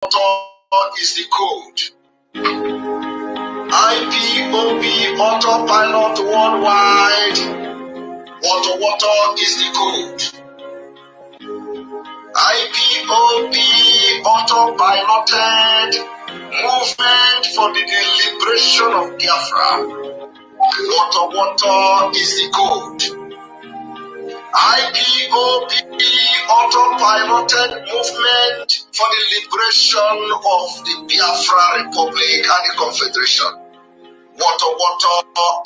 is the code. IPOB autopilot worldwide. Water is the code. IPOB autopiloted movement for the liberation of Biafra. Water is the code. IPOB autopiloted movement for the liberation of the Biafra Republic and the Confederation. Water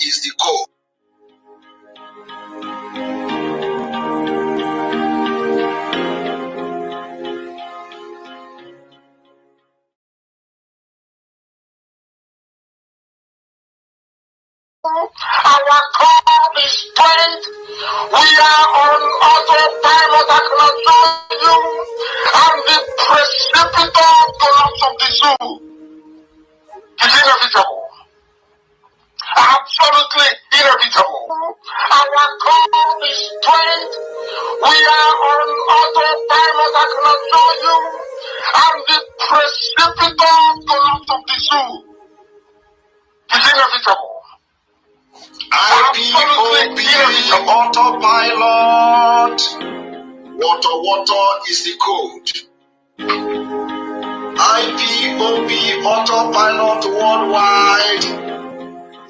is the code. Our God is strength. We are on autopilot, I can assure you, and the precipitous collapse of the zoo is inevitable. Absolutely inevitable. Our God is strength. We are on autopilot, I can assure you, and the precipitous collapse of the zoo is inevitable. IPOB autopilot. Water is the code. IPOB autopilot worldwide.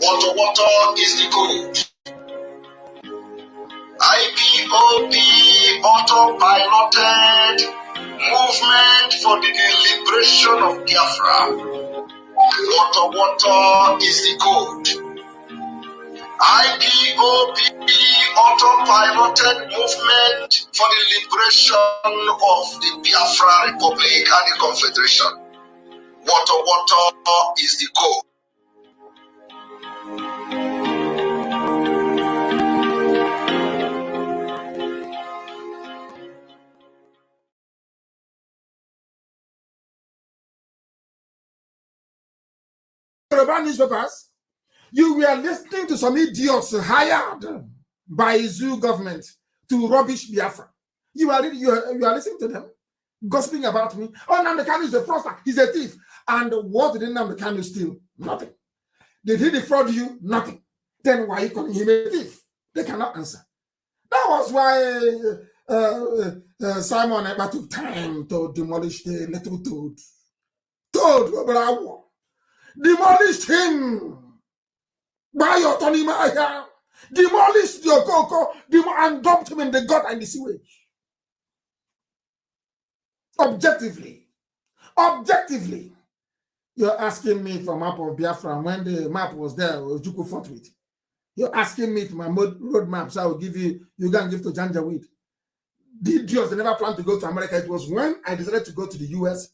Water is the code. IPOB autopiloted movement for the liberation of Biafra. Water is the code. IPOB autopiloted movement for the liberation of the Biafra Republic and the Confederation. Water is the code. Newspapers, you were listening to some idiots hired by zoo government to rubbish Biafra. You are listening to them, gossiping about me. Oh, Nnamdi Kanu is a fraudster. He's a thief. And what did Nnamdi Kanu steal? Nothing. Did he defraud you? Nothing. Then why are you calling him a thief? They cannot answer. That was why Simon Ekpa took time to demolish the little toad. Demolished him. By your Tony Maya, demolished your cocoa, and dumped him in the gut and the sewage. Objectively, you're asking me for map of Biafra when the map was there, Ojukwu fought with. You're asking me for my road maps. I will give you. You can give to Janjaweed. The idiots, they never planned to go to America. It was when I decided to go to the US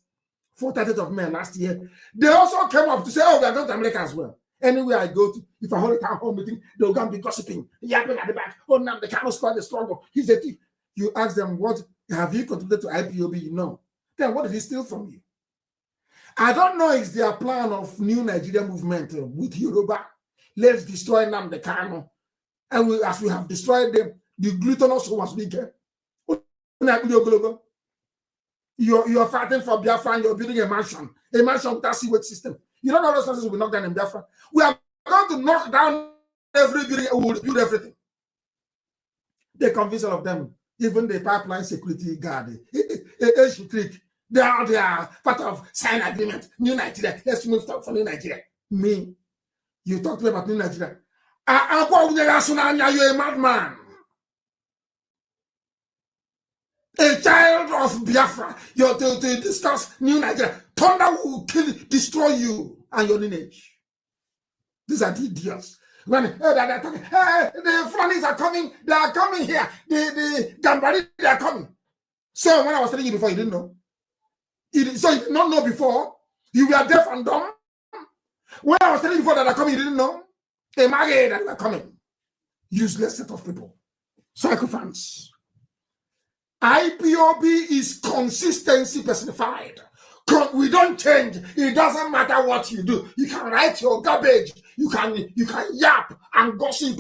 for 30th of May last year. They also came up to say, "Oh, we are going to America as well." Anywhere I go to, if I hold a town hall meeting, they'll go and be gossiping, yapping at the back. Oh, now the Kanu squad is struggle. He's a thief. You ask them, what have you contributed to IPOB? No. Then what did he steal from you? I don't know if their plan of new Nigeria movement with Yoruba. Let's destroy Nnamdi Kanu. And as we have destroyed them, the gluten also was weaker. You're fighting for Biafra and you're building a mansion with that sewage system. You don't know those houses will knock down in Biafra. We are going to knock down every building and we will build everything. They convince all of them, even the pipeline security guard, they are part of sign agreement. New Nigeria, let's move talk for New Nigeria. Me, you talk to me about New Nigeria. You're a madman. A child of Biafra, you're to discuss New Nigeria. Thunder will destroy you and your lineage. These are the idiots. When they're talking, hey, the Fulanis are coming, they are coming here. The Gambari, they are coming. So when I was telling you before, you didn't know. So you did not know before. You were deaf and dumb. When I was telling you before that are coming, you didn't know. They married that are coming. Useless set of people. Psychophants. IPOB is consistency personified. We don't change. It doesn't matter what you do. You can write your garbage. You can yap and gossip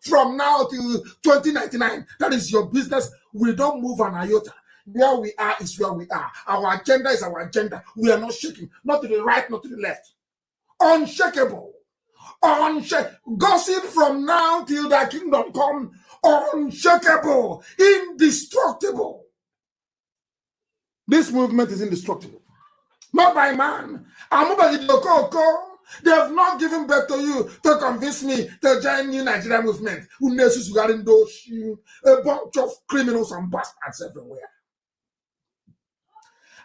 from now till 2099. That is your business. We don't move an iota. Where we are is where we are. Our agenda is our agenda. We are not shaking, not to the right, not to the left. Unshakable. Gossip from now till the kingdom come. Unshakable. Indestructible. This movement is indestructible. Not by man. They have not given birth to you to convince me to join new Nigeria movement. A bunch of criminals and bastards everywhere.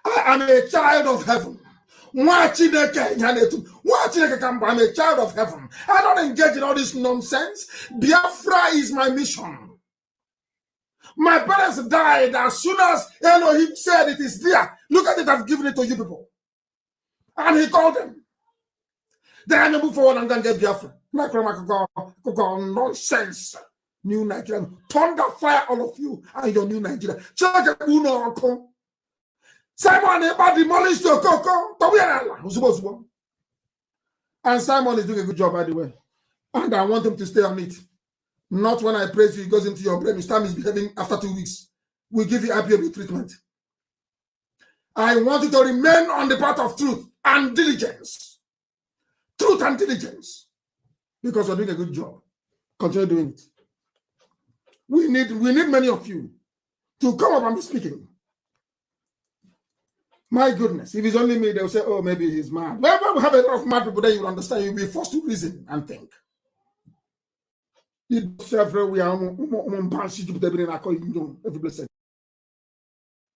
I am a child of heaven. I'm a child of heaven. I don't engage in all this nonsense. Biafra is my mission. My parents died as soon as Elohim said it is there. Look at it, I've given it to you people. And he called them. Then I move forward and go and get Biafra. Nonsense. New Nigeria. Thunder fire all of you and your new Nigeria. Simon demolished your coco. And Simon is doing a good job, by the way. And I want him to stay on it. Not when I praise you, it goes into your brain. You start misbehaving after 2 weeks. We give you IPOB treatment. I want you to remain on the path of truth and diligence. Truth and diligence. Because you're doing a good job. Continue doing it. We need many of you to come up and be speaking. My goodness, if it's only me, they'll say, oh, maybe he's mad. Well, when we have a lot of mad people, then you'll understand. You'll be forced to reason and think.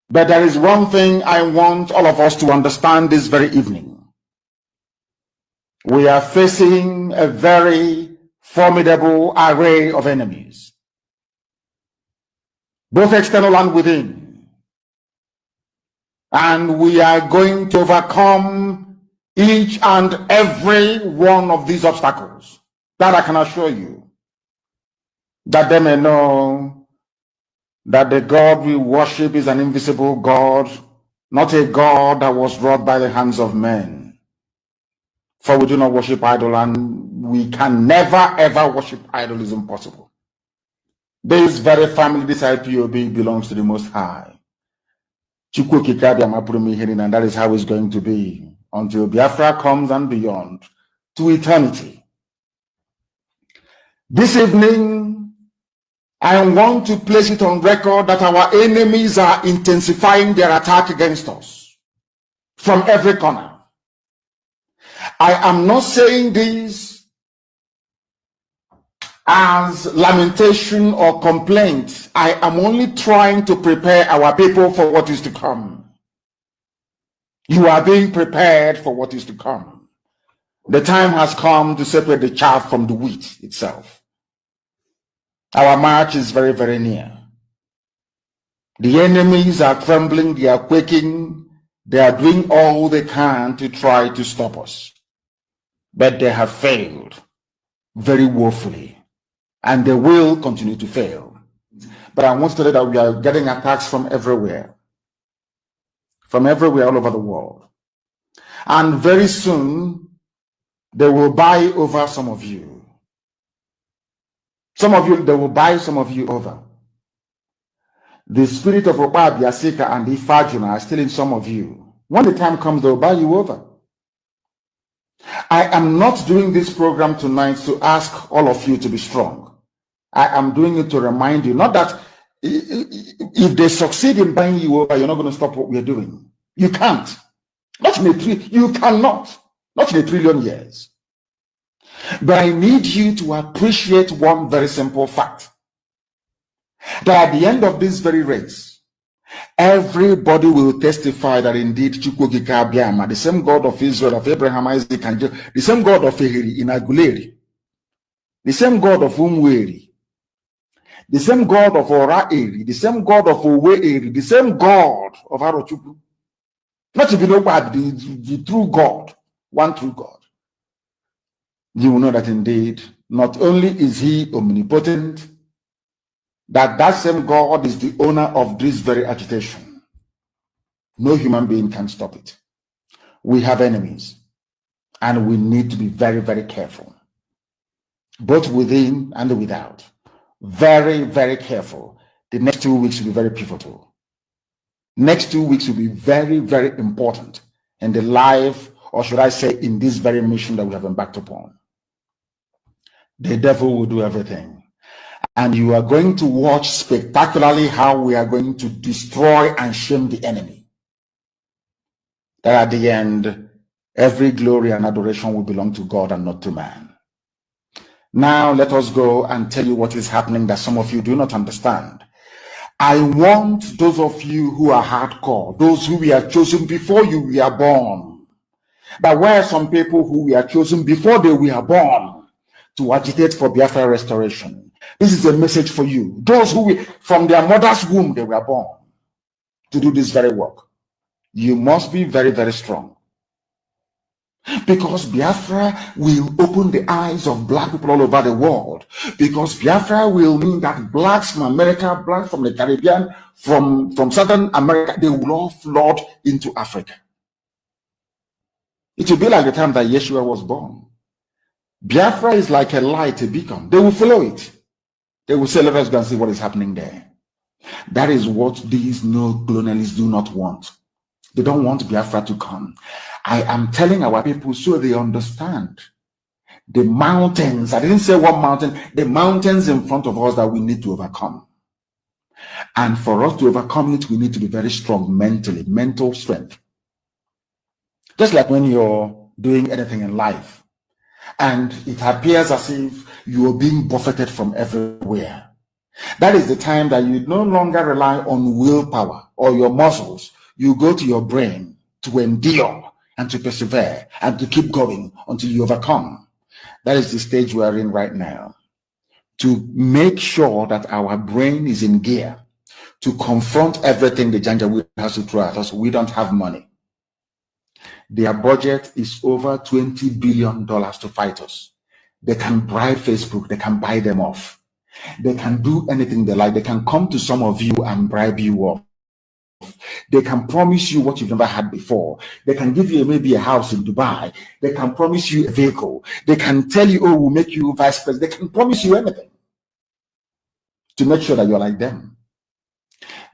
But there is one thing I want all of us to understand this very evening. We are facing a very formidable array of enemies, both external and within. And we are going to overcome each and every one of these obstacles. That I can assure you. That they may know that the God we worship is an invisible God, not a God that was wrought by the hands of men. For we do not worship idol, and we can never ever worship idol. Is impossible. This very family, this IPOB, belongs to the Most High. And that is how it's going to be until Biafra comes and beyond to eternity. This evening, I want to place it on record that our enemies are intensifying their attack against us from every corner. I am not saying this as lamentation or complaint. I am only trying to prepare our people for what is to come. You are being prepared for what is to come. The time has come to separate the chaff from the wheat itself. Our march is very, very near. The enemies are trembling, they are quaking, they are doing all they can to try to stop us. But they have failed very woefully, and they will continue to fail. But I want to tell you that we are getting attacks from everywhere all over the world. And very soon, they will buy over some of you. Some of you, they will buy some of you over. The spirit of Ekpa, Biasika, and Ifajuna are still in some of you. When the time comes, they will buy you over. I am not doing this program tonight to ask all of you to be strong. I am doing it to remind you, not that if they succeed in buying you over, you're not going to stop what we're doing. You can't. You cannot. Not in a trillion years. But I need you to appreciate one very simple fact. That at the end of this very race, everybody will testify that indeed Chukwuokike Abiama, the same God of Israel, of Abraham, Isaac, and Jacob, the same God of Ehiri in Aguleri, the same God of Umweri, the same God of Ora-Eri, the same God of Owe-Eri, the same God of Arochukwu. Not to be nobody, the true God, one true God. You will know that indeed, not only is he omnipotent, that same God is the owner of this very agitation. No human being can stop it. We have enemies, and we need to be very, very careful, both within and without. Very, very careful. The next 2 weeks will be very pivotal. Next 2 weeks will be very, very important in the life, or should I say, in this very mission that we have embarked upon. The devil will do everything. And you are going to watch spectacularly how we are going to destroy and shame the enemy. That at the end, every glory and adoration will belong to God and not to man. Now let us go and tell you what is happening that some of you do not understand. I want those of you who are hardcore, those who were chosen before you were born. There were some people who were chosen before they were born to agitate for Biafra restoration. This is a message for you. Those who, from their mother's womb, they were born to do this very work. You must be very, very strong. Because Biafra will open the eyes of black people all over the world. Because Biafra will mean that blacks from America, blacks from the Caribbean, from Southern America, they will all flood into Africa. It will be like the time that Yeshua was born. Biafra is like a light, a beacon. They will follow it. They will say, let us go and see what is happening there. That is what these no-colonialists do not want. They don't want Biafra to come. I am telling our people so they understand the mountains. I didn't say one mountain, the mountains in front of us that we need to overcome. And for us to overcome it, we need to be very strong mentally, mental strength. Just like when you're doing anything in life and it appears as if you're being buffeted from everywhere. That is the time that you no longer rely on willpower or your muscles. You go to your brain to endure and to persevere and to keep going until you overcome. That is the stage we are in right now. To make sure that our brain is in gear to confront everything the Janjaweed has to throw at us. We don't have money. Their budget is over $20 billion to fight us. They can bribe Facebook. They can buy them off. They can do anything they like. They can come to some of you and bribe you off. They can promise you what you've never had before. They can give you maybe a house in Dubai. They can promise you a vehicle. They can tell you, oh, we'll make you vice president. They can promise you anything to make sure that you're like them.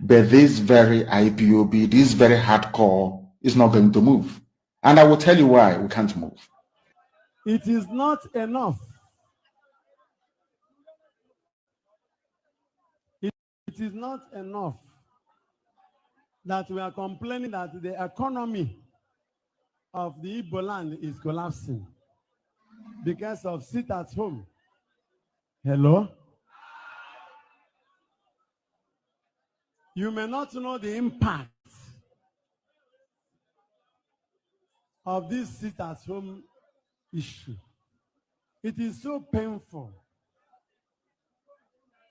But this very IPOB, this very hardcore is not going to move. And I will tell you why we can't move. It is not enough. It is not enough that we are complaining that the economy of the Igbo land is collapsing because of sit at home. Hello? You may not know the impact of this sit at home issue. It is so painful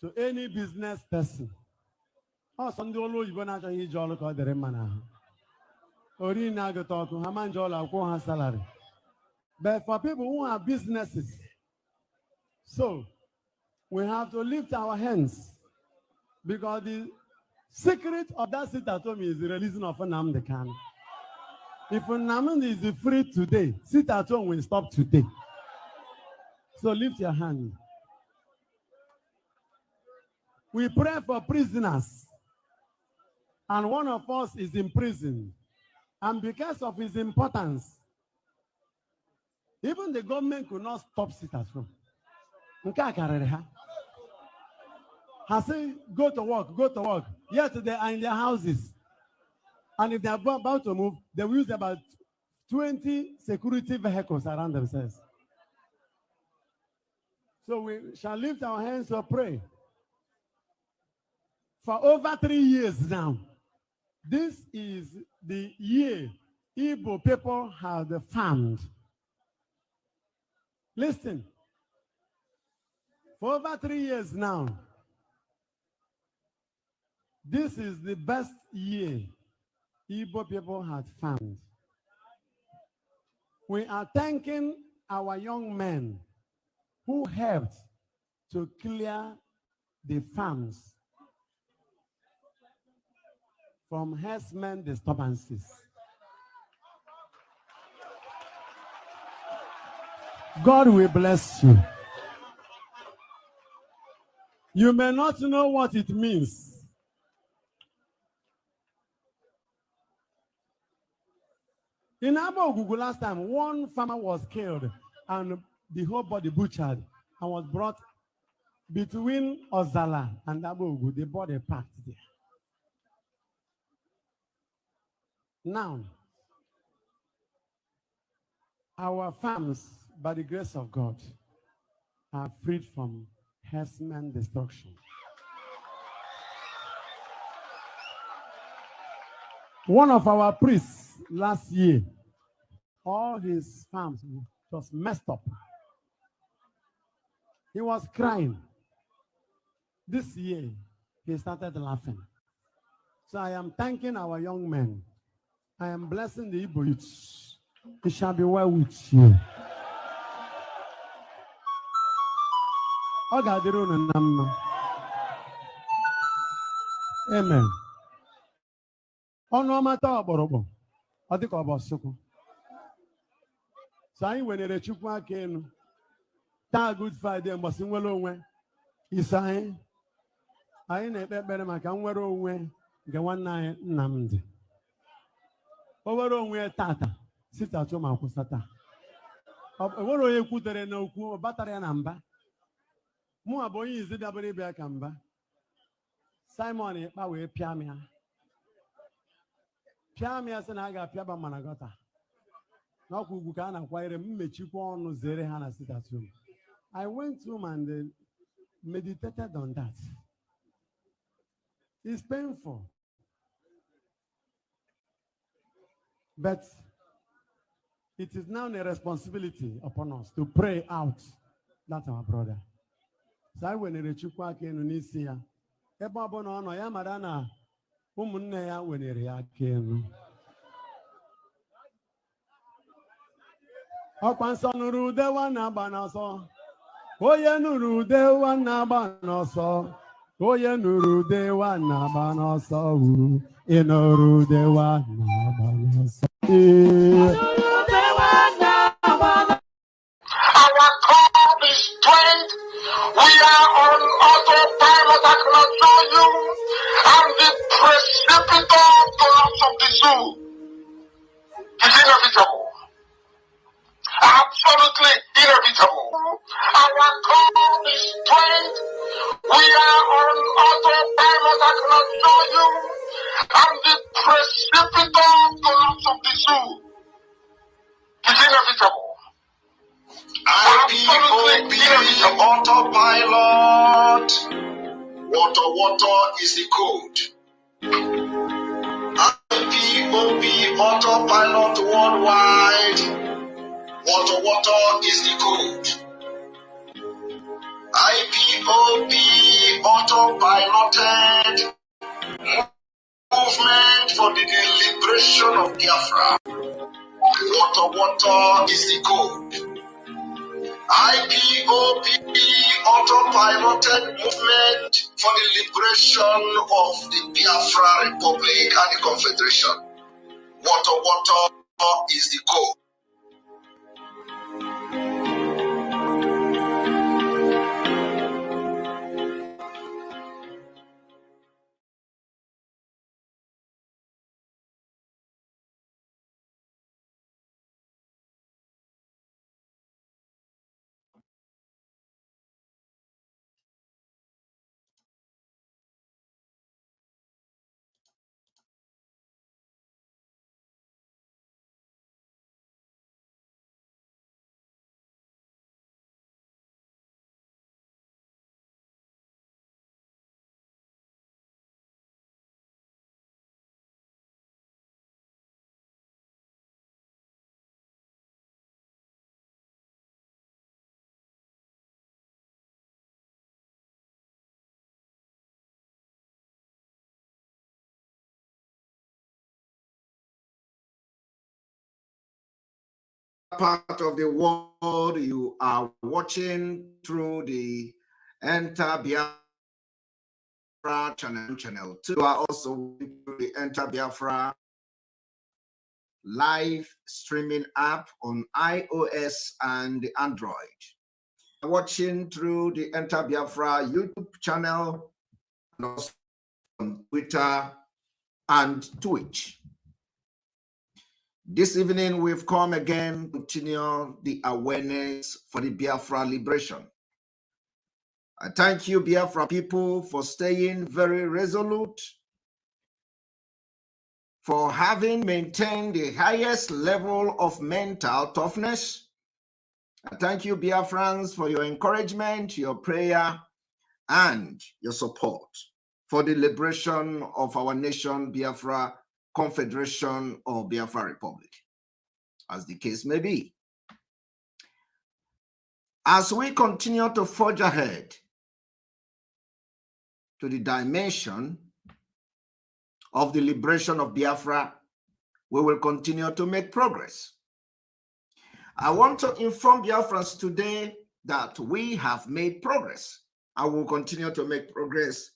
to any business person. Oh, Sunday you going to eat all the remana. Or in talk to Hamanjola salary. But for people who have businesses, so we have to lift our hands because the secret of that sit at home is the releasing of Nnamdi Kanu. If Nnamdi is free today, sit at home will stop today. So lift your hand. We pray for prisoners. And one of us is in prison. And because of his importance, even the government could not stop sit at home. I say, go to work, go to work. Yet they are in their houses. And if they are about to move, they will use about 20 security vehicles around themselves. So we shall lift our hands to pray. For over 3 years now, this is the year Igbo people have farmed. Listen, for over 3 years now, this is the best year Igbo people had farmed. We are thanking our young men who helped to clear the farms from herdsmen disturbances. God will bless you. You may not know what it means, In Abogugu last time, one farmer was killed and the whole body butchered and was brought between Ozala and Abogugu. The body packed there. Now, our farms, by the grace of God, are freed from herdsman destruction. One of our priests last year, all his farms was messed up. He was crying. This year, he started laughing. So I am thanking our young men. I am blessing the Igbo youths. It shall be well with you. Amen. Ọnụọmata ọgbọrọgbọ ọ dịka ọbọsụkwụ. So anyị wenere Chukwu aka enu taa Good Friday mbọsị nwere onwe ise anyị na-ekpe ekpere maka nwere onwe nke nwanne anyị Nnamdi. O were onwe tata sitachụ ma kwụsata. Enwere onye kwutere n'okwu ọ batara ya na mba. Mụ abụ onye izi dabere ịbịa ka mba. Simon Ekpa wee pịa m ya. Pịa m ya sị na a ga-apịaba mana gọta. N'ọkwa ugwu ka a na-akwanyere m mmechikwa ọnụ zere ha na sitachụ. I went home and meditated on that. It's painful. But it is now a responsibility upon us to pray out that our brother. So I wenere Chukwu aka enu n'isi ya. Ebe ọ bụla ọ nọ ya mara na ụmụnne ya wenere ya aka enu. Ọkwa nsọ nụrụ ude nwanne agba n'ọsọ. Onye nụrụ ude nwanne agba n'ọsọ. Onye nụrụ ude nwanne agba n'ọsọ. Ị nụrụ ude nwanne agba n'ọsọ. Our God is strength. We are on autopilot, I cannot show you. And the precipitous collapse of the zoo is inevitable. Absolutely inevitable. Our God is strength. We are on autopilot, I cannot show you. And the precipitous collapse of the zoo is inevitable. IPOB autopilot. Water is the code. IPOB autopilot worldwide. Water is the code. IPOB autopiloted movement for the liberation of Biafra. Water is the code. IPOB autopiloted movement for the liberation of the Biafra Republic and the Confederation. Water is the code. Part of the world you are watching through the Enter Biafra channel 2. You are also watching through the Enter Biafra live streaming app on iOS and Android. Watching through the Enter Biafra YouTube channel and also on Twitter and Twitch. This evening, we've come again to continue the awareness for the Biafra liberation. I thank you, Biafra people, for staying very resolute, for having maintained the highest level of mental toughness. I thank you, Biafrans, for your encouragement, your prayer, and your support for the liberation of our nation, Biafra Confederation or Biafra Republic, as the case may be. As we continue to forge ahead to the dimension of the liberation of Biafra, we will continue to make progress. I want to inform Biafrans today that we have made progress and will continue to make progress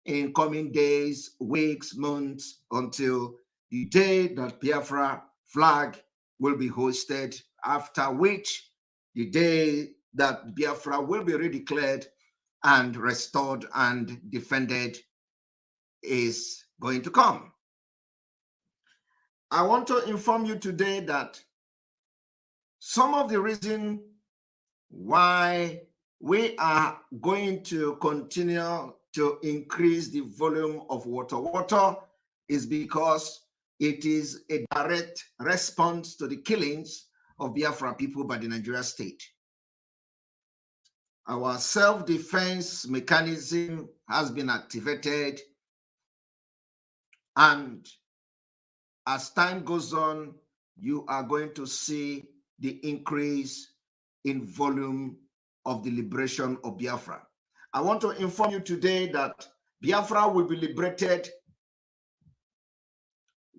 in coming days, weeks, months, until the day that Biafra flag will be hosted, after which the day that Biafra will be redeclared and restored and defended is going to come. I want to inform you today that some of the reason why we are going to continue to increase the volume of water is because it is a direct response to the killings of Biafra people by the Nigeria state. Our self-defense mechanism has been activated, and as time goes on, you are going to see the increase in volume of the liberation of Biafra. I want to inform you today that Biafra will be liberated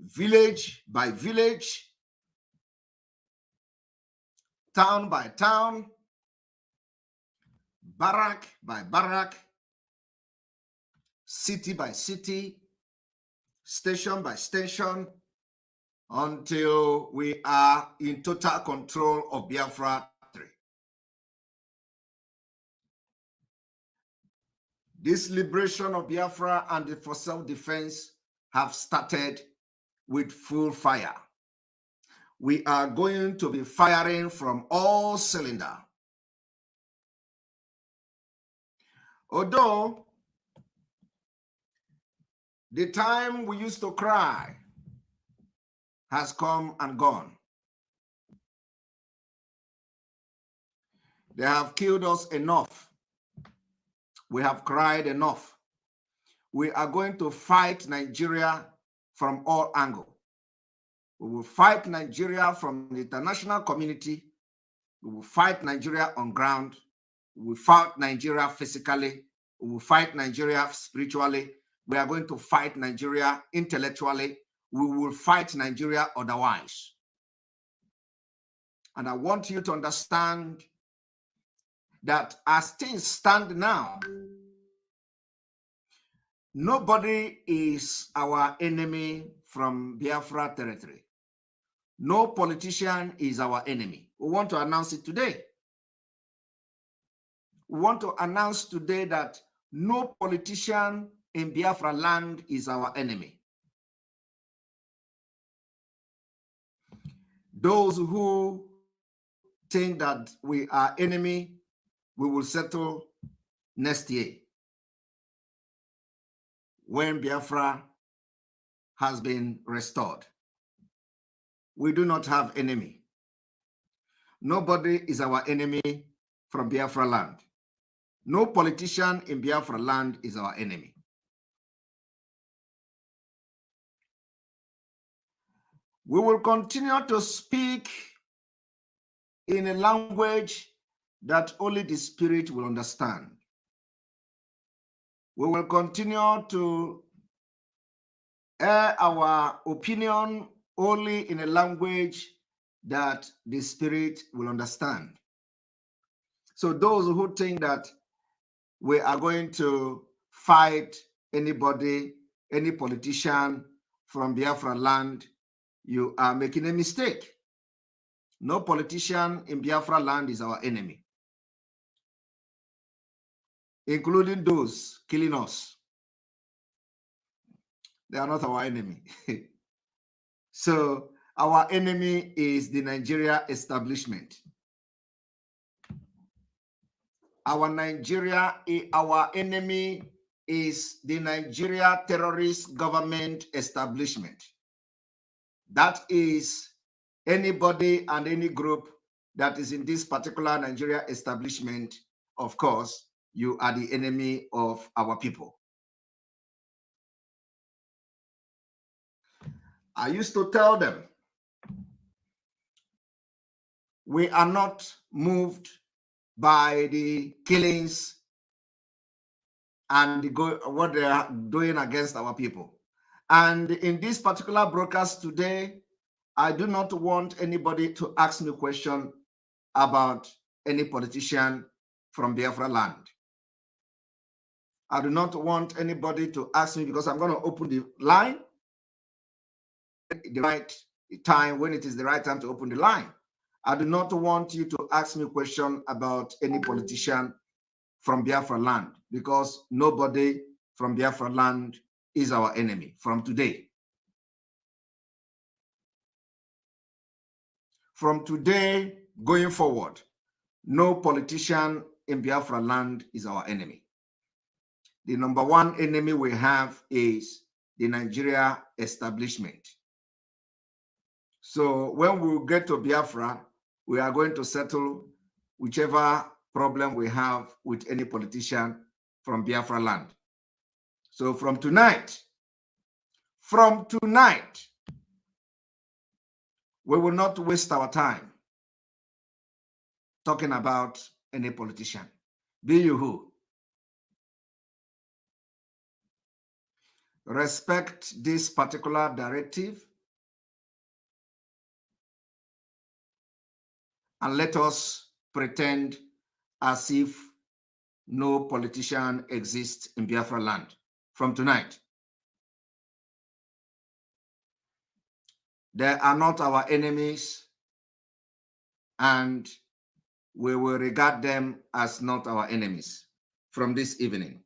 village by village, town by town, barrack by barrack, city by city, station by station, until we are in total control of Biafra. This liberation of Biafra and for self-defense have started with full fire. We are going to be firing from all cylinders. Although the time we used to cry has come and gone. They have killed us enough. We have cried enough. We are going to fight Nigeria from all angles. We will fight Nigeria from the international community. We will fight Nigeria on ground. We will fight Nigeria physically. We will fight Nigeria spiritually. We are going to fight Nigeria intellectually. We will fight Nigeria otherwise. And I want you to understand that as things stand now, nobody is our enemy from Biafra territory. No politician is our enemy. We want to announce it today. We want to announce today that no politician in Biafra land is our enemy. Those who think that we are enemy, we will settle next year when Biafra has been restored. We do not have enemy. Nobody is our enemy from Biafra land. No politician in Biafra land is our enemy. We will continue to speak in a language that only the Spirit will understand. We will continue to air our opinion only in a language that the Spirit will understand. So those who think that we are going to fight anybody, any politician from Biafra land, you are making a mistake. No politician in Biafra land is our enemy, including those killing us. They are not our enemy. So our enemy is the Nigeria establishment. Our enemy is the Nigeria terrorist government establishment. That is anybody and any group that is in this particular Nigeria establishment. Of course, you are the enemy of our people. I used to tell them, we are not moved by the killings and what they are doing against our people. And in this particular broadcast today, I do not want anybody to ask me a question about any politician from Biafra land. I do not want anybody to ask me, because I'm going to open the line at the right time, when it is the right time to open the line. I do not want you to ask me a question about any politician from Biafra land, because nobody from Biafra land is our enemy from today. From today going forward, no politician in Biafra land is our enemy. The number one enemy we have is the Nigeria establishment. So when we get to Biafra, we are going to settle whichever problem we have with any politician from Biafra land. So from tonight, we will not waste our time talking about any politician, be you who. Respect this particular directive and let us pretend as if no politician exists in Biafra land from tonight. They are not our enemies, and we will regard them as not our enemies from this evening.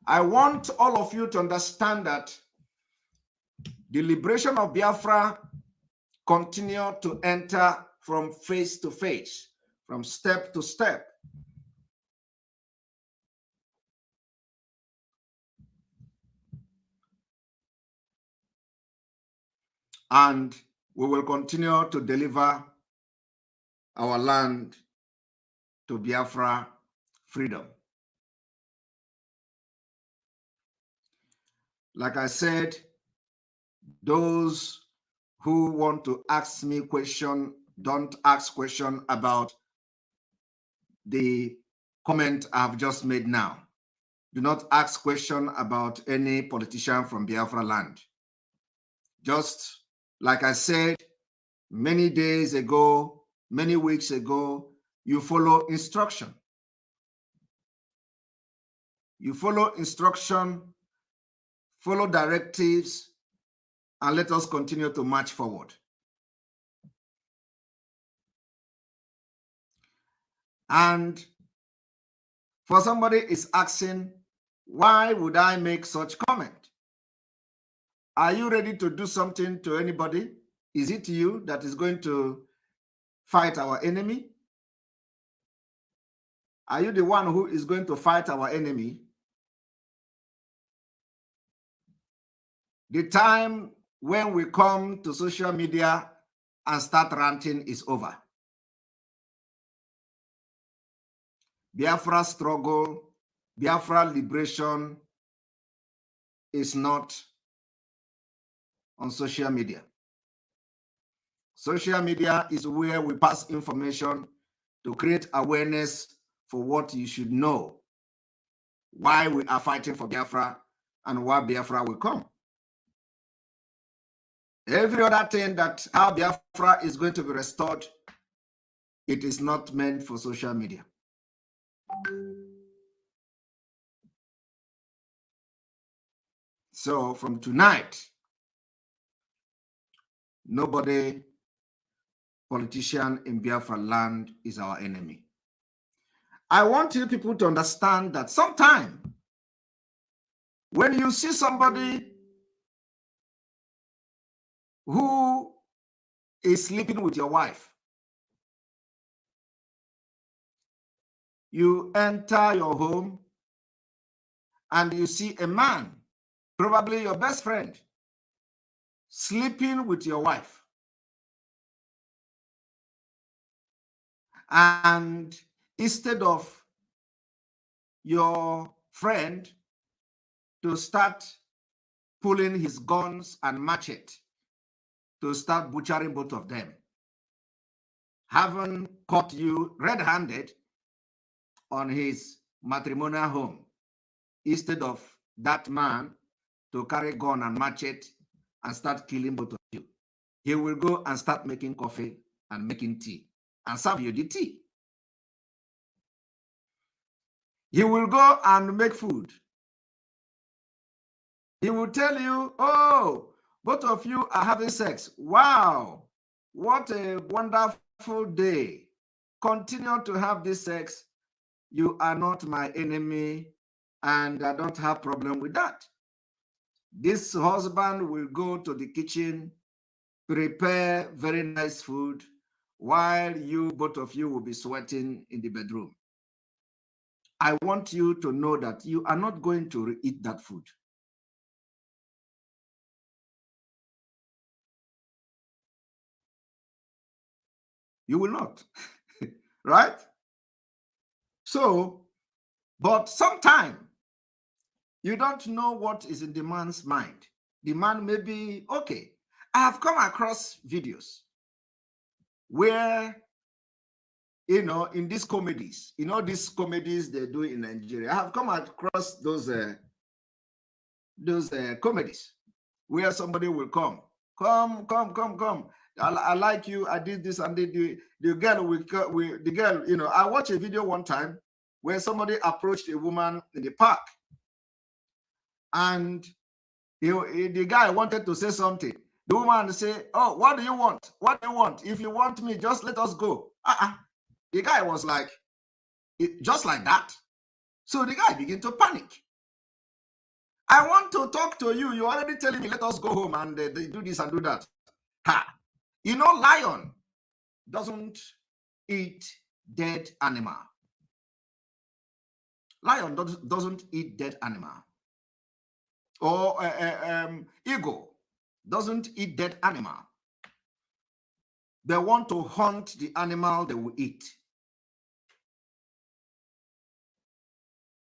I want all of you to understand that the liberation of Biafra continue to enter from phase to phase, from step to step. And we will continue to deliver our land to Biafra freedom. Like I said, those who want to ask me question, don't ask question about the comment I've just made now. Do not ask question about any politician from Biafra land. Just like I said many days ago, many weeks ago, you follow instruction. You follow instruction, follow directives, and let us continue to march forward. And for somebody is asking, why would I make such comment? Are you ready to do something to anybody? Is it you that is going to fight our enemy? Are you the one who is going to fight our enemy? The time when we come to social media and start ranting is over. Biafra struggle, Biafra liberation is not on social media. Social media is where we pass information to create awareness for what you should know, why we are fighting for Biafra and why Biafra will come. Every other thing that how Biafra is going to be restored, it is not meant for social media. So from tonight, nobody, politician in Biafra land is our enemy. I want you people to understand that sometime when you see somebody who is sleeping with your wife. You enter your home and you see a man, probably your best friend, sleeping with your wife. And instead of your friend to start pulling his guns and machete to start butchering both of them, having caught you red-handed on his matrimonial home, instead of that man to carry gun and machete and start killing both of you, he will go and start making coffee and making tea and serve you the tea. He will go and make food. He will tell you, oh, both of you are having sex. Wow, what a wonderful day. Continue to have this sex. You are not my enemy, and I don't have problem with that. This husband will go to the kitchen, prepare very nice food, while you, both of you, will be sweating in the bedroom. I want you to know that you are not going to eat that food. You will not, right? So, but sometime you don't know what is in the man's mind. The man may be, okay, I have come across videos where, you know, in these comedies, you know, these comedies they do in Nigeria, I have come across those comedies where somebody will come. I like you. I did this, and the girl will, the girl, you know, I watched a video one time where somebody approached a woman in the park, and the guy wanted to say something. The woman say, "Oh, what do you want? What do you want? If you want me, just let us go." The guy was like, just like that. So the guy began to panic. I want to talk to you. You're already telling me, let us go home and they do this and do that. Ha! You know, lion doesn't eat dead animal. Lion doesn't eat dead animal. Or eagle doesn't eat dead animal. They want to hunt the animal they will eat.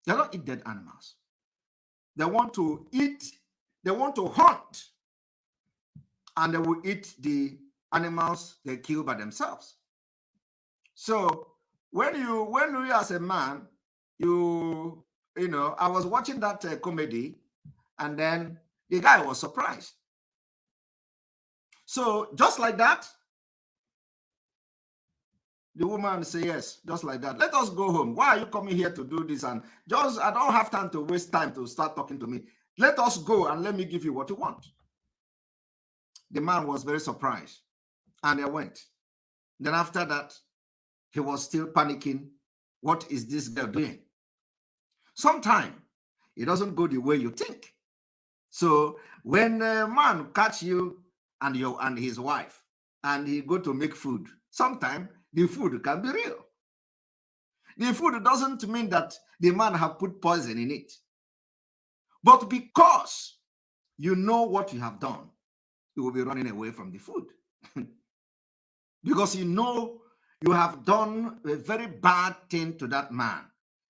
They don't eat dead animals. They want to eat, they want to hunt, and they will eat the animals they kill by themselves. So when you as a man, you know, I was watching that comedy, and then the guy was surprised. So just like that, the woman say, yes, just like that. Let us go home. Why are you coming here to do this? And just, I don't have time to waste time to start talking to me. Let us go and let me give you what you want. The man was very surprised, and they went. Then after that, he was still panicking. What is this girl doing? Sometimes it doesn't go the way you think. So when a man catch you and his wife, and he go to make food, sometimes the food can be real. The food doesn't mean that the man have put poison in it. But because you know what you have done, you will be running away from the food. Because you know you have done a very bad thing to that man,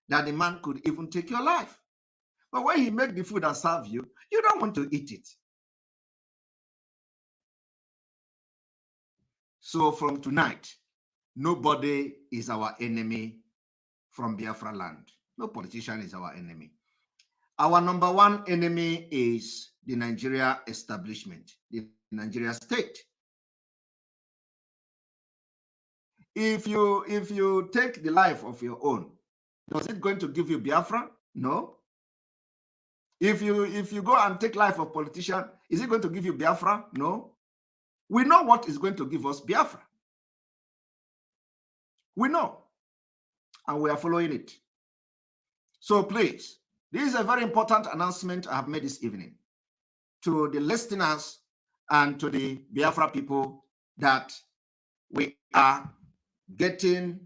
that the man could even take your life. But when he make the food and serve you, you don't want to eat it. So from tonight, nobody is our enemy from Biafra land. No politician is our enemy. Our number one enemy is the Nigeria establishment, the Nigeria state. If you take the life of your own, does it going to give you Biafra? No. If you go and take life of politician, is it going to give you Biafra? No. We know what is going to give us Biafra. We know, and we are following it. So please, this is a very important announcement I have made this evening to the listeners and to the Biafra people that we are getting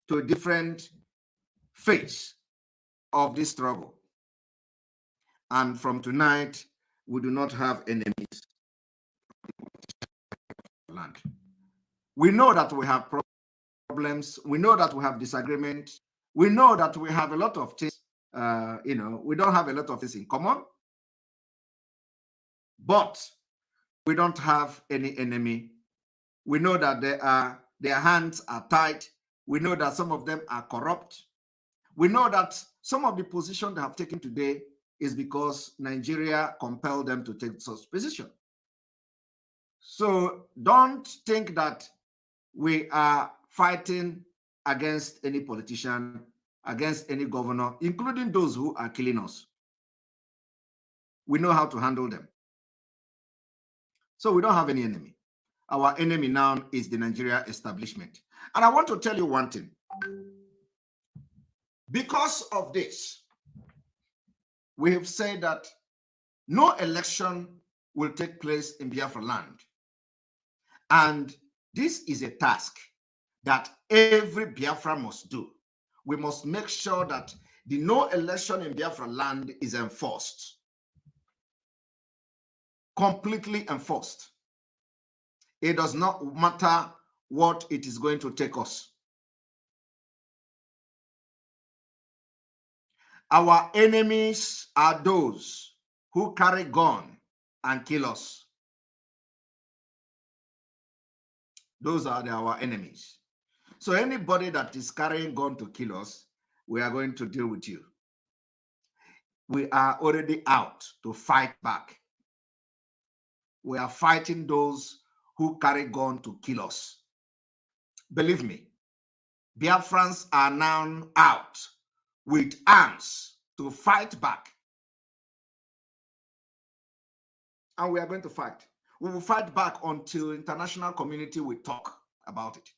to a different phase of this struggle. And from tonight, we do not have enemies. Land. We know that we have problems. We know that we have disagreements. We know that we have a lot of things. We don't have a lot of things in common, but we don't have any enemy. We know that their hands are tied. We know that some of them are corrupt. We know that some of the position they have taken today is because Nigeria compelled them to take such position. So don't think that we are fighting against any politician, against any governor, including those who are killing us. We know how to handle them. So we don't have any enemy. Our enemy now is the Nigeria establishment. And I want to tell you one thing. Because of this, we have said that no election will take place in Biafra land. And this is a task that every Biafra must do. We must make sure that the no election in Biafra land is enforced. Completely enforced. It does not matter what it is going to take us. Our enemies are those who carry gun and kill us. Those are our enemies. So anybody that is carrying gun to kill us, we are going to deal with you. We are already out to fight back. We are fighting those who carry gun to kill us. Believe me, Biafrans are now out with arms to fight back. And we are going to fight. We will fight back until the international community will talk about it.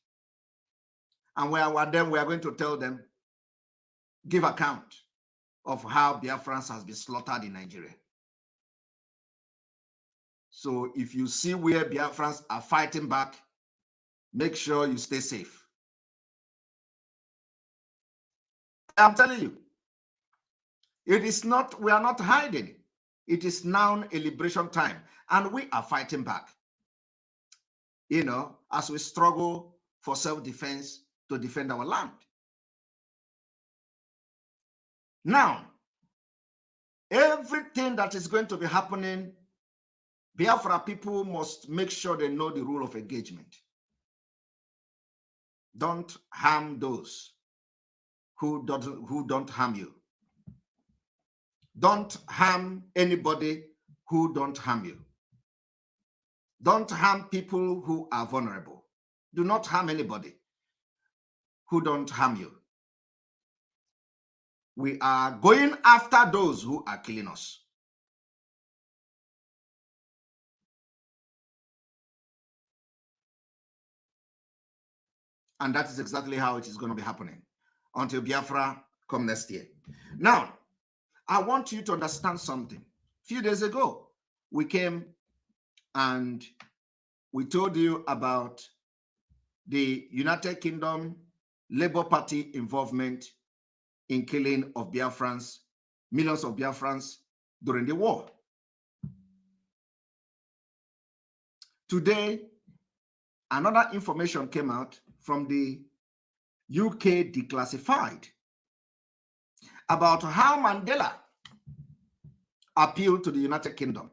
And we are going to tell them, give account of how Biafrans has been slaughtered in Nigeria. So if you see where Biafrans are fighting back, make sure you stay safe. I'm telling you, we are not hiding. It is now a liberation time, and we are fighting back. As we struggle for self-defense to defend our land. Now, everything that is going to be happening, Biafra people must make sure they know the rule of engagement. Don't harm those who don't harm you. Don't harm anybody who don't harm you. Don't harm people who are vulnerable. Do not harm anybody who don't harm you. We are going after those who are killing us. And that is exactly how it is going to be happening until Biafra come next year. Now, I want you to understand something. A few days ago, we came and we told you about the United Kingdom Labour Party involvement in killing of Biafrans, millions of Biafrans during the war. Today, another information came out from the UK Declassified about how Mandela appealed to the United Kingdom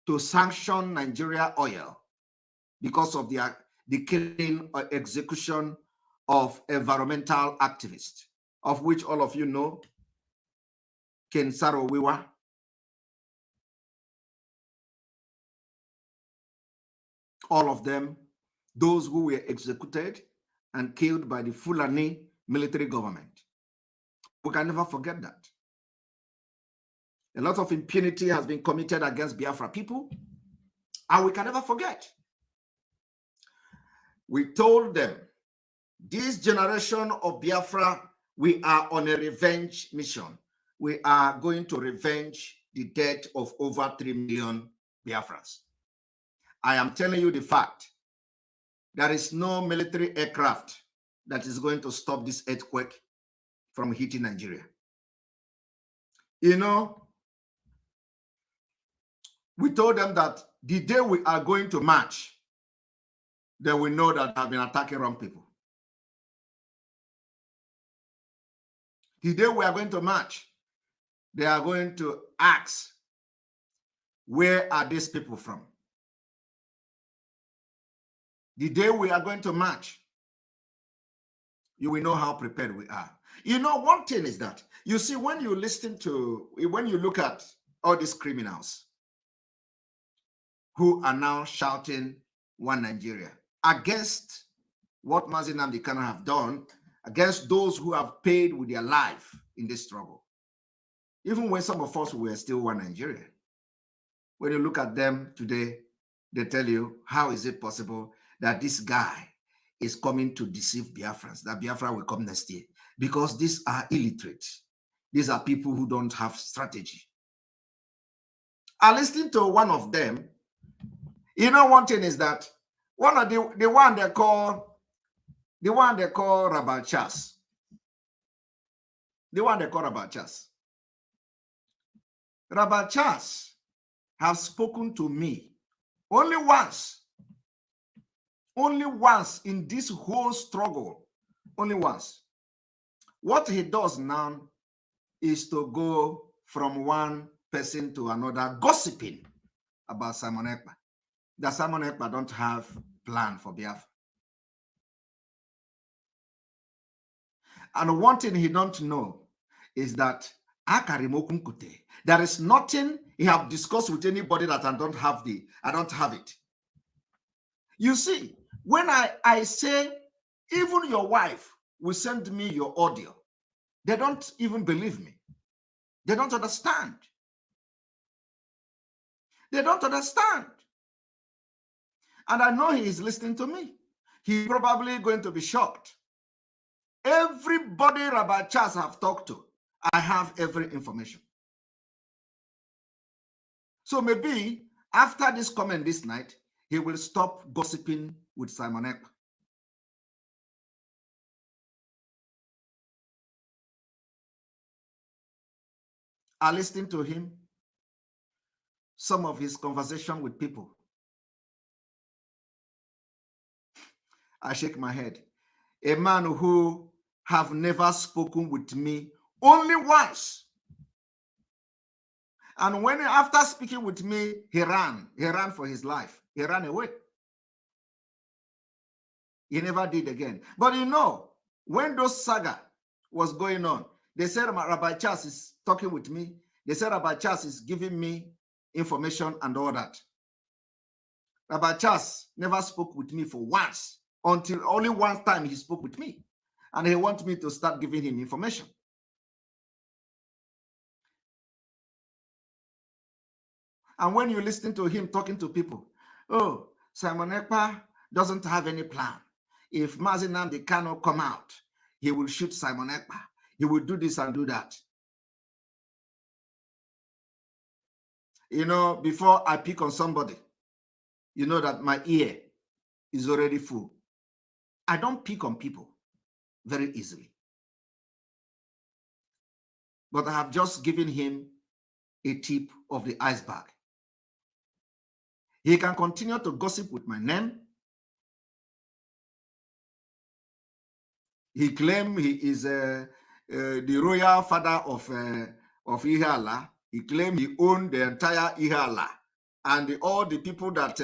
to sanction Nigeria oil because of the killing or execution of environmental activists, of which all of you know, Ken Saro-Wiwa, all of them, those who were executed and killed by the Fulani military government. We can never forget that. A lot of impunity has been committed against Biafra people, and we can never forget. We told them, this generation of Biafra, we are on a revenge mission. We are going to revenge the death of over 3 million Biafrans. I am telling you the fact. There is no military aircraft that is going to stop this earthquake from hitting Nigeria. You know, we told them that the day we are going to march, they will know that they have been attacking wrong people. The day we are going to march, they are going to ask, where are these people from? The day we are going to march, you will know how prepared we are. You know, one thing is that, you see, when you look at all these criminals who are now shouting one Nigeria against what Mazi Nnamdi Kanu have done, against those who have paid with their life in this struggle. Even when some of us were still one Nigeria, when you look at them today, they tell you, how is it possible that this guy is coming to deceive Biafrans, that Biafra will come next year? Because these are illiterate. These are people who don't have strategy. I listened to one of them. You know, one thing is that one of the one they call Rabal Chas. The one they call Rabal Chas. Rabal Chas has spoken to me only once in this whole struggle, only once. What he does now is to go from one person to another, gossiping about Simon Ekpa. That Simon Ekpa don't have plan for Biafra. And one thing he don't know is that there is nothing he have discussed with anybody that I don't have it. You see, when I say, even your wife will send me your audio, they don't even believe me. They don't understand. They don't understand. And I know he is listening to me. He's probably going to be shocked. Everybody Rabbi Charles have talked to, I have every information. So maybe after this comment this night, he will stop gossiping with Simon Ekpa. I listened to him, some of his conversation with people. I shake my head. A man who have never spoken with me only once. And when after speaking with me, he ran for his life. He ran away. He never did again. But you know, when those saga was going on, they said Rabbi Charles is talking with me. They said Rabbi Charles is giving me information and all that. Rabbi Charles never spoke with me for once, until only one time he spoke with me. And he wants me to start giving him information. And when you listen to him talking to people, oh, Simon Ekpa doesn't have any plan. If Mazi Nnamdi cannot come out, he will shoot Simon Ekpa. He will do this and do that. You know, before I pick on somebody, you know that my ear is already full. I don't pick on people very easily. But I have just given him a tip of the iceberg. He can continue to gossip with my name. He claimed he is the royal father of Ihala. He claimed he owned the entire Ihala. And all the people that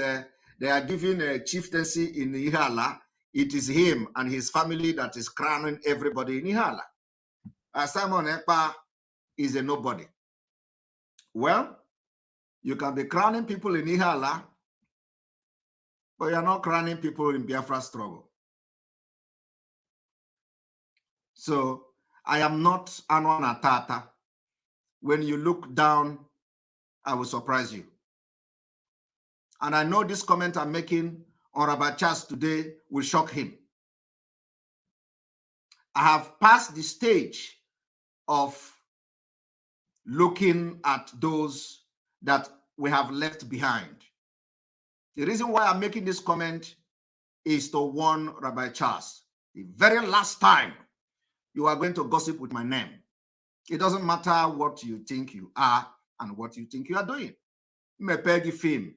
they are giving a chieftaincy in Ihala, it is him and his family that is crowning everybody in Ihala. Simon Ekpa is a nobody. Well, you can be crowning people in Ihala, but you're not crowning people in Biafra struggle. So I am not Anwana Tata. When you look down, I will surprise you. And I know this comment I'm making on Rabbi Charles today will shock him. I have passed the stage of looking at those that we have left behind. The reason why I'm making this comment is to warn Rabbi Charles. The very last time you are going to gossip with my name, it doesn't matter what you think you are and what you think you are doing. Me pegi film,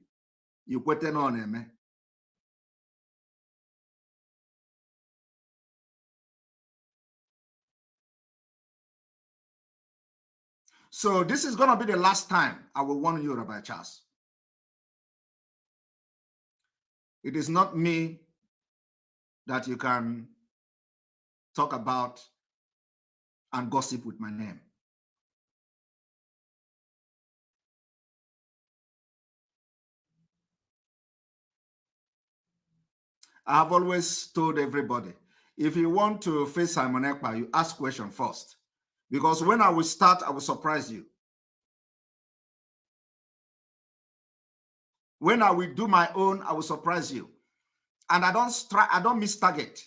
you put it on him. So this is going to be the last time I will warn you, Rabbi Charles. It is not me that you can talk about and gossip with my name. I have always told everybody, if you want to face Simon Ekpa, you ask question first. Because when I will start, I will surprise you. When I will do my own, I will surprise you. And I don't miss target.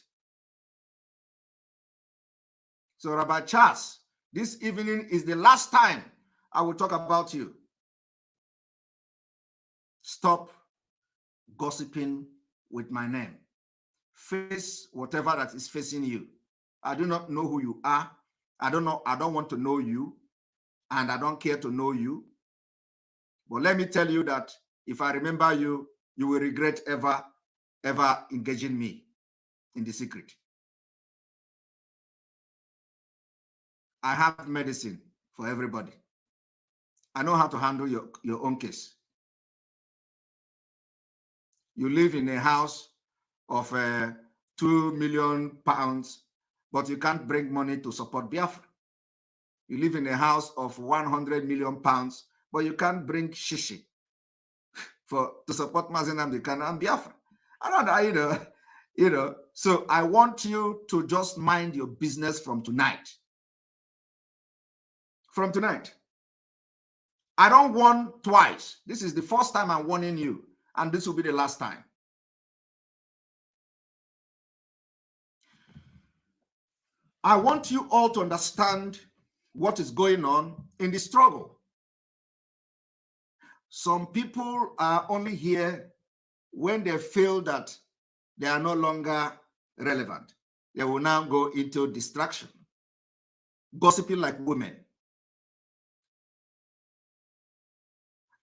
So Rabbi Charles, this evening is the last time I will talk about you. Stop gossiping with my name. Face whatever that is facing you. I do not know who you are. I don't want to know you, and I don't care to know you. But let me tell you that if I remember you, you will regret ever engaging me in the secret. I have medicine for everybody. I know how to handle your own case. You live in a house of 2 million pounds, but you can't bring money to support Biafra. You live in a house of 100 million pounds, but you can't bring shishi to support Mazen Amdekan and Biafra. I don't know, you know. So I want you to just mind your business from tonight. From tonight. I don't warn twice. This is the first time I'm warning you, and this will be the last time. I want you all to understand what is going on in the struggle. Some people are only here when they feel that they are no longer relevant. They will now go into distraction, gossiping like women.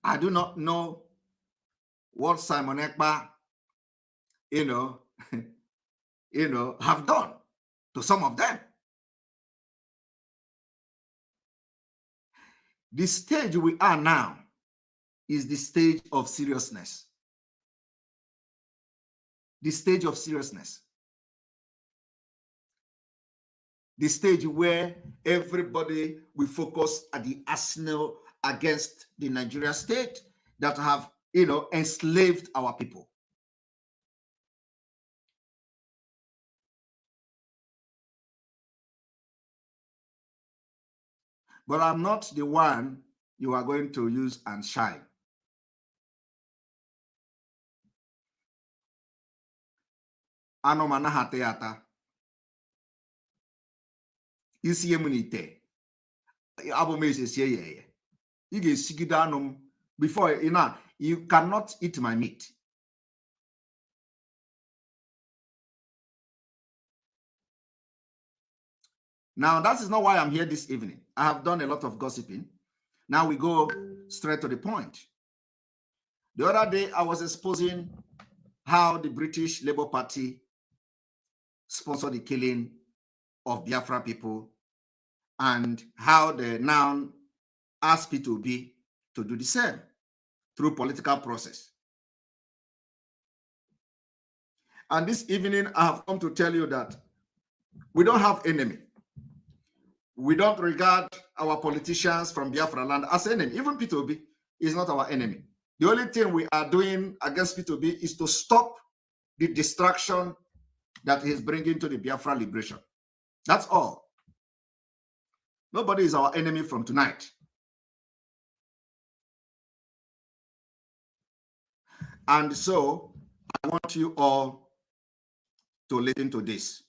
I do not know what Simon Ekpa, have done to some of them. The stage we are now is the stage of seriousness. The stage of seriousness. The stage where everybody will focus at the arsenal against the Nigerian state that have, enslaved our people. But I'm not the one you are going to use and shine. Ano manahate ata. Isi emunite. Abomese siye. You get sigidanum before you cannot eat my meat. Now, that is not why I'm here this evening. I have done a lot of gossiping. Now we go straight to the point. The other day, I was exposing how the British Labour Party sponsored the killing of Biafra people and how they now ask P2B to do the same through political process. And this evening, I have come to tell you that we don't have enemy. We don't regard our politicians from Biafra land as enemy. Even P2B is not our enemy. The only thing we are doing against P2B is to stop the distraction that he's bringing to the Biafra liberation. That's all. Nobody is our enemy from tonight. And so I want you all to listen to this.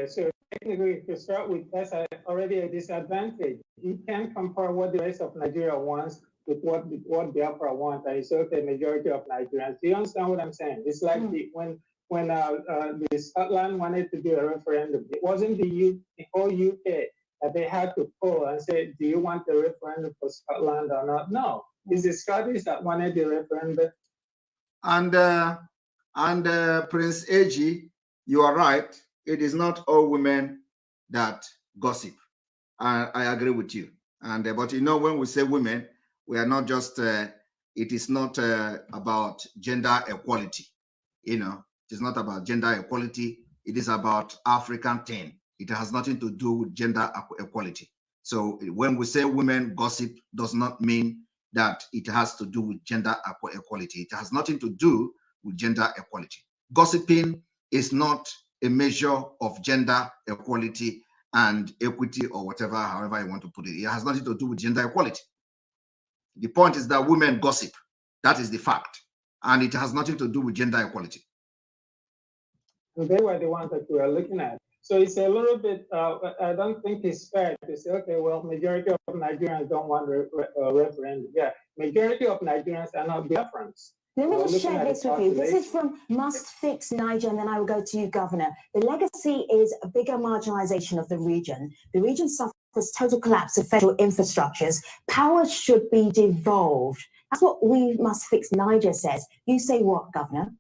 So technically, to start with, that's already a disadvantage. You can't compare what the rest of Nigeria wants with what Biafra wants, and it's okay, majority of Nigerians. Do you understand what I'm saying? It's like when the Scotland wanted to do a referendum, it wasn't the whole UK that they had to pull and say, do you want the referendum for Scotland or not? No, it's the Scottish that wanted the referendum. And Prince AG, you are right. It is not all women that gossip. I agree with you. And but you know, when we say women, we are not just. It is not about gender equality. You know, it is not about gender equality. It is about African thing. It has nothing to do with gender equality. So when we say women gossip, does not mean that it has to do with gender equality. It has nothing to do with gender equality. Gossiping is not a measure of gender equality and equity or whatever, however you want to put it. It has nothing to do with gender equality. The point is that women gossip. That is the fact. And it has nothing to do with gender equality. They were the ones that we are looking at. So it's a little bit, I don't think it's fair to say, okay, well, majority of Nigerians don't want a referendum. Yeah, majority of Nigerians are not Biafrans. Let me just share this with you. This is from Must Fix Niger, and then I will go to you, Governor. The legacy is a bigger marginalization of the region. The region suffers total collapse of federal infrastructures. Power should be devolved. That's what We Must Fix Niger says. You say what, Governor?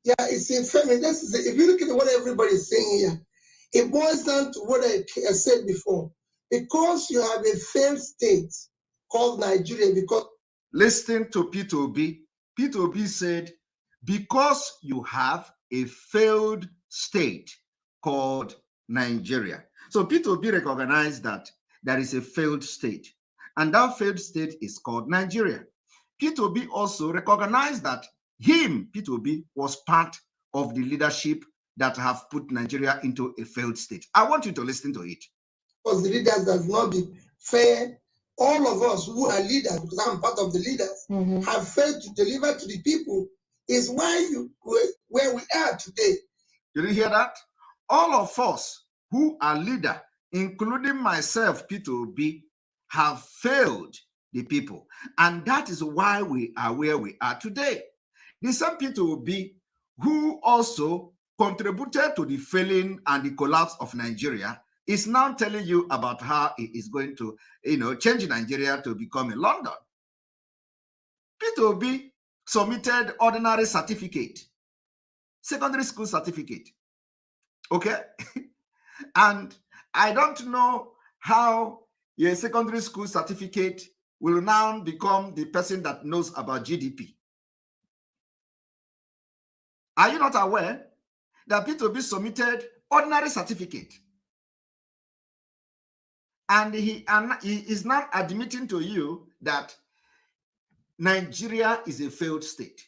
Yeah, it's infamous. This is if you look at what everybody's saying here, it boils down to what I said before. Because you have a failed state called Nigeria, because listen to P2B. P2B said, because you have a failed state called Nigeria. So P2B recognized that there is a failed state, and that failed state is called Nigeria. P2B also recognized that P2B, was part of the leadership that have put Nigeria into a failed state. I want you to listen to it. Because the leaders does not be fair. All of us who are leaders, because I'm part of the leaders, have failed to deliver to the people. Is why where we are today. You didn't hear that? All of us who are leaders, including myself, P2B, have failed the people. And that is why we are where we are today. The same P2B who also contributed to the failing and the collapse of Nigeria is now telling you about how it is going to, change Nigeria to become a London. P2B submitted ordinary certificate, secondary school certificate, okay? And I don't know how a secondary school certificate will now become the person that knows about GDP. Are you not aware that P2B submitted ordinary certificate? And he is now admitting to you that Nigeria is a failed state,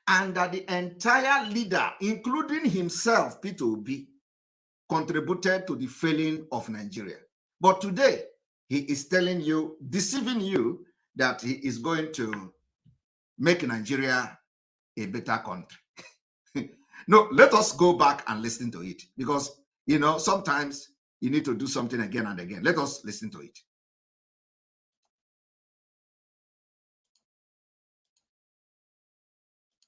and that the entire leader, including himself, P2B, contributed to the failing of Nigeria. But today, he is telling you, deceiving you, that he is going to make Nigeria a better country. No, let us go back and listen to it, because, sometimes you need to do something again and again. Let us listen to it.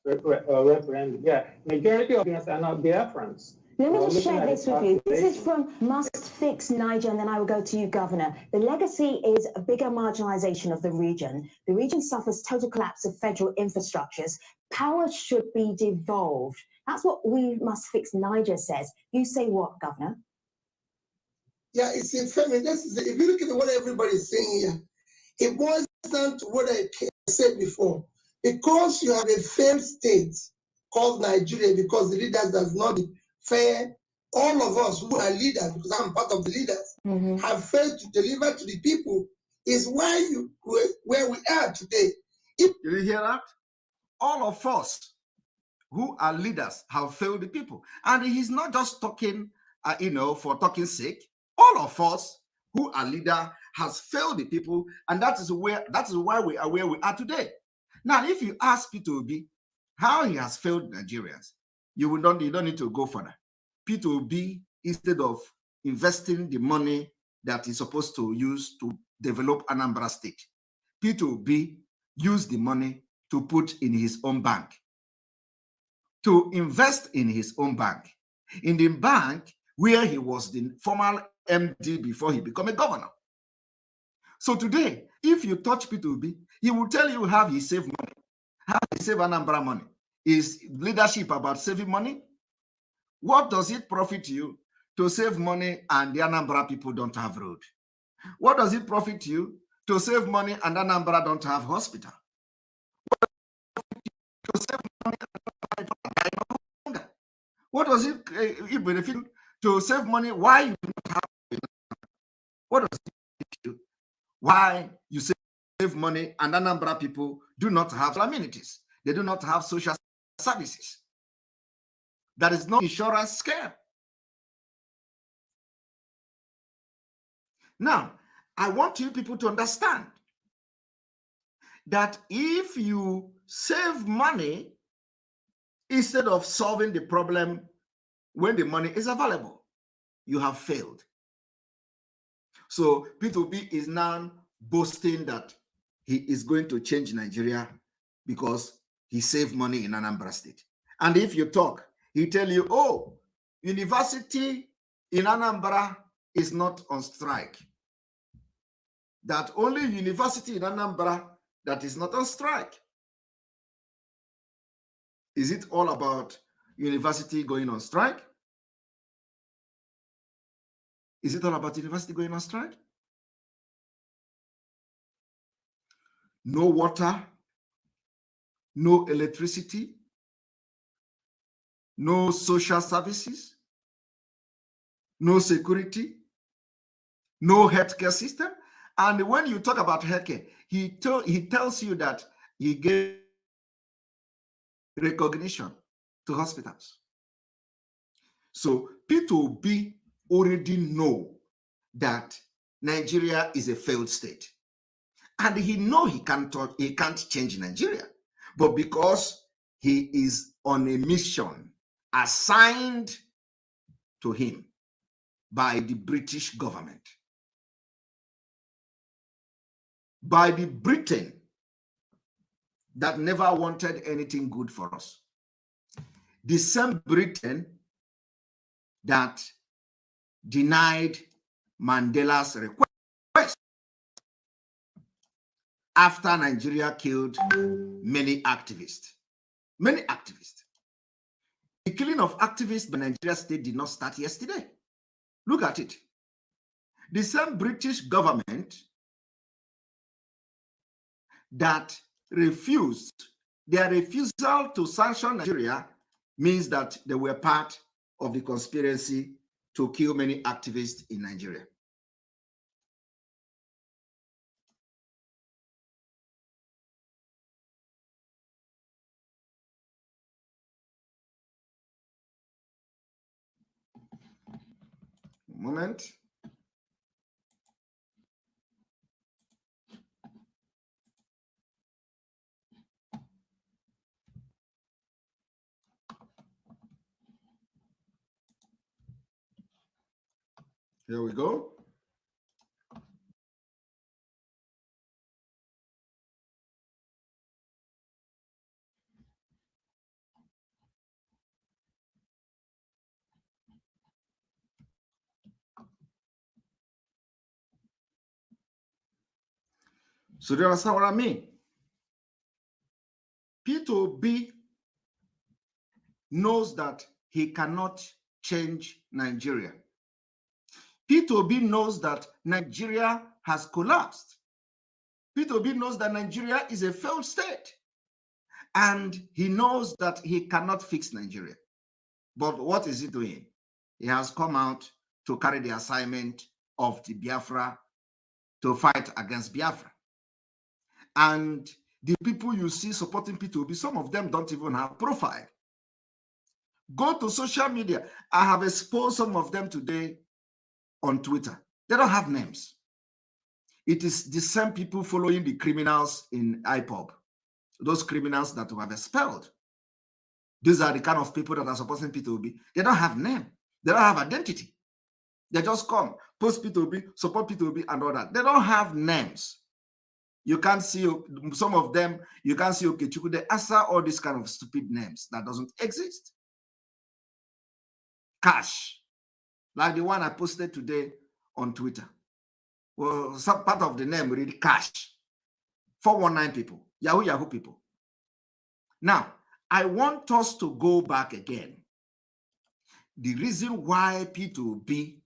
Referendum. Yeah, majority of us are not Biafrans. Let me just share this with you. This is from Must Fix Niger, and then I will go to you, Governor. The legacy is a bigger marginalization of the region. The region suffers total collapse of federal infrastructures. Power should be devolved. That's what We Must Fix Niger says. You say what, Governor? Yeah, it's infamous. If you look at what everybody's saying here, it boils down to what I said before. Because you have a failed state called Nigeria, because the leaders does not be fair. All of us who are leaders, because I'm part of the leaders, have failed to deliver to the people. is why where we are today. Did you hear that? All of us who are leaders have failed the people. And he's not just talking, for talking's sake. All of us who are leader has failed the people, and that is why we are where we are today. Now, if you ask Peter Obi how he has failed Nigerians, you don't need to go further. Peter Obi, instead of investing the money that he's supposed to use to develop Anambra State, Peter Obi used the money to put in his own bank, to invest in his own bank, in the bank where he was the former MD before he became a governor. So today, if you touch Peter Obi, he will tell you how he saved money, how he saved Anambra money. Is leadership about saving money? What does it profit you to save money and the Anambra people don't have road? What does it profit you to save money and Anambra don't have hospital? To save money and Anambra, what does it benefit to save money? Why you do not have? What does it do? Why you save money and Anambra people do not have amenities? They do not have social services. There is no insurance scale. Now, I want you people to understand that if you save money instead of solving the problem when the money is available, you have failed. So Peter Obi is now boasting that he is going to change Nigeria because he saved money in Anambra State. And if you talk, he tell you, oh, university in Anambra is not on strike. That only university in Anambra that is not on strike. Is it all about university going on strike? Is it all about university going on strike? No water, no electricity, no social services, no security, no healthcare system. And when you talk about healthcare, he tells you that he gave recognition to hospitals. So Peter Obi already know that Nigeria is a failed state. And he know he can't change Nigeria. But because he is on a mission assigned to him by the British government, by the Britain that never wanted anything good for us. The same Britain that denied Mandela's request after Nigeria killed many activists. Many activists. The killing of activists by Nigeria state did not start yesterday. Look at it. The same British government that refused, their refusal to sanction Nigeria means that they were part of the conspiracy to kill many activists in Nigeria. Moment. Here we go. So do you understand what I mean? Peter Obi knows that he cannot change Nigeria. Peter Obi knows that Nigeria has collapsed. Peter Obi knows that Nigeria is a failed state. And he knows that he cannot fix Nigeria. But what is he doing? He has come out to carry the assignment of the Biafra to fight against Biafra. And the people you see supporting P2B, some of them don't even have profile. Go to social media. I have exposed some of them today on Twitter. They don't have names. It is the same people following the criminals in IPOB, those criminals that we have expelled. These are the kind of people that are supporting P2B. They don't have name. They don't have identity. They just come, post P2B, support P2B, and all that. They don't have names. You can't see some of them. You can't see Okechukwu. They answer all these kind of stupid names that doesn't exist. Cash, like the one I posted today on Twitter. Well, some part of the name really Cash. 419 people, Yahoo people. Now, I want us to go back again. The reason why P2B,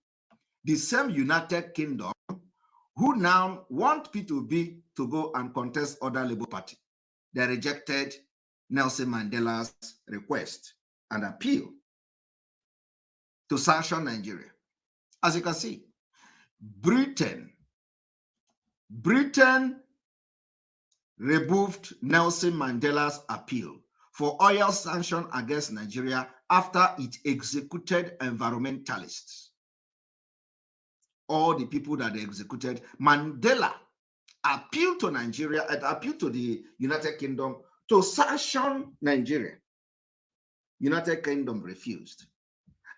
the same United Kingdom, who now want P2B to go and contest other Labour Party, they rejected Nelson Mandela's request and appeal to sanction Nigeria. As you can see, Britain removed Nelson Mandela's appeal for oil sanction against Nigeria after it executed environmentalists. All the people that they executed, Mandela appealed to Nigeria, appealed to the United Kingdom to sanction Nigeria. United Kingdom refused.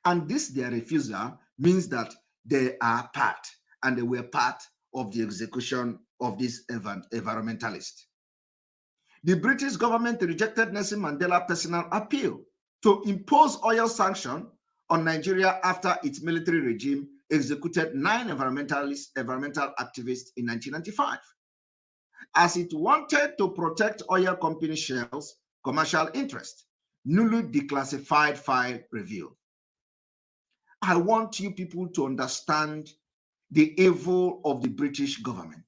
And this, their refusal, means that they are part, and they were part of the execution of this environmentalist. The British government rejected Nelson Mandela's personal appeal to impose oil sanction on Nigeria after its military regime executed 9 environmental activists in 1995, as it wanted to protect oil company Shell's commercial interest. Newly declassified file revealed. I want you people to understand the evil of the British government.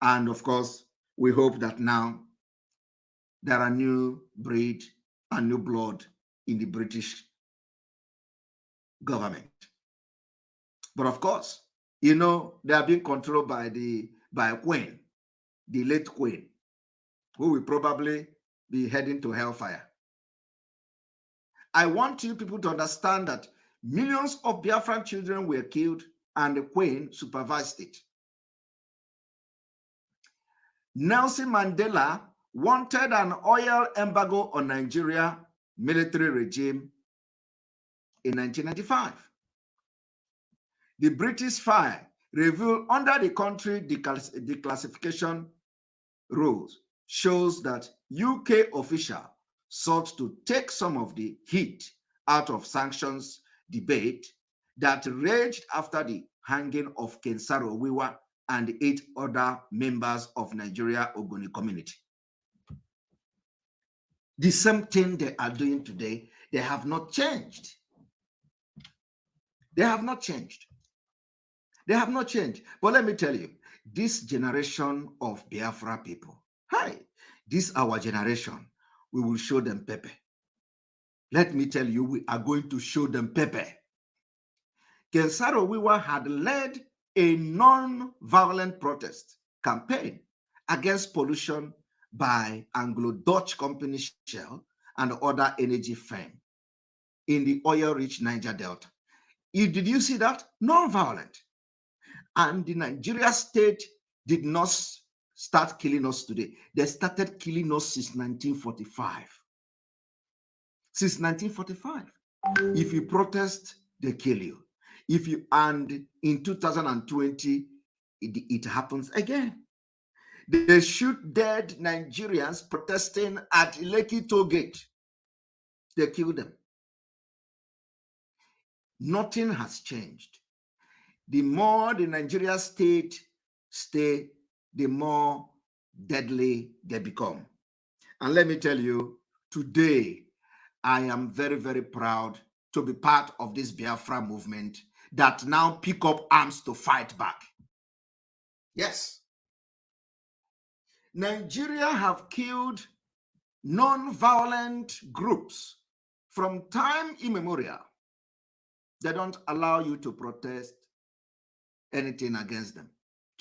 And of course, we hope that now there are new breed and new blood in the British government. But of course, you know, they are being controlled by Queen, the late Queen, who will probably be heading to hellfire. I want you people to understand that millions of Biafran children were killed and the Queen supervised it. Nelson Mandela wanted an oil embargo on Nigeria military regime in 1995. The British file revealed under the country declassification rules shows that UK officials sought to take some of the heat out of sanctions debate that raged after the hanging of Kensaro Wiwa and 8 other members of Nigeria Ogoni community. The same thing they are doing today, they have not changed. They have not changed. They have not changed. But let me tell you, this generation of Biafra people, this our generation, we will show them pepper. Let me tell you, we are going to show them pepper. Kensaro Wiwa had led a non-violent protest campaign against pollution by Anglo-Dutch company Shell and other energy firms in the oil-rich Niger Delta. Did you see that? Non-violent. And the Nigeria state did not start killing us today. They started killing us since 1945. Since 1945. If you protest, they kill you. And in 2020, it happens again. They shoot dead Nigerians protesting at Lekki toll gate. They kill them. Nothing has changed. The more the Nigeria state stay, the more deadly they become. And let me tell you, today, I am very, very proud to be part of this Biafra movement that now pick up arms to fight back. Yes. Nigeria have killed non-violent groups from time immemorial. They don't allow you to protest anything against them.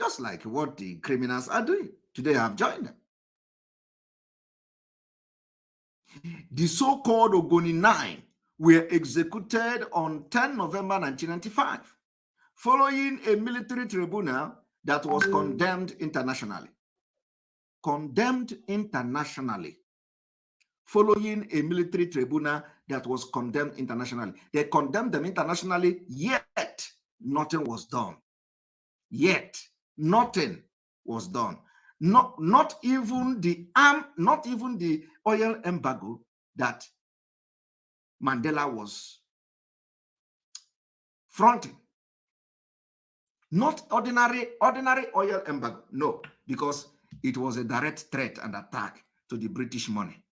just like what the criminals are doing. Today I have joined them. The so-called Ogoni 9 were executed on 10 November 1995, following a military tribunal that was condemned internationally. Condemned internationally. Following a military tribunal that was condemned internationally. They condemned them internationally, yet nothing was done. Yet nothing was done. Not even the oil embargo that Mandela was fronting. Not ordinary oil embargo. No, because it was a direct threat and attack to the British money.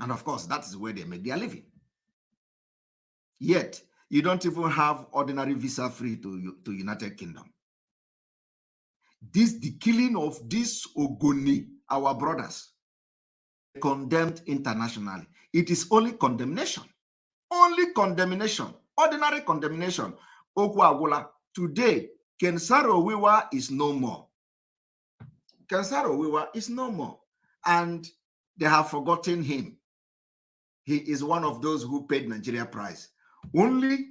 And of course, that is where they make their living. Yet, you don't even have ordinary visa free to United Kingdom. The killing of these Ogoni, our brothers, condemned internationally. It is only condemnation. Only condemnation. Ordinary condemnation. Okwagola. Today, Kensaro Wiwa is no more. Kensaro Wiwa is no more. And they have forgotten him. He is one of those who paid Nigeria price. Only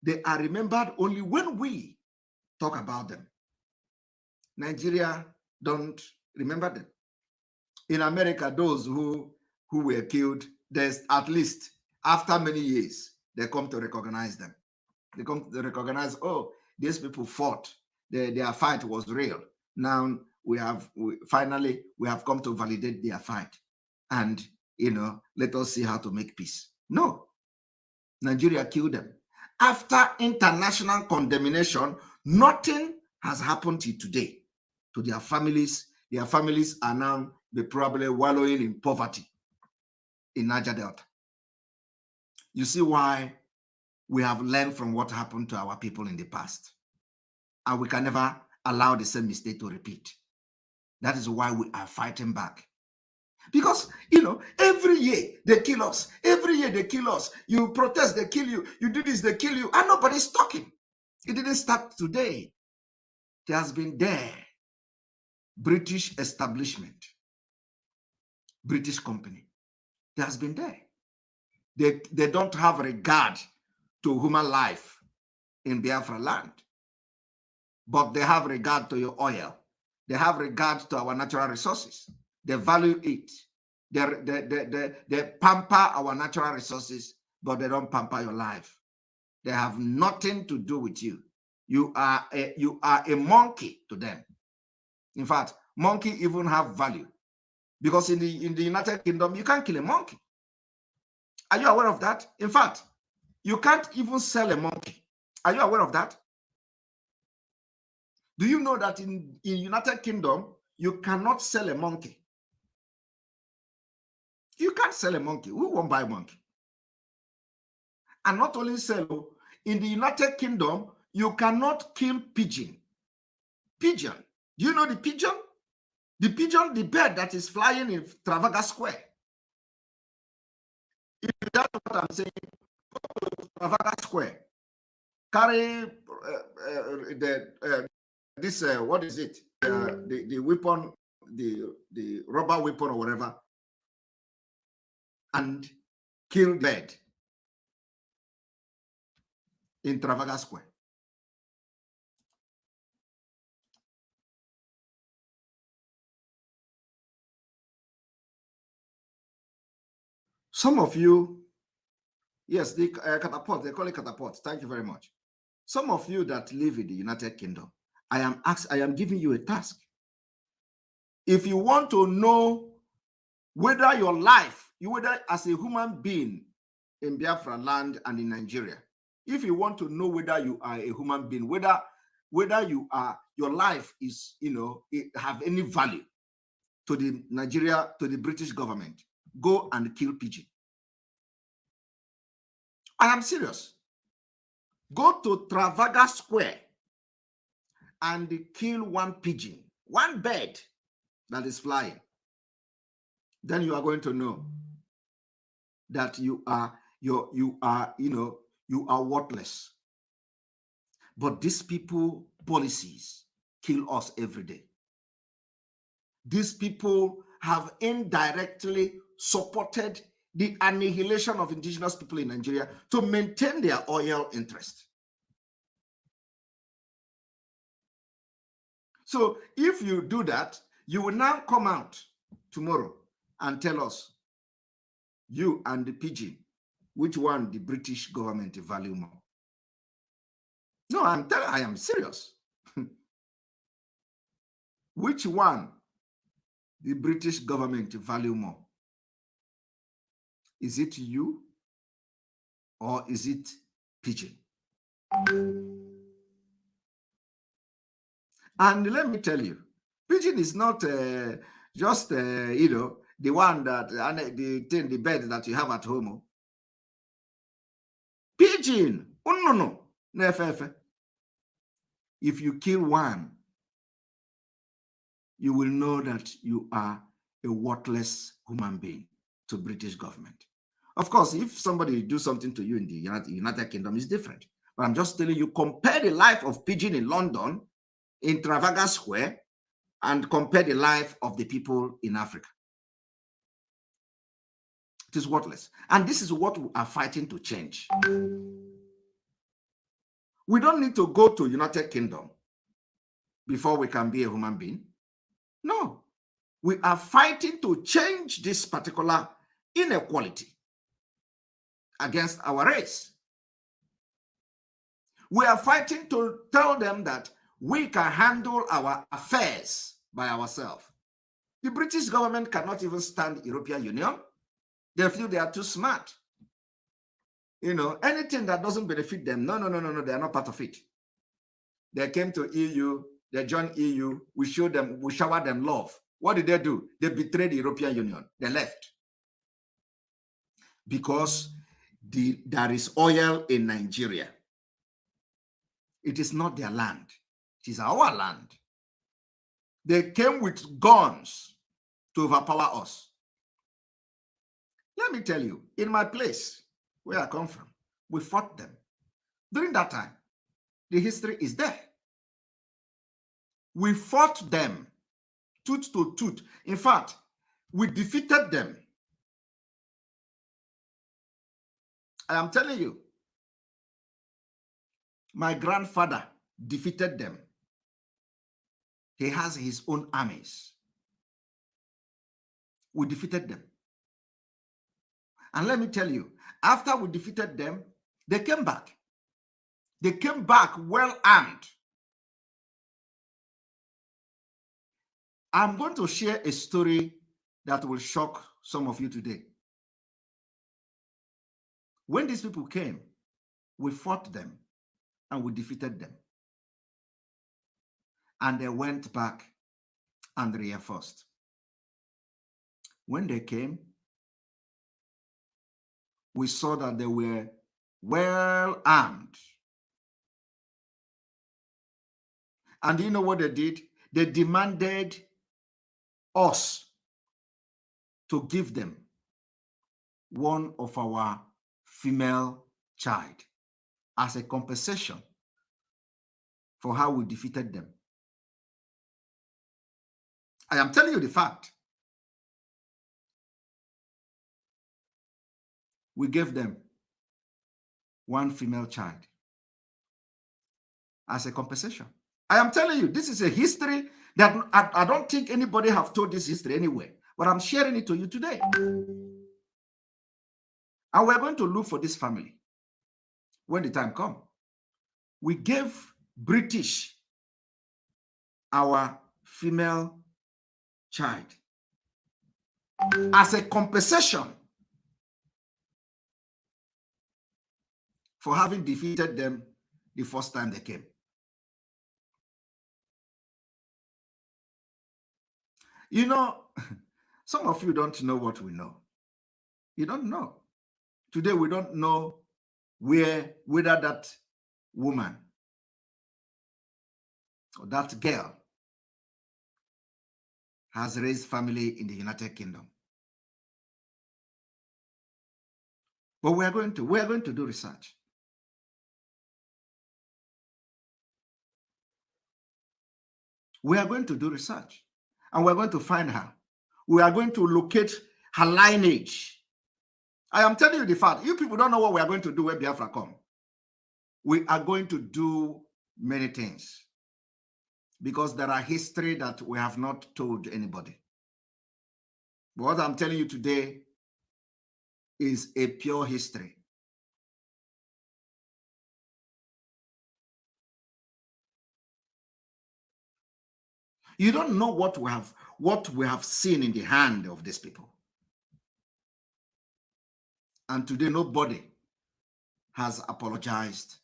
they are remembered only when we talk about them. Nigeria don't remember them. In America, those who were killed, there's at least after many years, they come to recognize them. They come to recognize, oh, these people fought. Their fight was real. Now finally we have come to validate their fight. And let us see how to make peace. No. Nigeria killed them. After international condemnation, nothing has happened till today to their families. Their families are now probably wallowing in poverty in Niger Delta. You see why we have learned from what happened to our people in the past. And we can never allow the same mistake to repeat. That is why we are fighting back. Because, every year they kill us. Every year they kill us. You protest, they kill you. You do this, they kill you. And nobody's talking. It didn't start today. It has been there. British establishment. British company. It has been there. They don't have regard to human life in Biafra land. But they have regard to your oil. They have regard to our natural resources. They value it. They pamper our natural resources, but they don't pamper your life. They have nothing to do with you. You are a monkey to them. In fact, monkey even have value. Because in the United Kingdom, you can't kill a monkey. Are you aware of that? In fact, you can't even sell a monkey. Are you aware of that? Do you know that in United Kingdom, you cannot sell a monkey? You can't sell a monkey. Who won't buy a monkey? And not only sell, in the United Kingdom, you cannot kill pigeon. Pigeon. Do you know the pigeon? The pigeon, the bird that is flying in Trafalgar Square. If that's what I'm saying, Trafalgar Square. Carry what is it? The weapon, the rubber weapon or whatever, and kill the bird in Trafalgar Square. Some of you, yes, the catapult, they call it catapult. Thank you very much. Some of you that live in the United Kingdom, I am giving you a task. If you want to know whether your life, whether as a human being in Biafra land and in Nigeria, if you want to know whether you are a human being, whether your life is, it have any value to the Nigeria, to the British government, go and kill pigeon. I am serious. Go to Trafalgar Square and kill one pigeon, one bird that is flying. Then you are going to know that you are worthless. But these people policies kill us every day. These people have indirectly supported the annihilation of indigenous people in Nigeria to maintain their oil interest. So if you do that, you will now come out tomorrow and tell us, you and the pigeon, which one the British government value more. No, I am serious. Which one the British government value more? Is it you or is it pigeon? And let me tell you, pigeon is not just the one that the bed that you have at home. Pigeon, no. If you kill one, you will know that you are a worthless human being to British government. Of course, if somebody do something to you in the United Kingdom, it's different. But I'm just telling you, compare the life of pigeon in London, in Trafalgar Square, and compare the life of the people in Africa. It is worthless. And this is what we are fighting to change. We don't need to go to United Kingdom before we can be a human being. No. We are fighting to change this particular inequality against our race. We are fighting to tell them that we can handle our affairs by ourselves. The British government cannot even stand the European Union. They feel they are too smart. Anything that doesn't benefit them, no, they are not part of it. They came to EU, they joined EU, we shower them love. What did they do? They betrayed the European Union. They left. Because there is oil in Nigeria. It is not their land. It is our land. They came with guns to overpower us. Let me tell you, in my place, where I come from, we fought them. During that time, the history is there. We fought them tooth to tooth. In fact, we defeated them. I am telling you, my grandfather defeated them. He has his own armies. We defeated them. And let me tell you, after we defeated them, they came back. They came back well armed. I'm going to share a story that will shock some of you today. When these people came, we fought them and we defeated them. And they went back and reinforced. When they came, we saw that they were well armed. And you know what they did? They demanded us to give them one of our female child as a compensation for how we defeated them. I am telling you the fact. We gave them one female child as a compensation. I am telling you, this is a history that I don't think anybody have told this history anywhere, but I'm sharing it to you today. And we're going to look for this family when the time comes. We gave British our female child as a compensation for having defeated them the first time they came. You know, some of you don't know what we know. You don't know. Today, we don't know whether that woman or that girl has raised family in the United Kingdom. But we are going to do research. We are going to do research and we're going to find her. We are going to locate her lineage. I am telling you the fact. You people don't know what we are going to do when Biafra come. We are going to do many things because there are history that we have not told anybody. But what I'm telling you today is a pure history. You don't know what we have seen in the hand of these people. And today nobody has apologized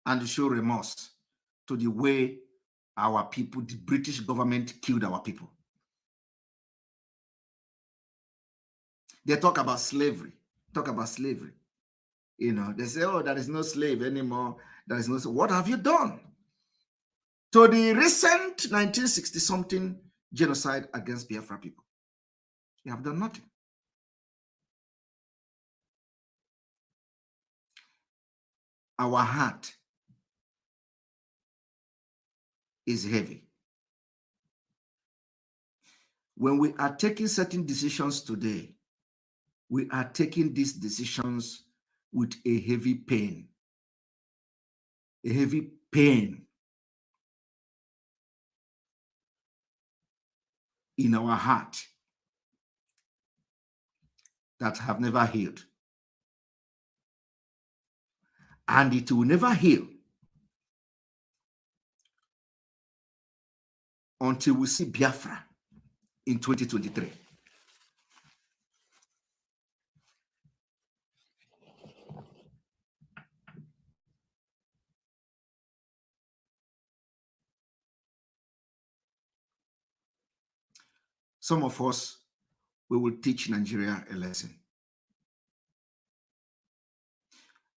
and show remorse to the way our people, the British government, killed our people. They talk about slavery. You know, they say, oh, there is no slave anymore. There is no. What have you done to the recent 1960-something genocide against Biafra people? You have done nothing. Our heart is heavy. When we are taking certain decisions today, we are taking these decisions with a heavy pain. A heavy pain in our heart that have never healed. And it will never heal until we see Biafra in 2023. Some of us, we will teach Nigeria a lesson.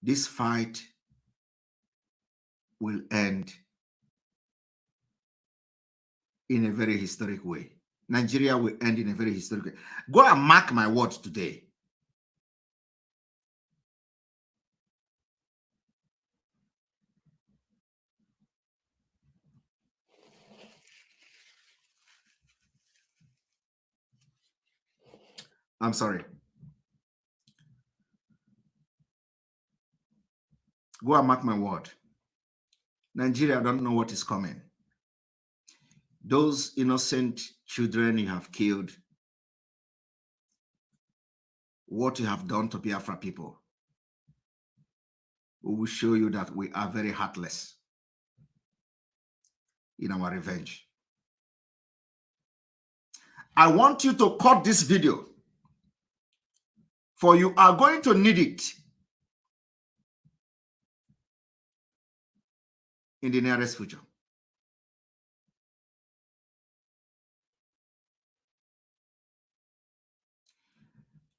This fight will end in a very historic way. Nigeria will end in a very historic way. Go and mark my words today. I'm sorry. Go and mark my word. Nigeria don't know what is coming. Those innocent children you have killed, what you have done to Biafra people, we will show you that we are very heartless in our revenge. I want you to cut this video, for you are going to need it in the nearest future.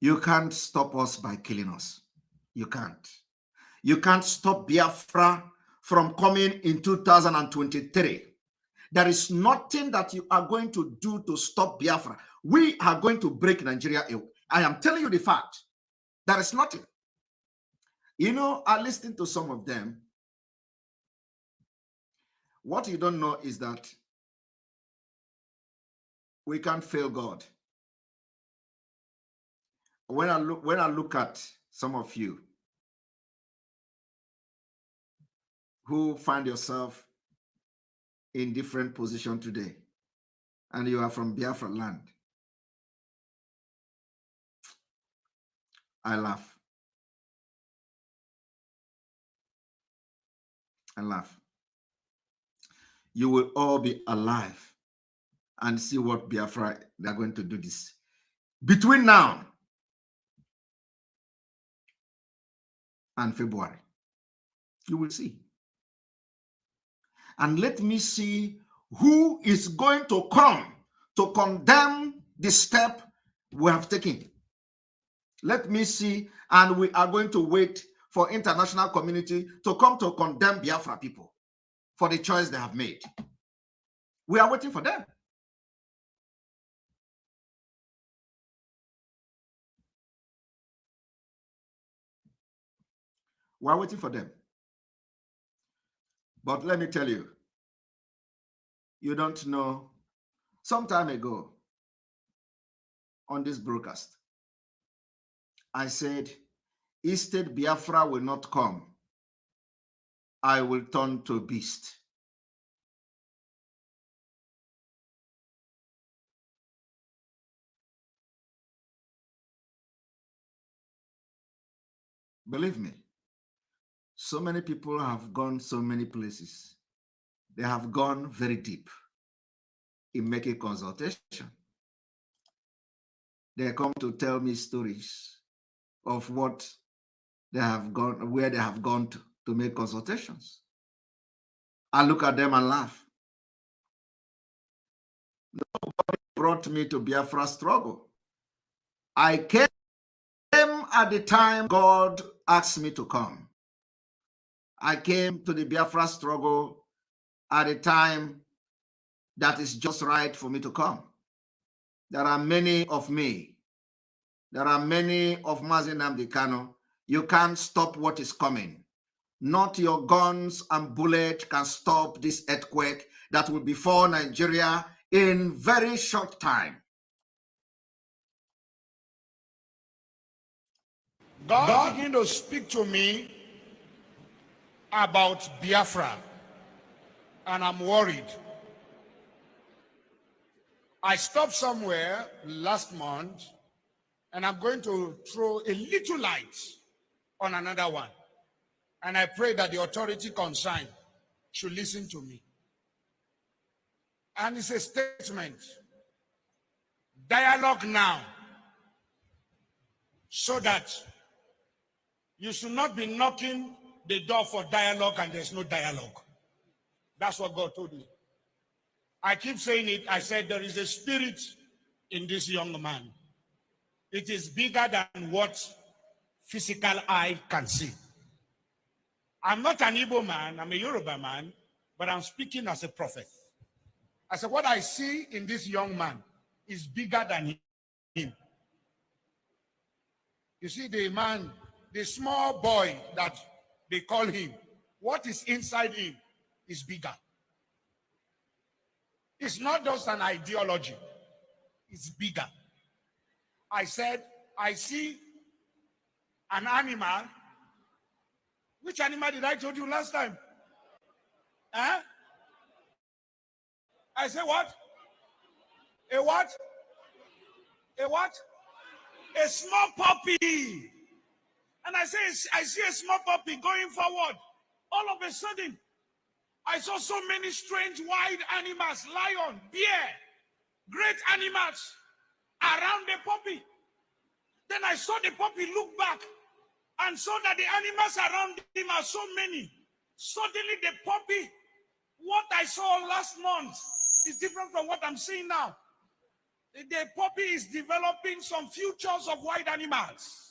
You can't stop us by killing us. You can't. You can't stop Biafra from coming in 2023. There is nothing that you are going to do to stop Biafra. We are going to break Nigeria. I am telling you the fact. There is nothing. You know, I listened to some of them. What you don't know is that we can't fail God. When I look at some of you who find yourself in different position today, and you are from Biafra land, I laugh. I laugh. You will all be alive and see what Biafra, they are going to do this. Between now and February, you will see. And let me see who is going to come to condemn the step we have taken. Let me see, and we are going to wait for international community to come to condemn Biafra people for the choice they have made. We are waiting for them. We are waiting for them. But let me tell you, you don't know, some time ago on this broadcast, I said, instead Biafra will not come, I will turn to a beast. Believe me, so many people have gone so many places. They have gone very deep in making consultation. They come to tell me stories of what they have gone, where they have gone to make consultations. I look at them and laugh. Nobody brought me to Biafra struggle. I came at the time God asked me to come. I came to the Biafra struggle at a time that is just right for me to come. There are many of me. There are many of Mazi Nnamdi Kanu. You can't stop what is coming. Not your guns and bullets can stop this earthquake that will befall Nigeria in very short time. God began to speak to me about Biafra, and I'm worried. I stopped somewhere last month, and I'm going to throw a little light on another one. And I pray that the authority concerned should listen to me. And it's a statement. Dialogue now, so that you should not be knocking the door for dialogue and there's no dialogue. That's what God told me. I keep saying it. I said there is a spirit in this young man. It is bigger than what physical eye can see. I'm not an Igbo man, I'm a Yoruba man, but I'm speaking as a prophet. I said, what I see in this young man is bigger than him. You see, the man, the small boy that they call him, what is inside him is bigger. It's not just an ideology, it's bigger. I said, I see an animal. Which animal did I tell you last time? Huh? I said what? A what? A what? A small puppy. And I say, I see a small puppy going forward. All of a sudden, I saw so many strange wild animals, lion, bear, great animals around the puppy. Then I saw the puppy look back and saw that the animals around him are so many. Suddenly the puppy, what I saw last month is different from what I'm seeing now. The puppy is developing some futures of wild animals.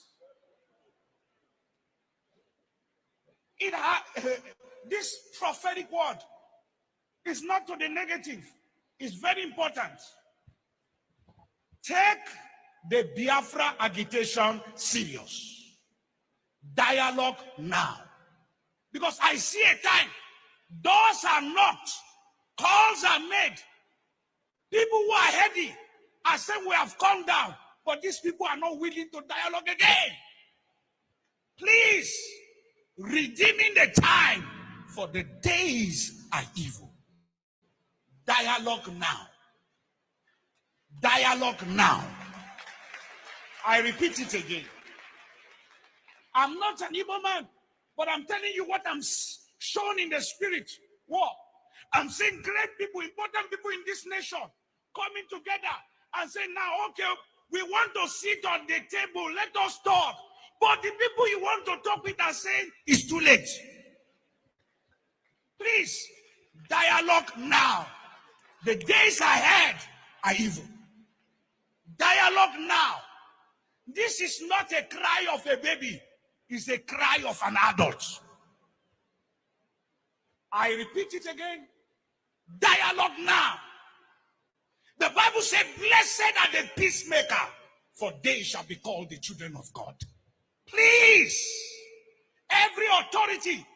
This prophetic word is not to the negative. It's very important. Take the Biafra agitation serious. Dialogue now. Because I see a time, doors are knocked, calls are made. People who are heady are saying we have come down, but these people are not willing to dialogue again. Please, redeeming the time, for the days are evil. Dialogue now. Dialogue now. I repeat it again. I'm not an Igbo man, but I'm telling you what I'm shown in the spirit. What? I'm seeing great people, important people in this nation coming together and saying, now, okay, we want to sit on the table, let us talk. But the people you want to talk with are saying, it's too late. Please, dialogue now. The days ahead are evil. Dialogue now. This is not a cry of a baby. It's a cry of an adult. I repeat it again. Dialogue now. The Bible said, blessed are the peacemaker, for they shall be called the children of God. Please, every authority,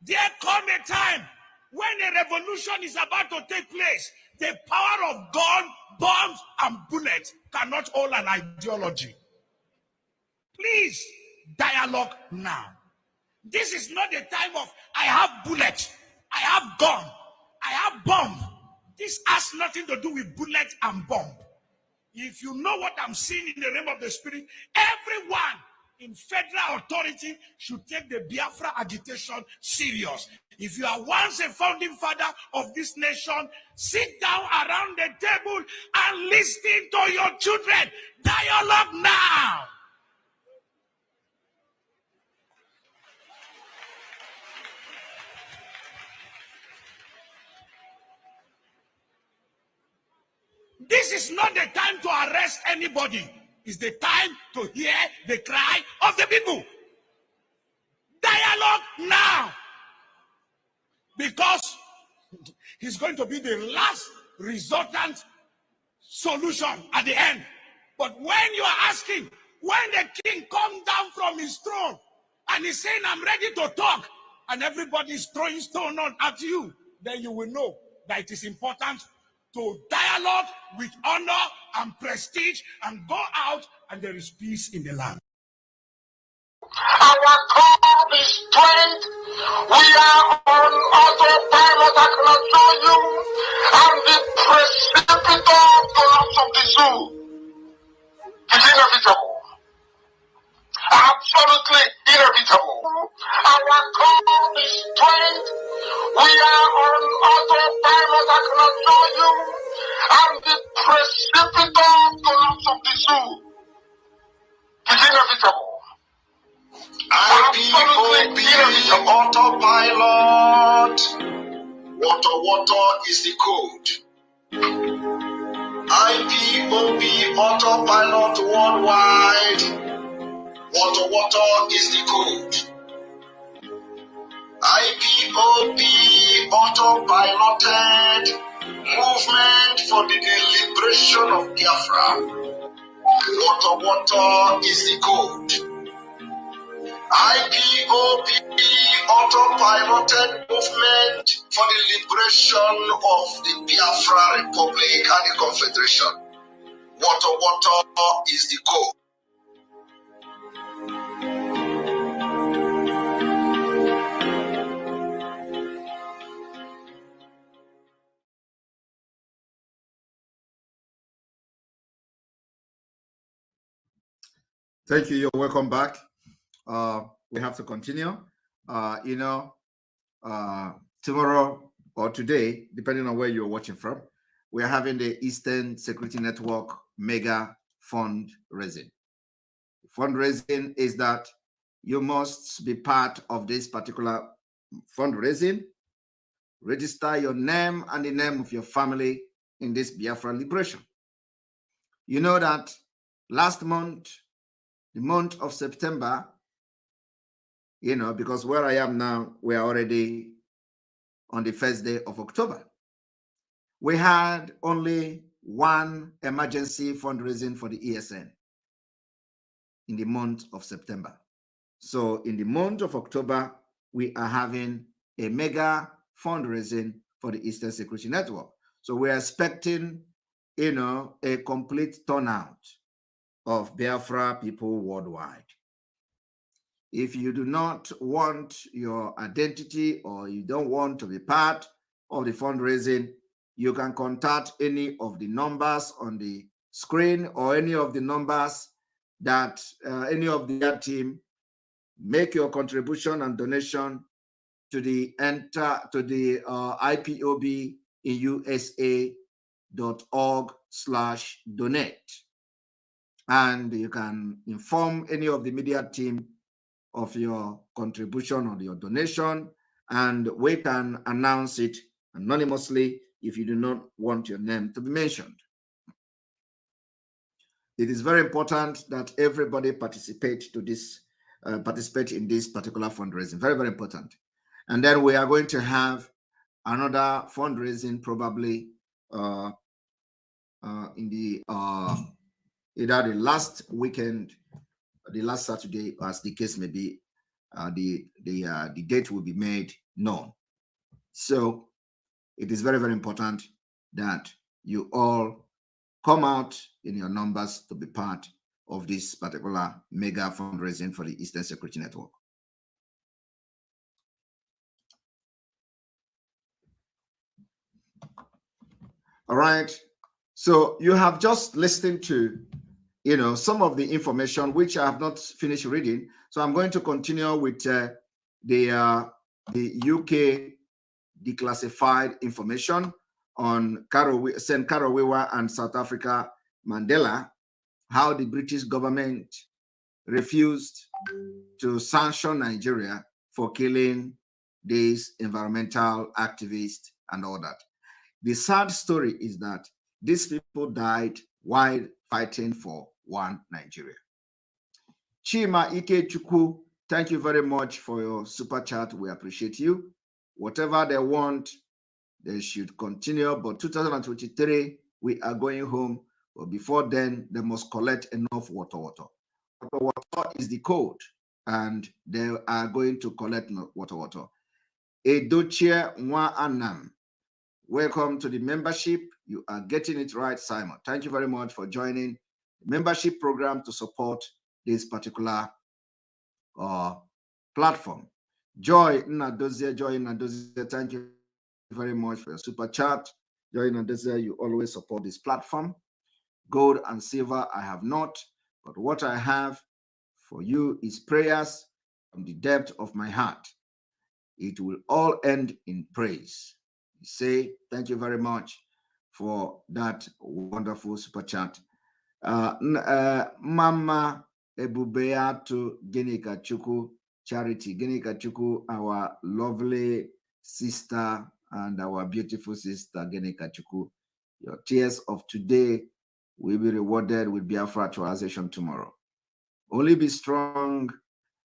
there come a time when a revolution is about to take place, the power of gun, bombs, and bullets cannot hold an ideology. Please, dialogue now. This is not the time of, I have bullet, I have gun, I have bomb. This has nothing to do with bullet and bomb. If you know what I'm seeing in the realm of the spirit, everyone in federal authority should take the Biafra agitation serious. If you are once a founding father of this nation, sit down around the table and listen to your children. Dialogue now. This is not the time to arrest anybody. It's the time to hear the cry of the people. Dialogue now. Because he's going to be the last resultant solution at the end. But when you are asking, when the king comes down from his throne and he's saying, I'm ready to talk, and everybody is throwing stone at you, then you will know that it is important to dialogue with honor and prestige and go out and there is peace in the land. Our God is strength. We are on autopilot, I can assure you. And the precipitous collapse of the zoo is inevitable. Absolutely inevitable. Our God is strength. We are on autopilot, I can assure you. And the precipitous collapse of the zoo is inevitable. IPOB autopilot. Water is the code. IPOB autopilot worldwide. Water is the code. IPOB autopiloted movement for the liberation of Biafra. Water is the code. IPOB autopiloted movement for the liberation of the Biafra Republic and the Confederation. Water is the code. Thank you. You're welcome back. We have to continue. Tomorrow or today, depending on where you're watching from, we're having the Eastern Security Network mega fundraising. Fundraising is that you must be part of this particular fundraising. Register your name and the name of your family in this Biafra liberation. You know that last month, the month of September, because where I am now, we are already on the first day of October. We had only one emergency fundraising for the ESN in the month of September. So in the month of October, we are having a mega fundraising for the Eastern Security Network. So we're expecting, a complete turnout of Biafra people worldwide. If you do not want your identity or you don't want to be part of the fundraising, you can contact any of the numbers on the screen or any of the numbers that any of the team. Make your contribution and donation to the IPOB in USA.org/donate. And you can inform any of the media team of your contribution or your donation, and we can announce it anonymously if you do not want your name to be mentioned. It is very important that everybody participate in this particular fundraising. Very, very important. And then we are going to have another fundraising probably in the either the last weekend, the last Saturday, as the case may be. The date will be made known. So it is very, very important that you all come out in your numbers to be part of this particular mega fundraising for the Eastern Security Network. All right. So you have just listened to, some of the information which I have not finished reading. So I'm going to continue with the UK declassified information on St. Karawiwa and South Africa Mandela, how the British government refused to sanction Nigeria for killing these environmental activists and all that. The sad story is that these people died while fighting for one Nigeria. Chima Ikechukwu, thank you very much for your super chat. We appreciate you. Whatever they want, they should continue. But 2023, we are going home. But before then, they must collect enough water. Water is the code, and they are going to collect water. Edochie Nwa Anam, welcome to the membership. You are getting it right, Simon. Thank you very much for joining the membership program to support this particular platform. Joy Nadozie, thank you very much for your super chat. Joy Nadozie, you always support this platform. Gold and silver I have not, but what I have for you is prayers from the depth of my heart. It will all end in praise. Say thank you very much for that wonderful super chat. Mama Ebubeatu Genika Chuku Charity. Genika Chuku, our lovely sister and our beautiful sister Genika Chuku. Your tears of today will be rewarded with Biafra actualization tomorrow. Only be strong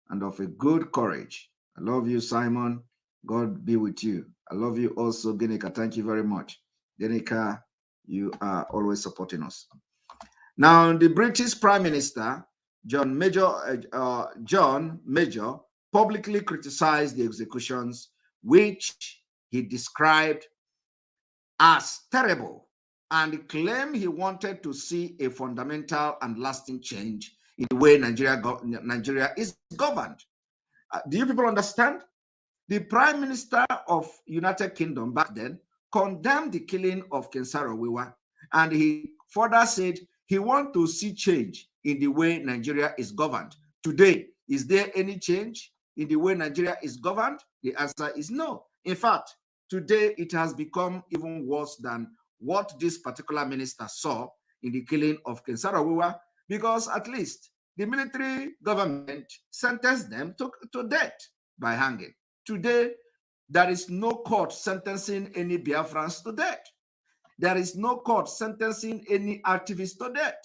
and of a good courage. I love you, Simon. God be with you. I love you also, Genika. Thank you very much. Genika, you are always supporting us. Now, the British Prime Minister, John Major, publicly criticized the executions, which he described as terrible, and claimed he wanted to see a fundamental and lasting change in the way Nigeria is governed. Do you people understand? The Prime Minister of United Kingdom back then condemned the killing of Ken Saro-Wiwa, and he further said he wants to see change in the way Nigeria is governed. Today, is there any change in the way Nigeria is governed? The answer is no. In fact, today it has become even worse than what this particular minister saw in the killing of Ken Saro-Wiwa, because at least the military government sentenced them to death by hanging. Today, there is no court sentencing any Biafrans to death. There is no court sentencing any activists to death.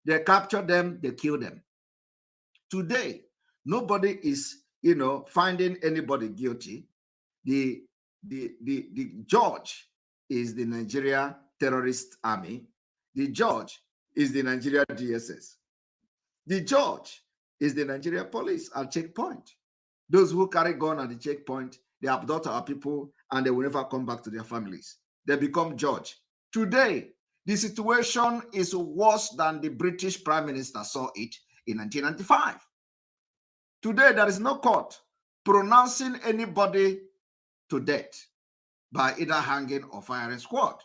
They capture them, they kill them. Today, nobody is, finding anybody guilty. The judge is the Nigeria Terrorist Army. The judge is the Nigeria DSS. The judge is the Nigeria police at checkpoint. Those who carry gun at the checkpoint, they abduct our people and they will never come back to their families. They become judge. Today, the situation is worse than the British Prime Minister saw it in 1995. Today, there is no court pronouncing anybody to death by either hanging or firing squad.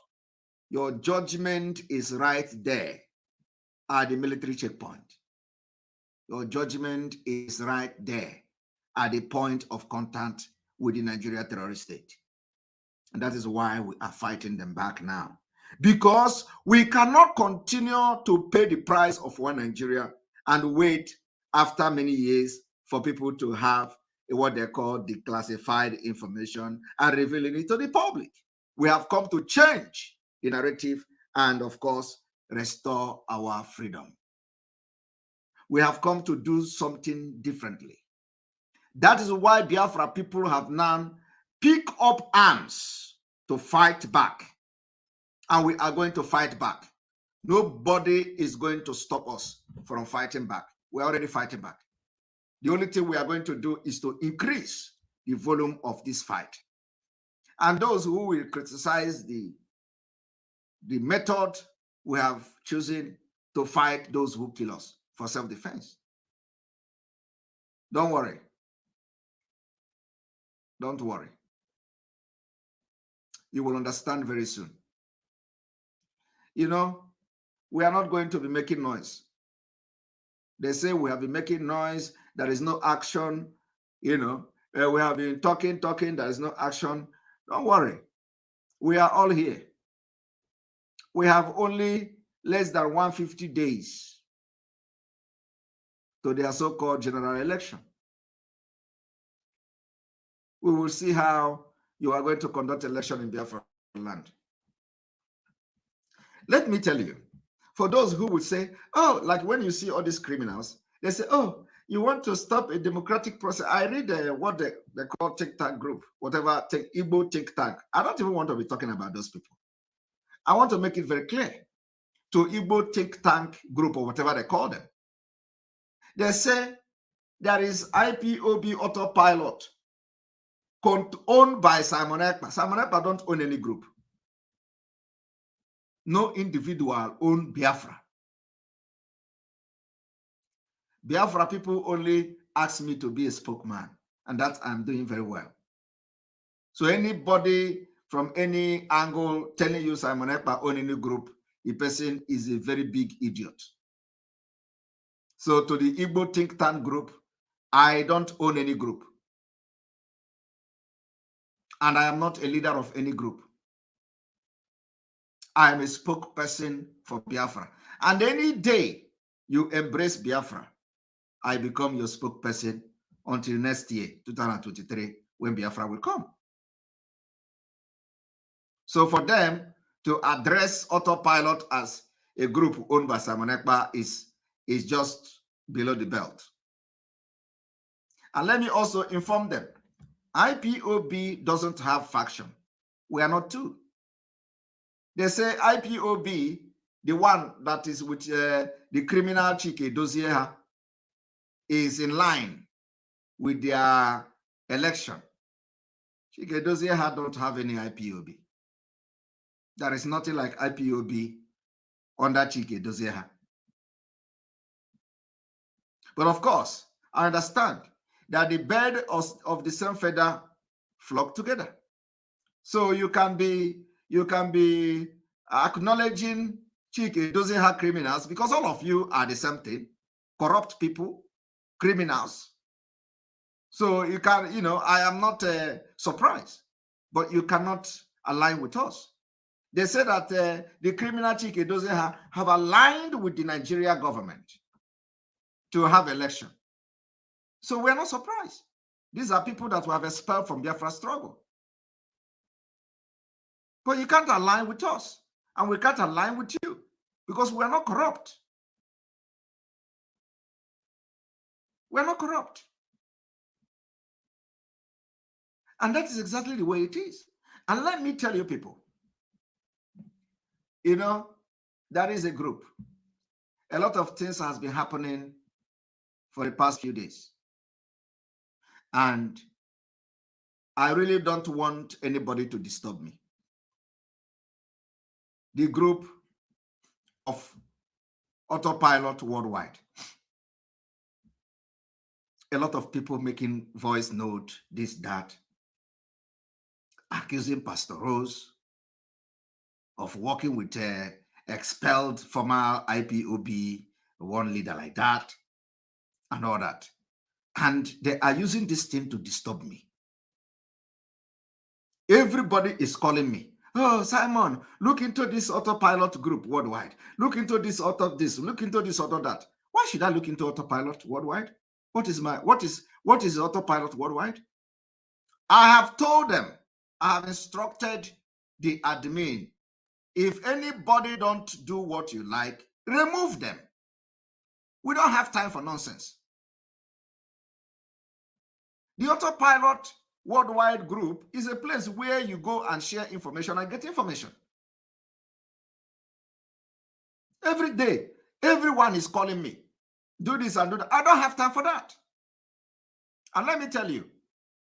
Your judgment is right there at the military checkpoint. Your judgment is right there at the point of contact with the Nigeria terrorist state. And that is why we are fighting them back now. Because we cannot continue to pay the price of one Nigeria and wait after many years for people to have what they call declassified information and revealing it to the public. We have come to change the narrative and, of course, restore our freedom. We have come to do something differently. That is why Biafra people have now picked up arms to fight back. And we are going to fight back. Nobody is going to stop us from fighting back. We're already fighting back. The only thing we are going to do is to increase the volume of this fight. And those who will criticize the method we have chosen to fight those who kill us for self-defense. Don't worry. Don't worry. You will understand very soon. You know, we are not going to be making noise. They say we have been making noise, there is no action, you know, we have been talking, there is no action. Don't worry. We are all here. We have only less than 150 days to their so-called general election. We will see how you are going to conduct election in Biafra land. Let me tell you, for those who would say, oh, like when you see all these criminals, they say, oh, you want to stop a democratic process. I read what they call think tank group, whatever, Igbo think tank. I don't even want to be talking about those people. I want to make it very clear to Igbo think tank group or whatever they call them. They say there is IPOB autopilot owned by Simon Ekpa. Simon Ekpa don't own any group. No individual own Biafra. Biafra people only ask me to be a spokesman, and that I'm doing very well. So anybody from any angle telling you Simon Ekpa own any group, the person is a very big idiot. So to the Igbo think tank group, I don't own any group. And I am not a leader of any group. I am a spokesperson for Biafra. And any day you embrace Biafra, I become your spokesperson until next year, 2023, when Biafra will come. So for them to address autopilot as a group owned by Simon Ekpa is just below the belt. And let me also inform them, IPOB doesn't have faction. We are not two. They say IPOB, the one that is with the criminal Chike Dozier, is in line with their election. Chike Dozier don't have any IPOB. There is nothing like IPOB under Chike Dozier. But of course, I understand that the bird of the same feather flock together. So you can be acknowledging Chike Dozier criminals because all of you are the same thing, corrupt people, criminals. So you can, I am not surprised, but you cannot align with us. They say that the criminal Chike Dozier have aligned with the Nigeria government to have election. So we're not surprised. These are people that we have expelled from Biafra struggle. But you can't align with us, and we can't align with you because we're not corrupt. We're not corrupt. And that is exactly the way it is. And let me tell you people, there is a group. A lot of things has been happening for the past few days. And I really don't want anybody to disturb me. The group of autopilot worldwide. A lot of people making voice note, this, that, accusing Pastor Rose of working with expelled former IPOB, one leader like that, and all that. And they are using this thing to disturb me. Everybody is calling me. Oh, Simon, look into this autopilot group worldwide. Look into this auto this. Look into this auto that. Why should I look into autopilot worldwide? What is autopilot worldwide? I have told them, I have instructed the admin, if anybody don't do what you like, remove them. We don't have time for nonsense. The autopilot worldwide group is a place where you go and share information and get information. Every day, everyone is calling me. Do this and do that. I don't have time for that. And let me tell you,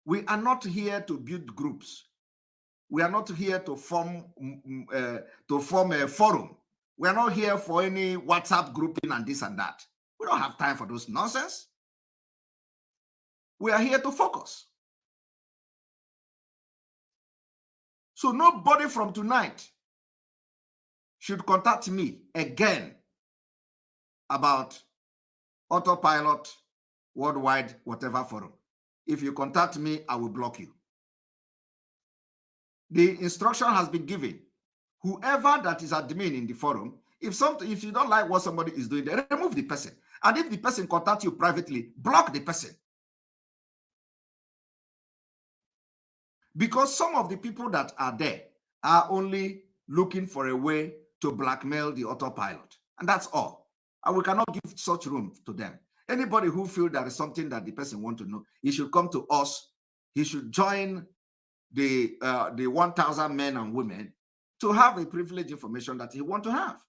we are not here to build groups. We are not here to form a forum. We are not here for any WhatsApp grouping and this and that. We don't have time for those nonsense. We are here to focus. So nobody from tonight should contact me again about autopilot, worldwide, whatever forum. If you contact me, I will block you. The instruction has been given. Whoever that is admin in the forum, if you don't like what somebody is doing, then remove the person. And if the person contacts you privately, block the person. Because some of the people that are there are only looking for a way to blackmail the autopilot. And that's all. And we cannot give such room to them. Anybody who feels there is something that the person wants to know, he should come to us. He should join the 1,000 men and women to have a privileged information that he wants to have.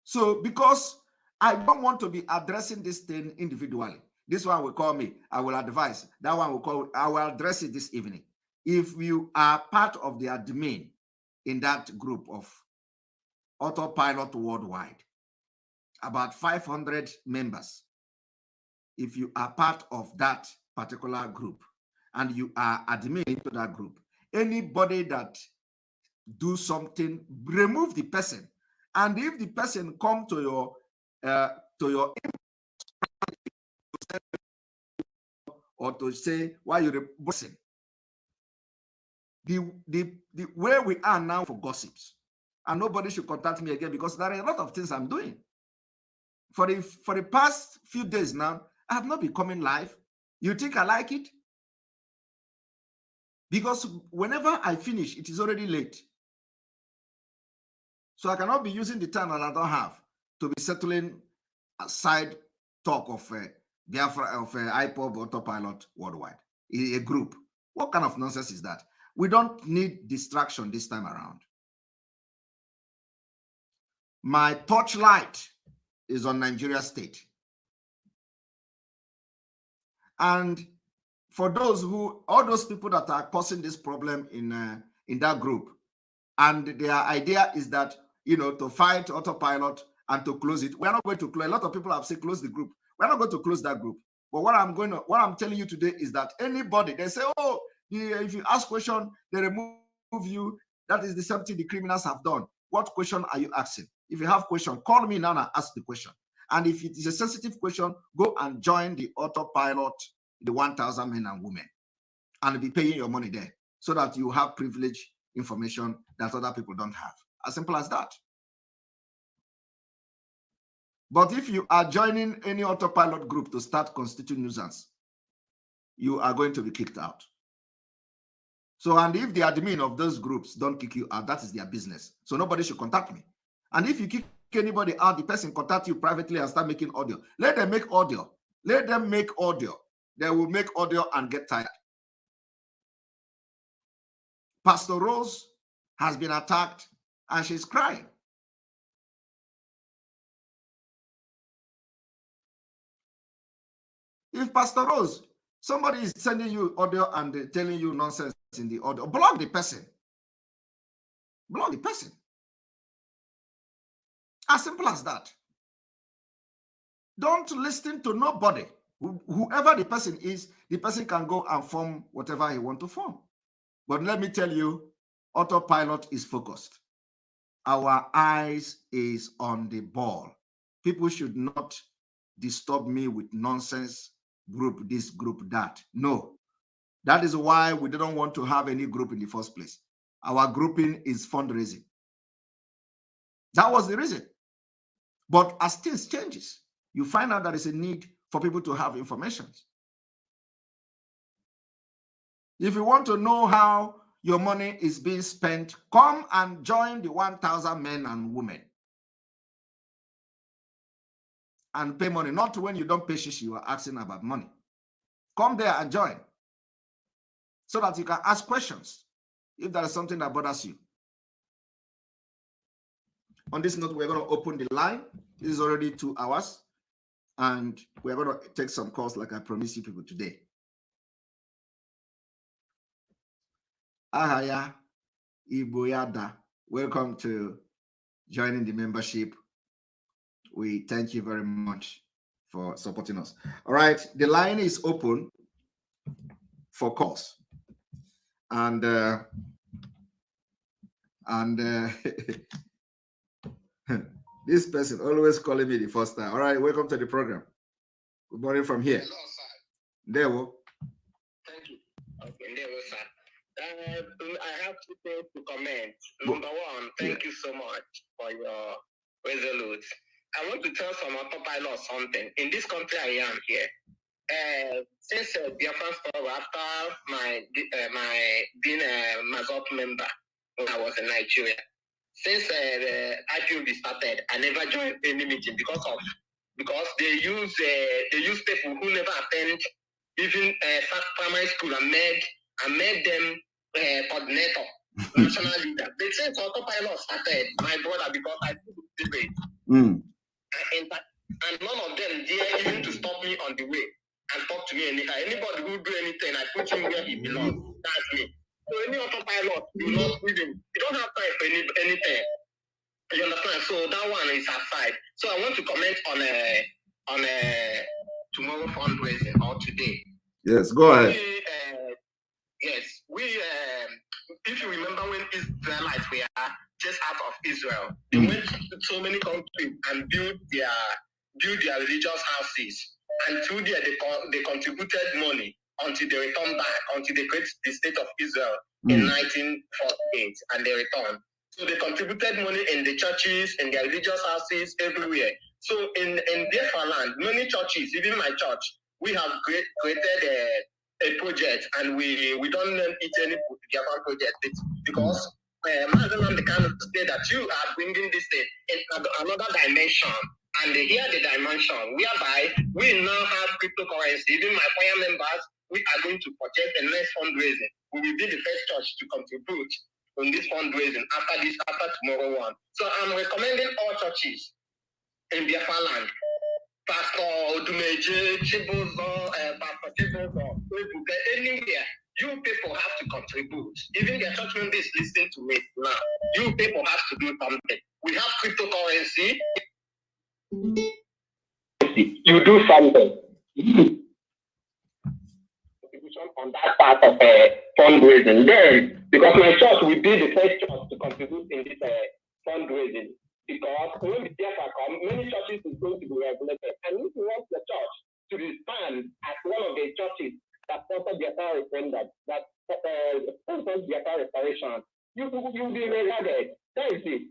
So because I don't want to be addressing this thing individually, this one will call me, I will advise. That one will call, I will address it this evening. If you are part of the admin in that group of Autopilot Worldwide, about 500 members, if you are part of that particular group and you are admin into that group, anybody that do something, remove the person. And if the person come to your or to say why you're reporting, the where we are now for gossips, and nobody should contact me again because there are a lot of things I'm doing. For the past few days now, I have not been coming live. You think I like it? Because whenever I finish, it is already late. So I cannot be using the time that I don't have to be settling a side talk of Biafra, of IPOB Autopilot Worldwide, a group. What kind of nonsense is that? We don't need distraction this time around. My torchlight is on Nigeria State. And for all those people that are causing this problem in that group, and their idea is that, to fight autopilot and to close it. We're not going to close. A lot of people have said close the group. We're not going to close that group. But what I'm telling you today is that anybody, they say, oh, if you ask question, they remove you. That is the same thing the criminals have done. What question are you asking? If you have question, call me now and ask the question. And if it is a sensitive question, go and join the autopilot, the 1,000 men and women, and be paying your money there so that you have privileged information that other people don't have. As simple as that. But if you are joining any autopilot group to start constituting nuisance, you are going to be kicked out. So, and if the admin of those groups don't kick you out, that is their business. So nobody should contact me. And if you kick anybody out, the person contact you privately and start making audio. Let them make audio. Let them make audio. They will make audio and get tired. Pastor Rose has been attacked and she's crying. If Pastor Rose, somebody is sending you audio and telling you nonsense in the audio, block the person. Block the person. As simple as that. Don't listen to nobody. Whoever the person is, the person can go and form whatever he wants to form. But let me tell you, autopilot is focused. Our eyes is on the ball. People should not disturb me with nonsense, group this, group that. No. That is why we didn't want to have any group in the first place. Our grouping is fundraising. That was the reason. But as things changes, you find out there is a need for people to have information. If you want to know how your money is being spent, come and join the 1,000 men and women. And pay money. Not when you don't pay shish, you are asking about money. Come there and join. So that you can ask questions if there is something that bothers you. On this note, we're going to open the line. This is already 2 hours. And we're going to take some calls like I promised you people today. Ahaya Iboyada. Welcome to joining the membership. We thank you very much for supporting us. All right, the line is open for calls. And this person always calling me the first time. All right, welcome to the program. Good morning from here. Hello, sir. There we. Thank you. Okay, there we, sir. I have two things to comment. Number one, thank you so much for your resolute. I want to tell some autopilot something. In this country I am here, since Biafran story after my being a Mazop member when I was in Nigeria, since the IPOB started, I never joined any meeting because they use people who never attend even primary school and made them coordinator, national leader. They say autopilot started, my brother, because I took the debate. And none of them dare even to stop me on the way and talk to me anytime. Anybody who do anything, I put him where he belongs. That's me. So any autopilot, you not even, you don't have time for anything. You understand? So that one is aside. So I want to comment on tomorrow fundraising or today. Yes, go ahead. If you remember when Israelites were just out of Israel, they went to so many countries and built their religious houses, and through there they contributed money until they returned back, until they created the state of Israel in 1948, and they returned. So they contributed money in the churches, in their religious houses, everywhere. So in Biafra land, many churches, even my church, we have created a project, and we don't name it any Biafra project. It's because Mazen, the kind of state that you are bringing this state in another dimension. And here the dimension whereby we now have cryptocurrency. Even my choir members, we are going to purchase the next fundraising. We will be the first church to contribute on this fundraising after tomorrow one. So I'm recommending all churches in Biafra land, Pastor Odumeje, Chibuzo, Pastor Chibuzo, anywhere, you people have to contribute. Even the church members listening to me now, you people have to do something. We have cryptocurrency. You do something. On that part of fundraising. Then, because my church will be the first church to contribute in this fundraising. Because when the theater come, many churches is going to be regulated. And if you want the church to stand as one of the churches that sponsor theater referendum, that sponsor theater restoration, you will be regarded. That is it.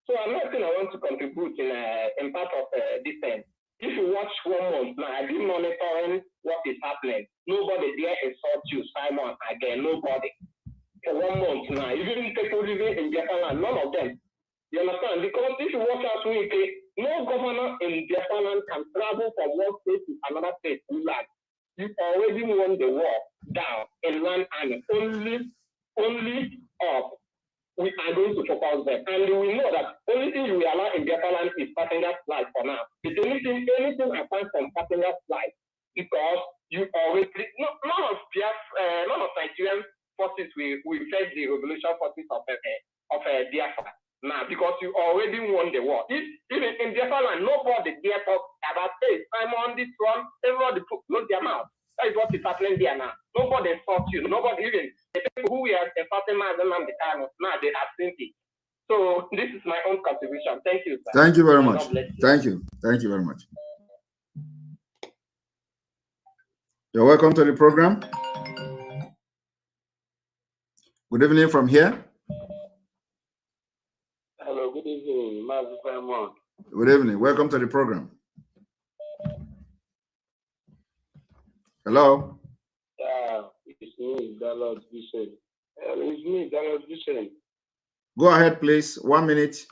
So another thing I want to contribute in part of this thing. If you watch 1 month now, I've been monitoring what is happening. Nobody dare insult you, Simon, again. Nobody. For 1 month now, even people living in Biafra land, none of them. You understand? Because if you watch out weekly, no governor in Biafra land can travel from one state to another state to land. You already won the war down in one army. Only up. We are going to focus them. And we know that only thing you will allow in Biafra land is passenger flight for now. It's anything apart from passenger flight, because you already none of Nigerian forces will face the revolution forces of Biafra now, because you already won the war. Even in Biafra land, nobody dare talk about, hey, I'm on this one, everybody close their mouth. That is what is happening there now. Nobody insults you. Nobody, even the people who were insulting Mazen and the time, now they have seen it. So this is my own contribution. Thank you, sir. Thank you very much. Thank you. Thank you very much. You're welcome to the program. Good evening from here. Hello, good evening, Master Simon. Good evening. Welcome to the program. Hello. Yeah, it's me, Dallas Bishop. It's me, Dallas Bishop. Go ahead, please. 1 minute.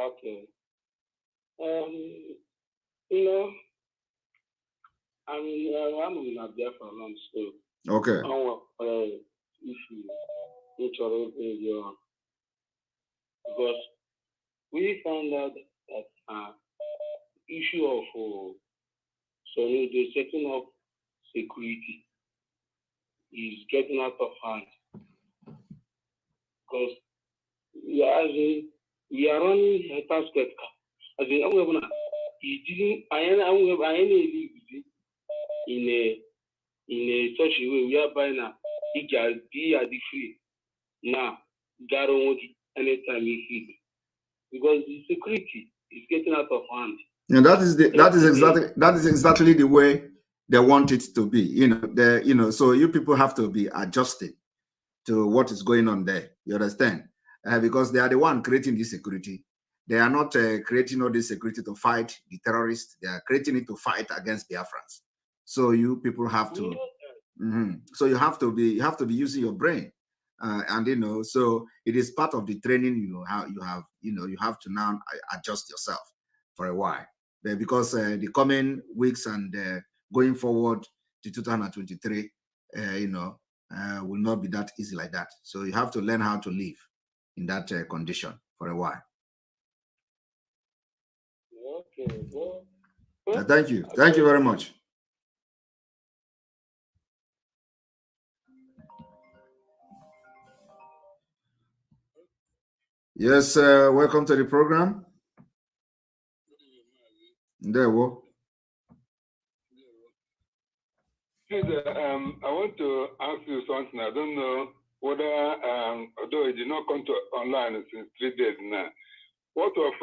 Okay. I'm in Abia for long, so. Okay. I want issue which are because we found out that issue of the setting up security is getting out of hand. Because we are running a task as in he didn't in such a way whereby now he can be at the free now guarantee anytime he feels because the security is getting out of hand. And that is exactly the way they want it to be. So you people have to be adjusted to what is going on there. You understand? Because they are the one creating this security. They are not creating all this security to fight the terrorists. They are creating it to fight against Biafrans. So you people have to. So you have to be using your brain, and so it is part of the training. You have to now adjust yourself for a while, because the coming weeks and going forward to 2023, will not be that easy like that. So you have to learn how to live in that condition for a while. Okay. Well, thank you very much. Yes, welcome to the program. There we go. Please, I want to ask you something. I don't know whether, although it did not come to online since 3 days now. What of,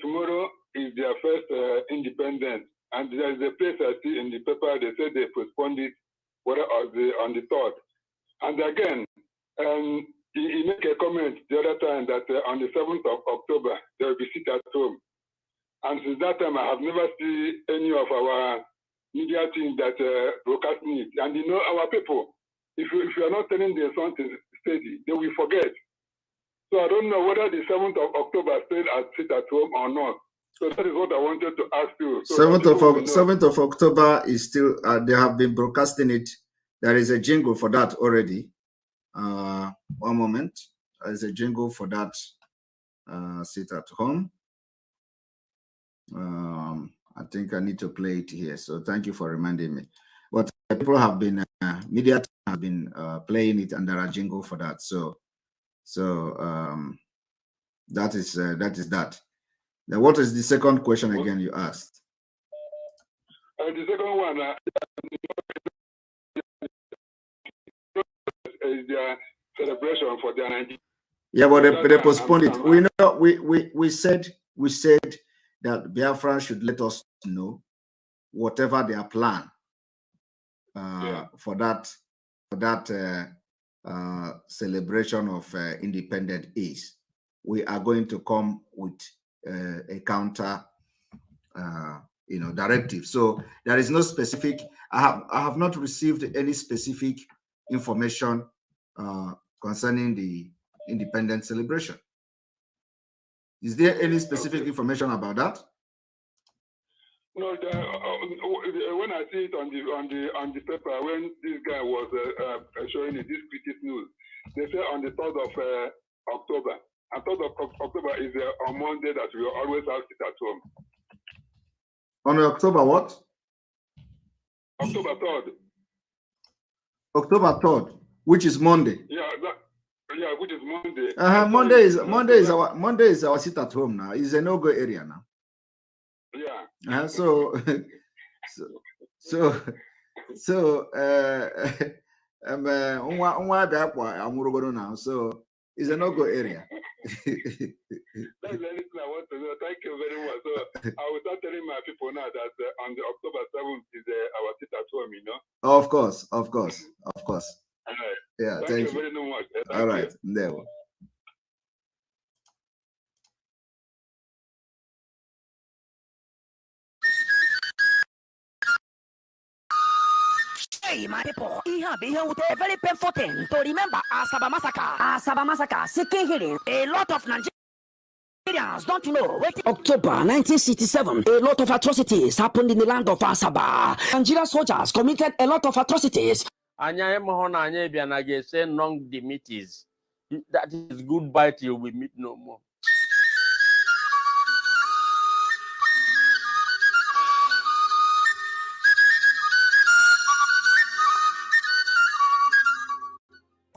tomorrow is their first independence, and there is a place I see in the paper, they said they postponed it on the 3rd. And again, he made a comment the other time that on the 7th of October, there will be sit at home. And since that time, I have never seen any of our media team that broadcasting it. And our people, if you are not telling them something steady, they will forget. So I don't know whether the 7th of October still sit at home or not. So that is what I wanted to ask you. So 7th of October is still, they have been broadcasting it. There is a jingle for that already. One moment. There is a jingle for that sit at home. I think I need to play it here. So thank you for reminding me. But people have been, media have been playing it, and there are jingle for that. So that is that. Now, what is the second question again you asked? The second one is their celebration for their 90. Yeah, but they postponed it. We know we said that Biafra should let us know whatever their plan for that celebration of independence is. We are going to come with a counter directive. So there is no specific. I have not received any specific information concerning the independence celebration. Is there any specific information about that? No, when I see it on the paper, when this guy was showing it, this critics news, they say on the 3rd of October. And 3rd of October is on Monday that we always have sit at home. On October what? October 3rd. October 3rd, which is Monday. Yeah, which is Monday. Monday is our sit at home now. It's a no-go area now. Yeah. So it's a no-go area. That's anything I want to know. Thank you very much. So I will start telling my people now that on the October 7th is our sit at home, Of course. All right. Yeah, thank you very much. All right, there. Hey, my people, a very painful thing to remember Asaba Massacre. Asaba Massacre, seeking healing. A lot of Nigerians don't know. October 1967, a lot of atrocities happened in the land of Asaba. Nigerian soldiers committed a lot of atrocities. Anya Mohona Bianage say non the meeties. That is goodbye till we meet no more.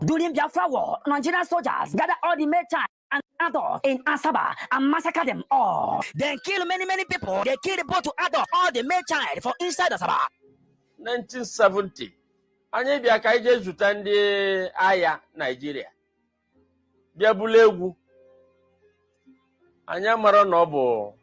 During Biafra War, Nigerian soldiers gathered all the male child and adult in Asaba and massacre them all. Then kill many people. They killed both to adult all the male child from inside Asaba. 1970. Anyị bịa ka ije zụta ndị agha Nigeria. Bịa bulu egwu. Anyị mara na ọ bụ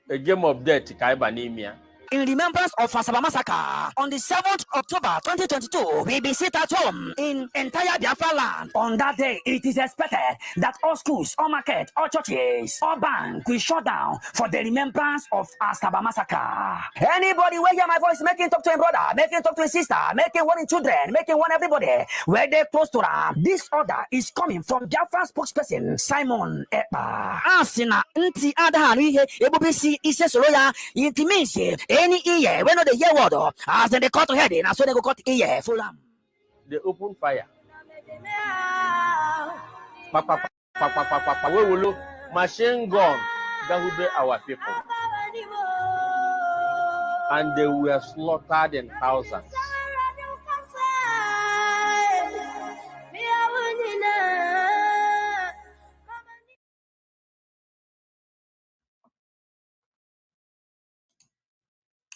a game of death ka ịba n'ime ya. In remembrance of Asaba massacre, on the 7th October 2022, we be sit at home in entire Biafra land. On that day, it is expected that all schools, all markets, all churches, all banks will shut down for the remembrance of Asaba massacre. Anybody will hear my voice, making talk to a brother, making talk to a sister, making one in children, making one everybody, where they close to them. This order is coming from Biafra spokesperson Simon Ekpa. Asina nti adahari he ebubisi ise soroya intiminsi. Any ear, when they hear word, as they cut head in, as so they go cut ear, full am. They open fire. We will look machine gun that will be our people. And they were slaughtered in thousands.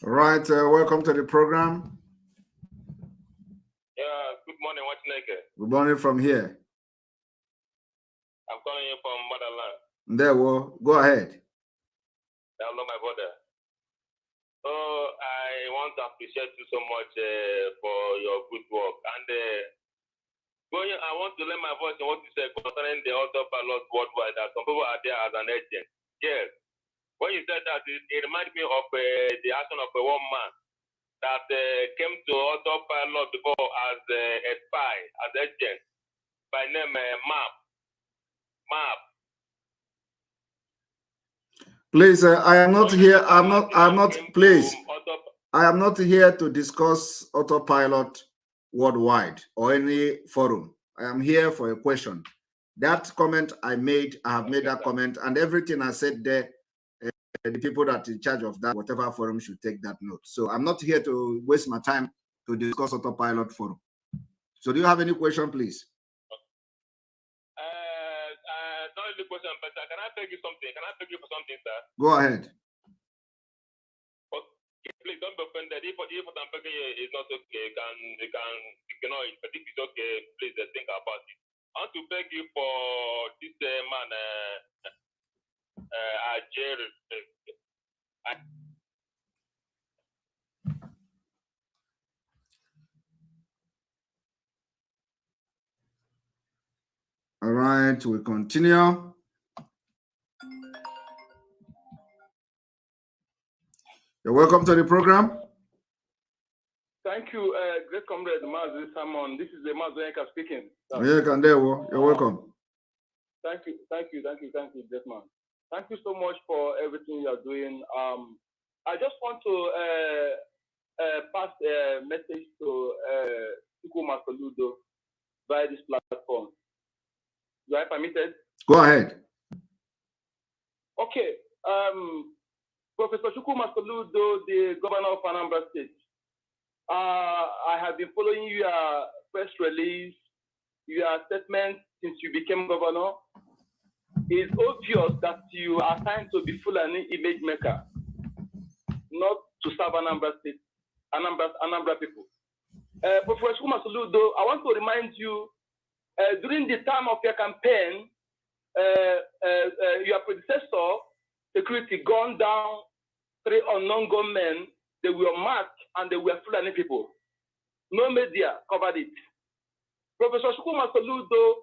All right, welcome to the program. Yeah, good morning, what's naked? Good morning from here. I'm calling you from motherland. There, well, go ahead. Hello, my brother. So I want to appreciate you so much for your good work. And I want to let my voice in what you said concerning the auto pilot worldwide. That some people are there as an agent. Yes. When you said that, it reminded me of the action of a one man that came to autopilot before as a spy, as agent, by name Map. Please, I am not here. Please, I am not here to discuss autopilot worldwide or any forum. I am here for a question. That comment I made, I have made that comment, and everything I said there, the people that are in charge of that, whatever forum, should take that note. So I'm not here to waste my time to discuss autopilot forum. So do you have any question, please? Not the question, but can I beg you something? Can I beg you for something, sir? Go ahead. Okay, please don't be offended. If what I'm begging you is not okay, you can ignore it. But if it's okay, please think about it. I want to beg you for this man, All right, we continue. You're welcome to the program. Thank you, great comrade Mazi Samon. This is the Mazi Ekpa speaking. You're welcome. Thank you, great man. Thank you so much for everything you are doing. I just want to pass a message to Chukwu Masoludo via this platform. Do I permitted? Go ahead. Okay. Professor Chukwu Masoludo, the governor of Anambra State. I have been following your press release, your statement since you became governor. It's obvious that you are trying to be Fulani image maker, not to serve Anambra State, Anambra people. Professor Chukwu Masoludo, I want to remind you, during the time of your campaign, your predecessor, security, gunned down 3 unknown gunmen. They were masked and they were Fulani people. No media covered it. Professor Chukwu Masoludo,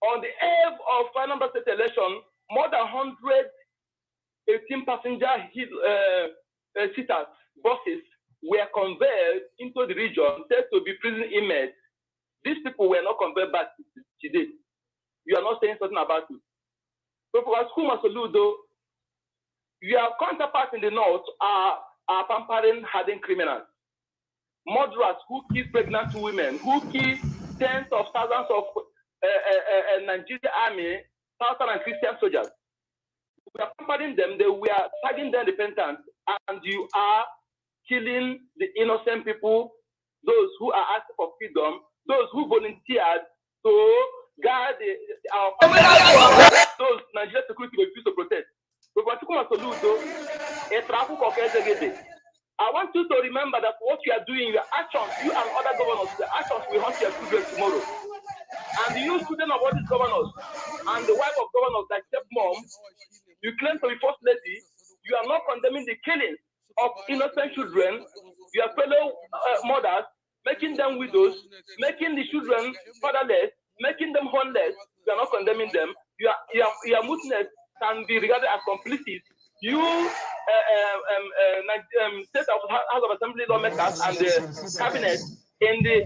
on the eve of Anambra State election, more than 118 passenger seaters, buses, were conveyed into the region, said to be prison inmates. These people were not conveyed back today. You are not saying something about it. Professor Chukwu Masoludo, your counterparts in the north are pampering hardened criminals, murderers who kill pregnant women, who kill tens of thousands of Nigerian army, Southern and Christian soldiers. We are pampering them, they were tagging them repentance, and you are killing the innocent people, those who are asking for freedom, those who volunteered So, God, those Nigerian security will refuse to protest. I want you to remember that what you are doing, your actions, you and other governors, the actions will haunt your children tomorrow. And you children of all these governors and the wife of governors like stepmom, you claim to be first lady, you are not condemning the killing of innocent children, your fellow mothers, making them widows, making the children fatherless, making them homeless. You are not condemning them. Your Muslims can be regarded as complicit. You State of House of Assembly lawmakers and the cabinet in the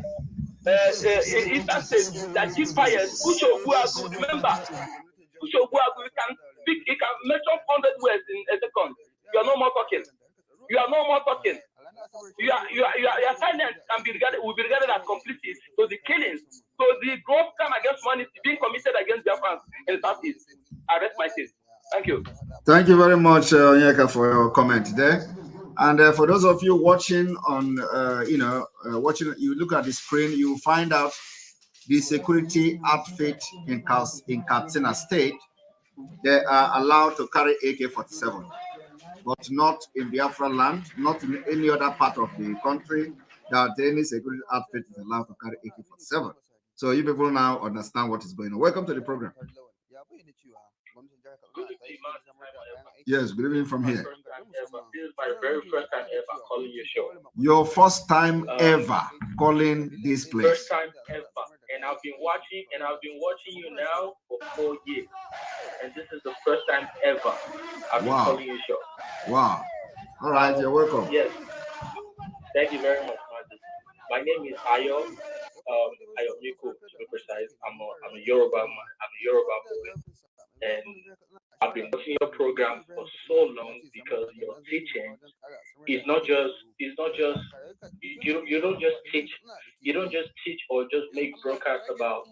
Eastern states that keep quiet. Ushoguagu, remember, Ushoguagu, you can speak, you can mention 100 words in a second. You are no more talking. You are no more talking. Your silence can be regarded, will be regarded as complicit to the killings, to the gross crime against humanity being committed against Biafrans in the Southeast. I rest my case. Thank you. Thank you very much, Onyeka, for your comment there. And for those of you watching on, watching, you look at the screen, you find out the security outfit in Katsina State. They are allowed to carry AK-47, but not in Biafra land, not in any other part of the country that any security outfit is allowed to carry AK-47. So you people now understand what is going on. Welcome to the program. Yes, good evening from here. This is my very first time ever calling your show. Your first time ever calling this place. First time ever. And I've been watching you now for 4 years. And this is the first time ever I've been calling your show. Wow. All right, you're welcome. Yes. Thank you very much, Martin. My name is Ayo. Ayo Miko, to be precise. I'm a Yoruba man. I'm a Yoruba boy. And I've been watching your program for so long because your teaching is not just you don't just teach or just make broadcasts about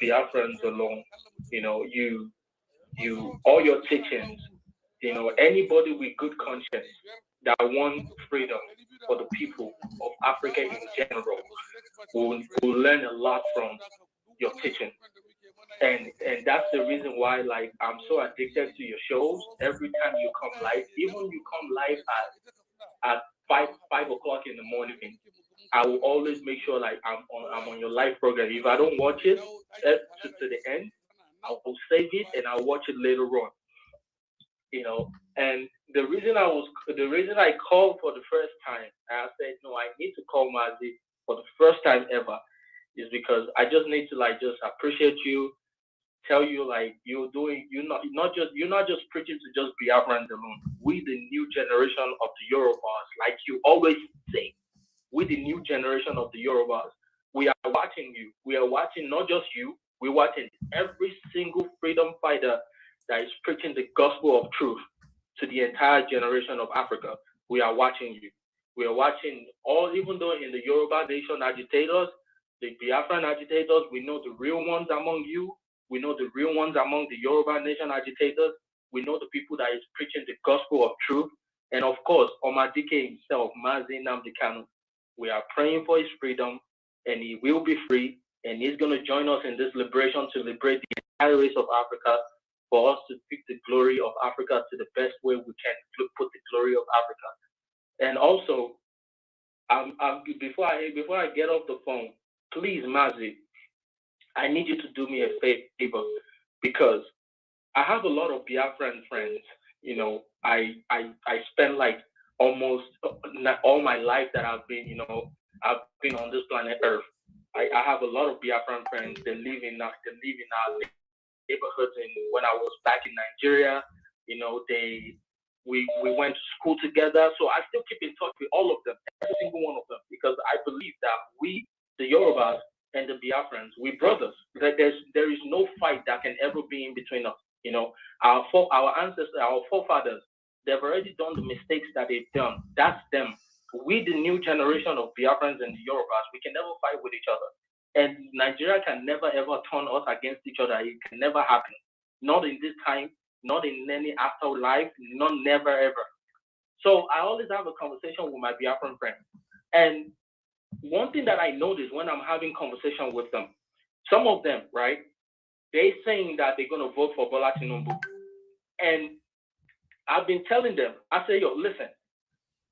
Biafrans alone. You all your teachings, anybody with good conscience that wants freedom for the people of Africa in general will learn a lot from your teaching. And that's the reason why, like, I'm so addicted to your shows. Every time you come live, even you come live at 5 o'clock in the morning, I will always make sure like I'm on your live program. If I don't watch it to the end, I will save it and I'll watch it later on. And the reason I called for the first time, and I said no, I need to call Mazi for the first time ever, is because I just need to just appreciate you. Tell you like you're not just preaching to just Biafrans alone. We the new generation of the Yorubas, like you always say, we the new generation of the Yorubas. We are watching you. We are watching not just you. We're watching every single freedom fighter that is preaching the gospel of truth to the entire generation of Africa. We are watching you. We are watching even though in the Yoruba nation agitators, the Biafran agitators, we know the real ones among you. We know the real ones among the Yoruba nation agitators. We know the people that is preaching the gospel of truth. And of course, Omadike himself, Mazi Nnamdi Kanu. We are praying for his freedom, and he will be free. And he's going to join us in this liberation to liberate the entire race of Africa, for us to pick the glory of Africa to the best way we can put the glory of Africa. And also, before I get off the phone, please, Mazi, I need you to do me a favor, because I have a lot of Biafran friends. I spent like almost all my life that I've been on this planet Earth. I have a lot of Biafran friends. They live in our neighborhoods. And when I was back in Nigeria, we went to school together. So I still keep in touch with all of them, every single one of them, because I believe that we, the Yorubas and the Biafrans, we brothers. That there is no fight that can ever be in between us. Our ancestors, our forefathers, they've already done the mistakes that they've done. That's them. We, the new generation of Biafrans and the Yorubas, we can never fight with each other. And Nigeria can never ever turn us against each other. It can never happen. Not in this time, not in any afterlife, never ever. So I always have a conversation with my Biafran friends. And one thing that I notice when I'm having conversation with them, some of them, right, they're saying that they're going to vote for Bola Tinubu. And I've been telling them, I say, yo, listen,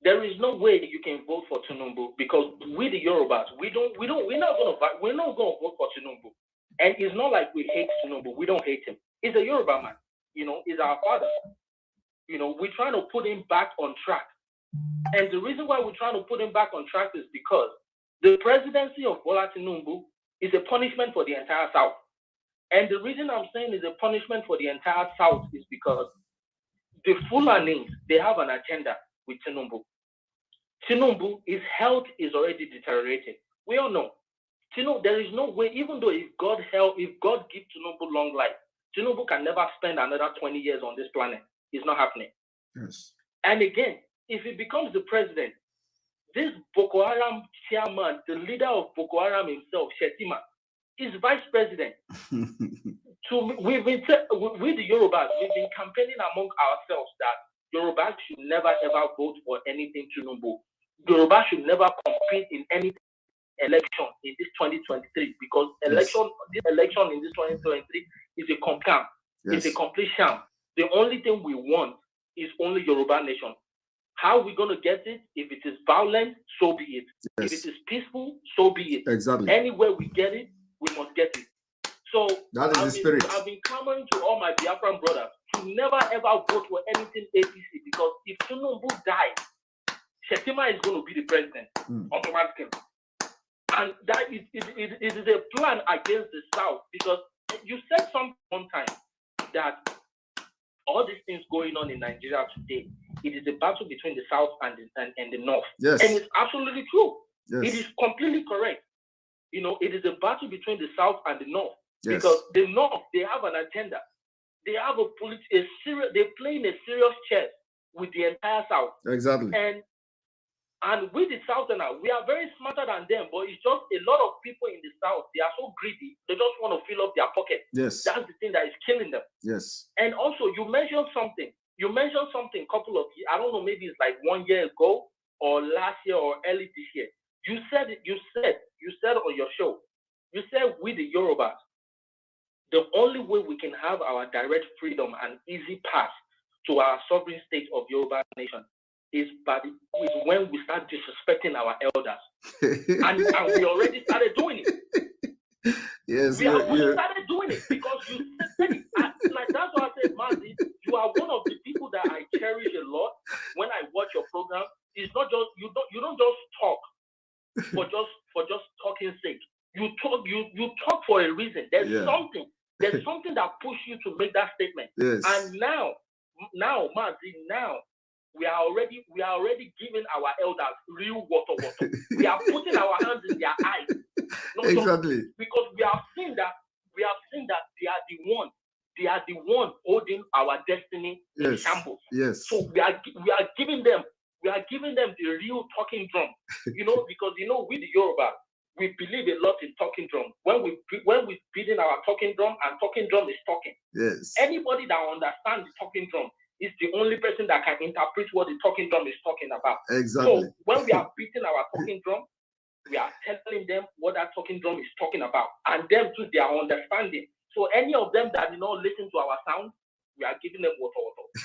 there is no way you can vote for Tinubu because we the Yorubas, we're not going to vote for Tinubu. And it's not like we hate Tinubu. We don't hate him. He's a Yoruba man. He's our father. We're trying to put him back on track. And the reason why we're trying to put him back on track is because the presidency of Bola Tinubu is a punishment for the entire South. And the reason I'm saying is a punishment for the entire South is because the Fulanis, they have an agenda with Tinubu. Tinubu, his health is already deteriorating. We all know. There is no way, even though if God gives Tinubu long life, Tinubu can never spend another 20 years on this planet. It's not happening. Yes. And again, if he becomes the president, this Boko Haram chairman, the leader of Boko Haram himself, Shetima, is vice president. We the Yorubas, we've been campaigning among ourselves that Yorubas should never ever vote for anything Tinubu. Yorubas should never compete in any election in this 2023 because this election in this 2023 is a complete It's a complete sham. The only thing we want is only Yoruba nation. How are we going to get it? If it is violent, so be it. If it is peaceful, so be it. Exactly. Anywhere we get it, we must get it. So that is the spirit. I've been clamoring to all my Biafran brothers to never ever vote for anything APC because if Tinubu dies, Shetima is going to be the president automatically. And that it is a plan against the South because you said something one time that all these things going on in Nigeria today, it is a battle between the South and the North. Yes. And it's absolutely true. Yes. It is completely correct. It is a battle between the South and the North. Yes. Because the North, they have an agenda. They have they're playing a serious chess with the entire South. Exactly. And with the Southerners, we are very smarter than them, but it's just a lot of people in the South, they are so greedy, they just want to fill up their pocket. Yes. That's the thing that is killing them. Yes. And also, you mentioned something a couple of years, I don't know, maybe it's like 1 year ago or last year or early this year. You said on your show, you said with the Yorubas, the only way we can have our direct freedom and easy path to our sovereign state of Yoruba nation is when we start disrespecting our elders. and we already started doing it. Yes, we started doing it because you said it. Like that's why I said, Mazi, you are one of the people that I cherish a lot when I watch your program. It's not just you don't just talk for just talking sake. You talk for a reason. There's something that pushes you to make that statement. Yes. And now, Mazi, we are already giving our elders real water. We are putting our hands in their eyes. Exactly. Because we have seen that they are the one holding our destiny in shambles. Yes. So we are giving them the real talking drum. Because with the Yoruba, we believe a lot in talking drum. When we beating our talking drum, and talking drum is talking. Yes. Anybody that understands the talking drum is the only person that can interpret what the talking drum is talking about. Exactly. So when we are beating our talking drum, we are telling them what that talking drum is talking about, and them too, they are understanding. So any of them that did not listen to our sound, we are giving them water.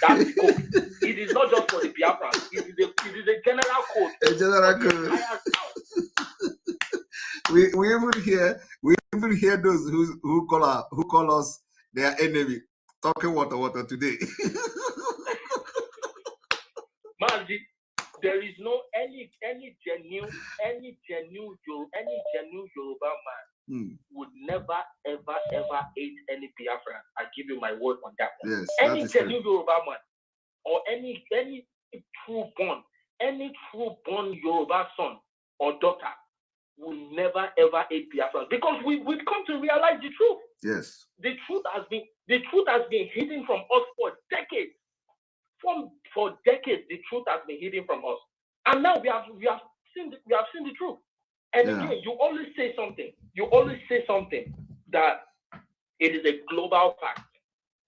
That's the code. It is not just for the Biafran. It is a general code. A general code. We even hear those who call us their enemy talking water today. Mazi, there is no any genuine Yoruba man would never ever hate any Biafran. I give you my word on that one. Yes, any genuine Yoruba man or any true born Yoruba son or daughter will never ever hate Biafran because we've come to realize the truth. Yes. The truth has been hidden from us for decades. For decades, the truth has been hidden from us, and now we have seen the truth. And again, you always say something that it is a global fact.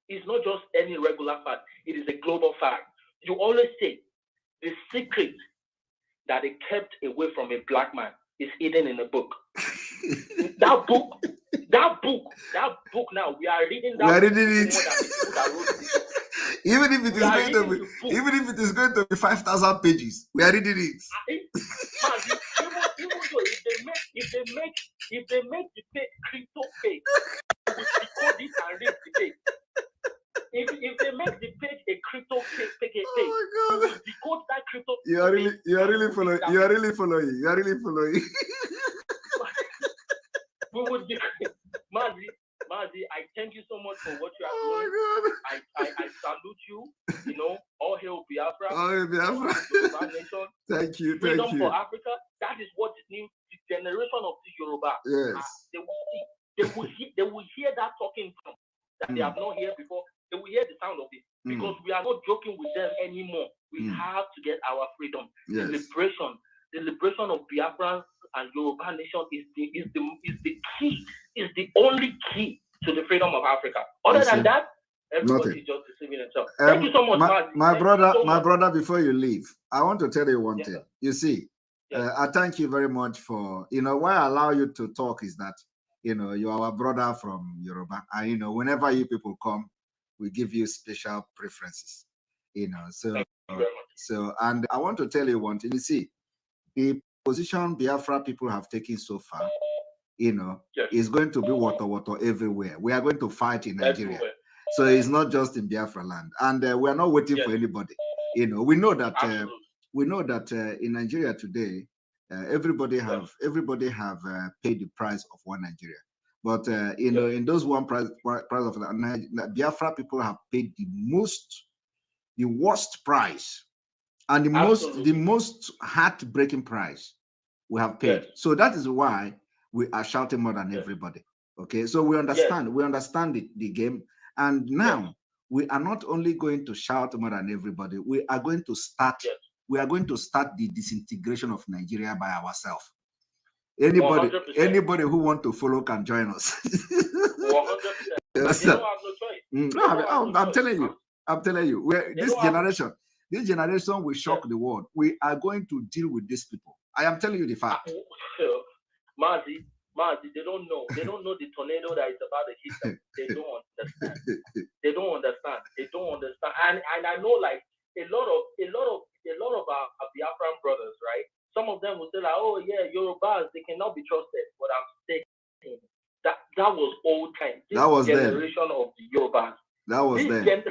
It's not just any regular fact. It is a global fact. You always say the secret that they kept away from a black man is hidden in a book. That book now, we are reading that. We are reading it. More than the people that wrote it. Even if it is going to be 5,000 pages, we are reading it. Even though if they make the page crypto page, we will decode it and read the page. If they make the page a crypto page, we will decode that crypto. You are really following. We would decode. Mazi, I thank you so much for what you are doing. I salute you. You know, all hail Biafra. All hail Biafra. Nation. Thank you. Freedom for Africa. That is what is new. The generation of the Yoruba. Yes. They will hear that talking from that they have not heard before. They will hear the sound of it because we are not joking with them anymore. We have to get our freedom. Yes. The liberation of Biafra and Yoruba nation is the key. Is the only key to the freedom of Africa. Other than that, everybody is just deceiving themselves. Thank you so much, my brother. Before you leave, I want to tell you one thing. Sir. You see, I thank you very much for why I allow you to talk is that you are our brother from Yoruba, and whenever you people come, we give you special preferences. So thank you very much. So and I want to tell you one thing. You see, the position Biafra people have taken so far. It's going to be water everywhere. We are going to fight in Nigeria. Everywhere. So it's not just in Biafra land. And we are not waiting for anybody. We know that in Nigeria today, everybody have paid the price of one Nigeria. But in those one price of Biafra people have paid the worst price and the most heartbreaking price we have paid. Yes. So that is why we are shouting more than everybody. Okay, so we understand. Yes. We understand the game, and now we are not only going to shout more than everybody. We are going to start. Yes. We are going to start the disintegration of Nigeria by ourselves. Anybody who want to follow can join us. 100%. I'm telling you. This generation will shock the world. We are going to deal with these people. I am telling you the fact. Mazi, they don't know. They don't know the tornado that is about to hit them. They don't understand. They don't understand. And I know like a lot of our Biafran brothers, right? Some of them will say like, oh yeah, Yorubas, they cannot be trusted. But I'm saying that was old time. That was generation of the Yorubas. That was then.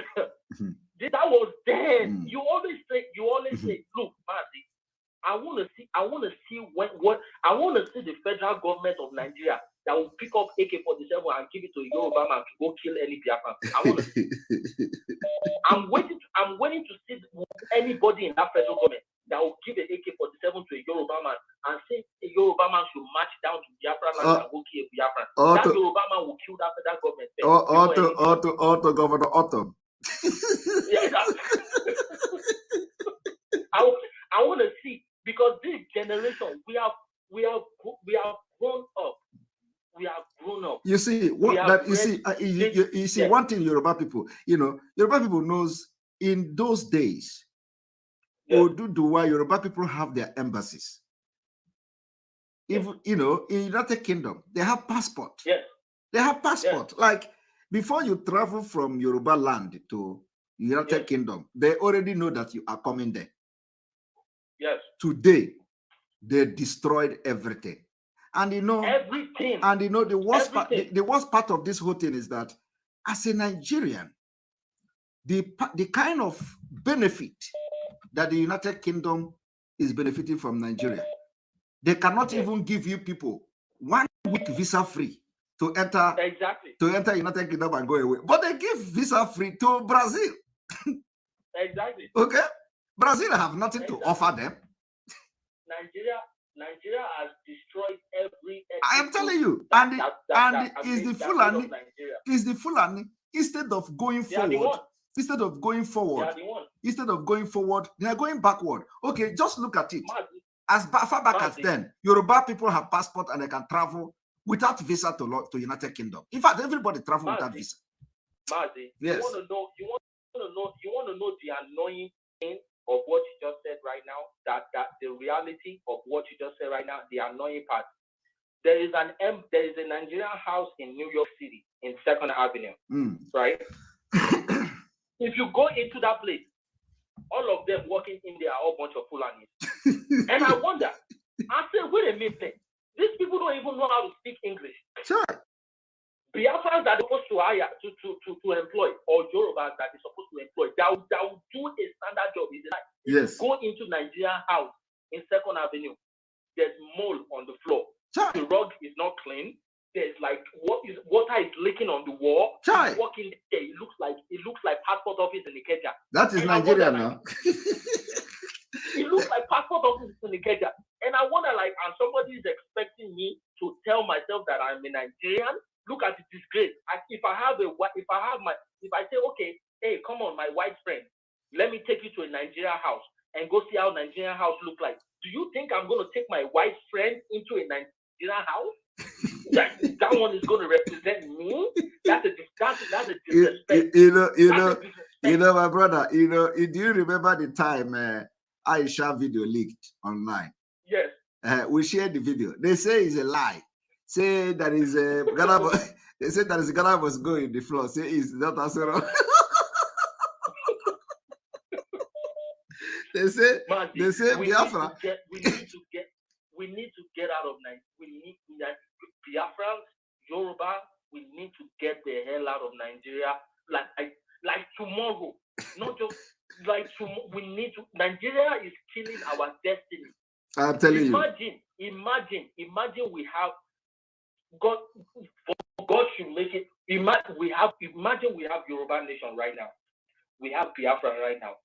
That was then. You always say, look, Mazi, I want to see the federal government of Nigeria that will pick up AK-47 and give it to Yoruba man to go kill any Biafran. I want to see. I'm waiting to see anybody in that federal government that will give an AK-47 to a Yoruba man and say a Yoruba man should march down to Biafra land and go kill a Biafran. That Yoruba man will kill that federal government. Governor Otto. I want to see, because this generation we have grown up. We have grown up. You see you see one thing Yoruba people, Yoruba people knows in those days, Oduduwa, Yoruba people have their embassies. If in United Kingdom, they have passport. Yes. They have passport. Yes. Like before you travel from Yoruba land to United Kingdom, they already know that you are coming there. Yes. Today, they destroyed everything. And everything. And the worst part of this whole thing is that as a Nigerian, the kind of benefit that the United Kingdom is benefiting from Nigeria, they cannot even give you people 1 week visa free to enter United Kingdom and go away. But they give visa free to Brazil. Exactly. Okay? Brazil have nothing to offer them. Nigeria has destroyed every I am telling you, is the Fulani instead of going forward, they are going backward. Okay, just look at it. As far back as then, Yoruba people have passport and they can travel without visa to United Kingdom. In fact, everybody travel without visa. Mazi, yes. You want to know the annoying thing of what you just said right now, that the reality of what you just said right now, the annoying part. there is a Nigerian house in New York City in 2nd Avenue, right? If you go into that place, all of them working in there are all bunch of Fulanis. And I wonder, I say, wait a minute, these people don't even know how to speak English. Sure. Biafrans that are supposed to hire to employ, or Yorubas that is supposed to employ, that will do a standard job. Like, yes. Go into Nigerian house in 2nd Avenue. There's mold on the floor. Sure. The rug is not clean. There's like water is leaking on the wall. Sure. You walk in there, it looks like passport office in Ikeja. That is Nigeria now. It looks like passport office in Ikeja. And I wonder, like, and somebody is expecting me to tell myself that I'm a Nigerian. Look at the disgrace. If I say, okay, hey, come on, my white friend, let me take you to a Nigerian house and go see how Nigerian house look like. Do you think I'm going to take my white friend into a Nigerian house? that one is going to represent me? That's a disrespect. You know, my brother. You know, do you remember the time Aisha video leaked online? Yes. We shared the video. They say it's a lie. Say that is a Ghana. They say that is Ghana must go in the floor. Say it's not as wrong. They say Biafra. We need to get out of Nigeria. We need Biafrans, Yoruba. We need to get the hell out of Nigeria. Like tomorrow. Not just like tomorrow. We need to. Nigeria is killing our destiny. I'm telling you. Imagine we have God. God should make it. Imagine we have Yoruba nation right now. We have Biafra right now.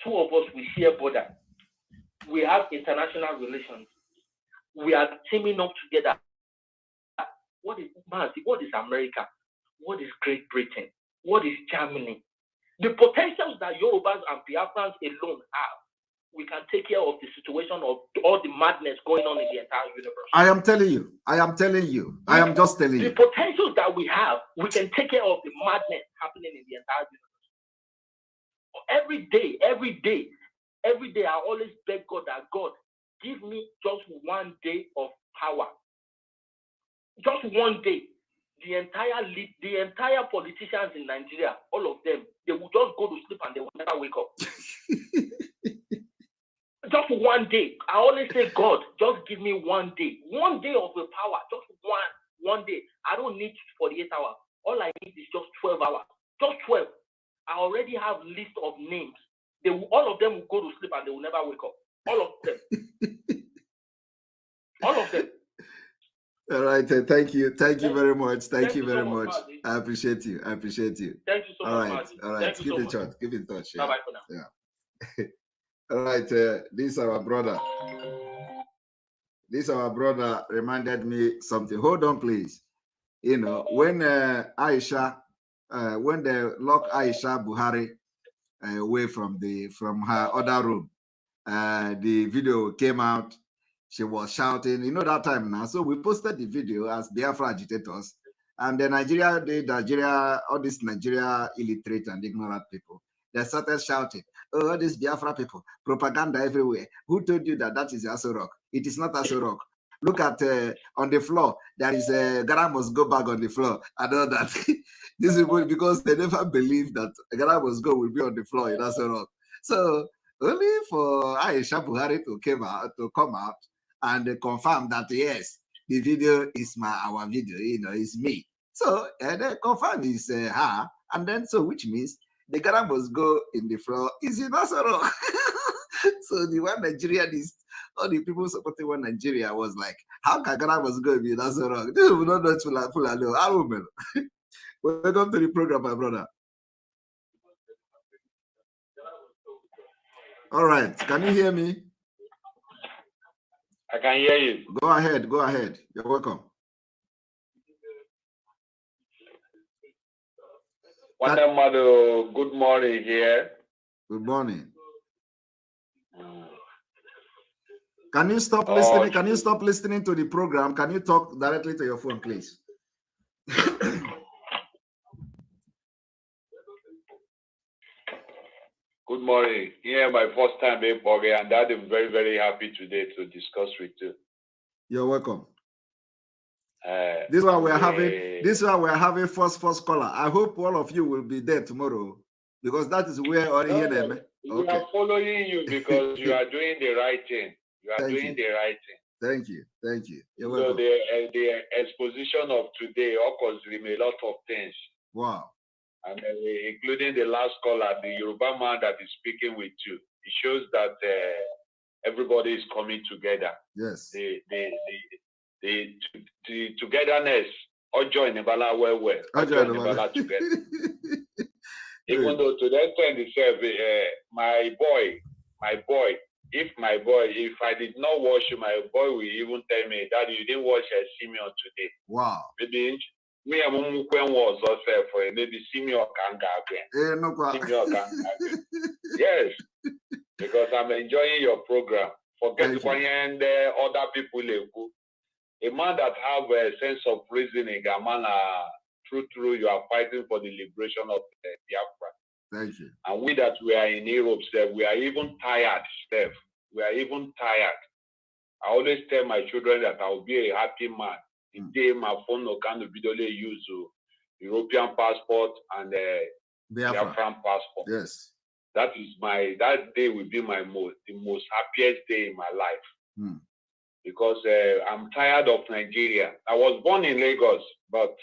Two of us, we share border. We have international relations. We are teaming up together. What is America? What is Great Britain? What is Germany? The potentials that Yorubas and Biafrans alone have, we can take care of the situation of all the madness going on in the entire universe. I am telling you. I am just telling you. The potentials that we have, we can take care of the madness happening in the entire universe. Every day, I always beg God that God, give me just one day of power. Just one day. The entire politicians in Nigeria, all of them, they will just go to sleep and they will never wake up. Just one day. I always say, God, just give me one day. One day of the power. Just one day. I don't need 48 hours. All I need is just 12 hours. Just 12. I already have a list of names. All of them will go to sleep and they will never wake up. All of them. All of them. All right. Thank you very much. Thank you very much. I appreciate you. Thank you so much. All right. Keep in touch. Keep in touch. Bye-bye for now. Yeah. All right. This is our brother. This our brother reminded me something. Hold on, please. You know, when Aisha, when they locked Aisha Buhari away from her other room, the video came out. She was shouting, you know, that time now. So we posted the video as Biafra agitators, and the all these Nigeria illiterate and ignorant people, they started shouting, oh, all these Biafra people, propaganda everywhere. Who told you that is Aso Rock? It is not Aso Rock. Look at on the floor, there is Ghana must go back on the floor. I know that. This is because they never believed that Ghana must go will be on the floor in Aso Rock. So only for Aisha Buhari to come out and confirm that yes, the video is our video, you know, it's me. So they confirm is her, and then so which means the Ghana must go in the floor is in Aso Rock. So the one Nigerianist, all the people supporting one Nigeria was like, how can Ghana must go be Aso Rock? They will not know Fulani. Welcome to the program, my brother. All right, can you hear me? I can hear you. Go ahead. You're welcome. Good morning here. Good morning. Can you stop listening? Can you stop listening to the program? Can you talk directly to your phone, please? Good morning. Here, my first time being Boge, and I'm very, very happy today to discuss with you. You're welcome. This one we're having. This one we're having first caller. I hope all of you will be there tomorrow, because that is where all here them. We are following you because you are doing the right thing. You are doing the right thing. Thank you. Thank you. You're so welcome. The exposition of today occurs with a lot of things. Wow. And including the last caller, the Yoruba man that is speaking with you. It shows that everybody is coming together. Yes. The togetherness. Ojo in Ibala well. Ojo in Ibala together. Even though to that time itself, my boy, if I did not wash you, my boy will even tell me, Daddy, you didn't wash Simeon today. Wow. Maybe me and Mumukwen was also for maybe Simeon can go. Yes, because I'm enjoying your program. Forget when the other people. A man that have a sense of reasoning, a man, true, you are fighting for the liberation of Biafra. Thank you. And we that we are in Europe, we are even tired, Steph. We are even tired. I always tell my children that I will be a happy man. The day my phone no can be use European passport and Biafran passport. Yes. That day will be the most happiest day in my life. Because I'm tired of Nigeria. I was born in Lagos, but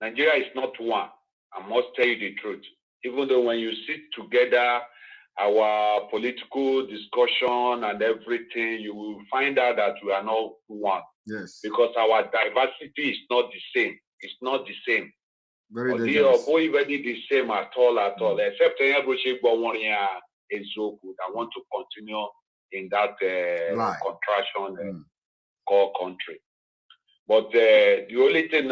Nigeria is not one. I must tell you the truth. Even though when you sit together, our political discussion and everything, you will find out that we are not one. Yes. Because our diversity is not the same. It's not the same. Very dangerous. The same at all. Except I want to continue in that contraction called country. But the only thing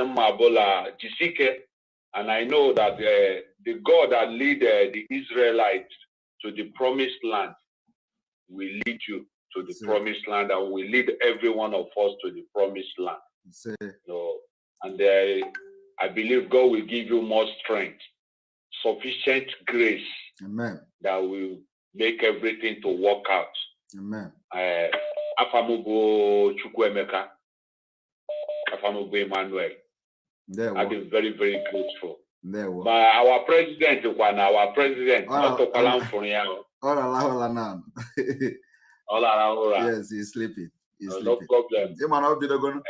and I know that the God that lead the Israelites to the promised land will lead you to the promised land, and will lead every one of us to the promised land. So, and I believe God will give you more strength, sufficient grace. Amen. That will make everything to work out. Amen. Afamugo Chukwemeka, Afamugo Emmanuel. I've been very, very grateful. But our president, not to Kalam for now. All around. Yes, he's sleeping. No problem. You might not be going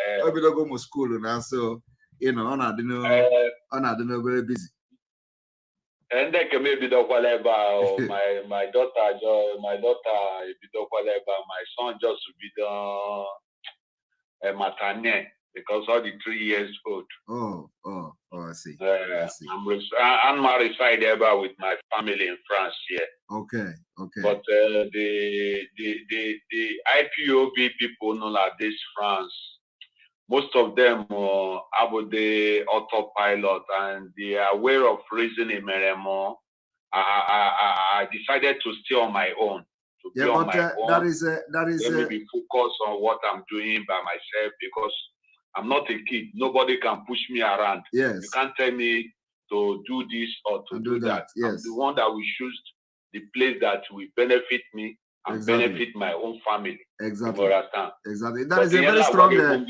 to school now, so you know, I don't know, very busy. And then can maybe do whatever. My daughter, my son just to be the maternity. Because all the 3 years old. I see. I'm married ever with my family in France here. Okay. But the IPOB people know like this France. Most of them have the autopilot and they are aware of reasoning more. I decided to stay on my own. That is Let me be focused on what I'm doing by myself, because I'm not a kid. Nobody can push me around. Yes. You can't tell me to do this or to do that. Yes. I'm the one that will choose the place that will benefit me and benefit my own family. Exactly. You understand? Exactly. That is a very strong. Thank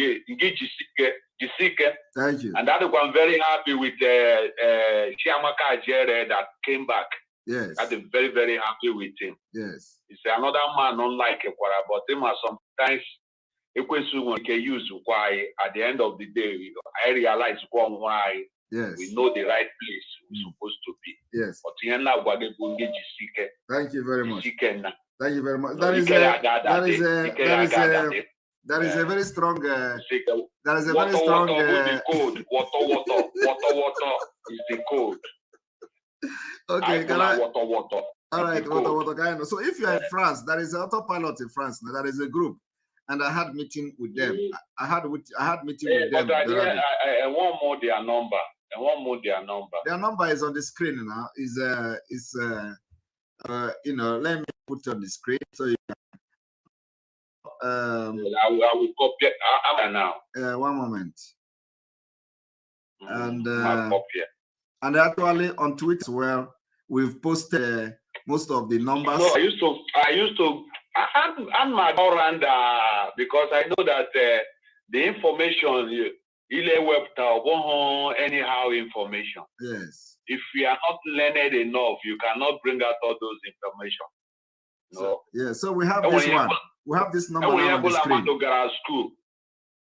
you. And that I'm very happy with Chiamaka Ajere that came back. Yes. I'm very, very happy with him. Yes. He's another man, unlike Ekpa, but him sometimes. Can use why at the end of the day I realize why we know the right place we're supposed to be. Yes. But thank you very much. Thank you very much. That is a very strong. That is a very strong. Water is the code. Okay. All right. Water. So if you are in France, there is an autopilot in France. There is a group. And I had meeting with them. I had meeting with them. I want more their number. Their number is on the screen now. Let me put it on the screen so you can. I will copy it now. 1 moment. And actually on Twitter as well, we've posted most of the numbers. No, I used to. I'm my around because I know that the information anyhow information. Yes. If we are not learned enough, you cannot bring out all those information. No. So, yeah. So we have this one. We have this number now on the screen. School,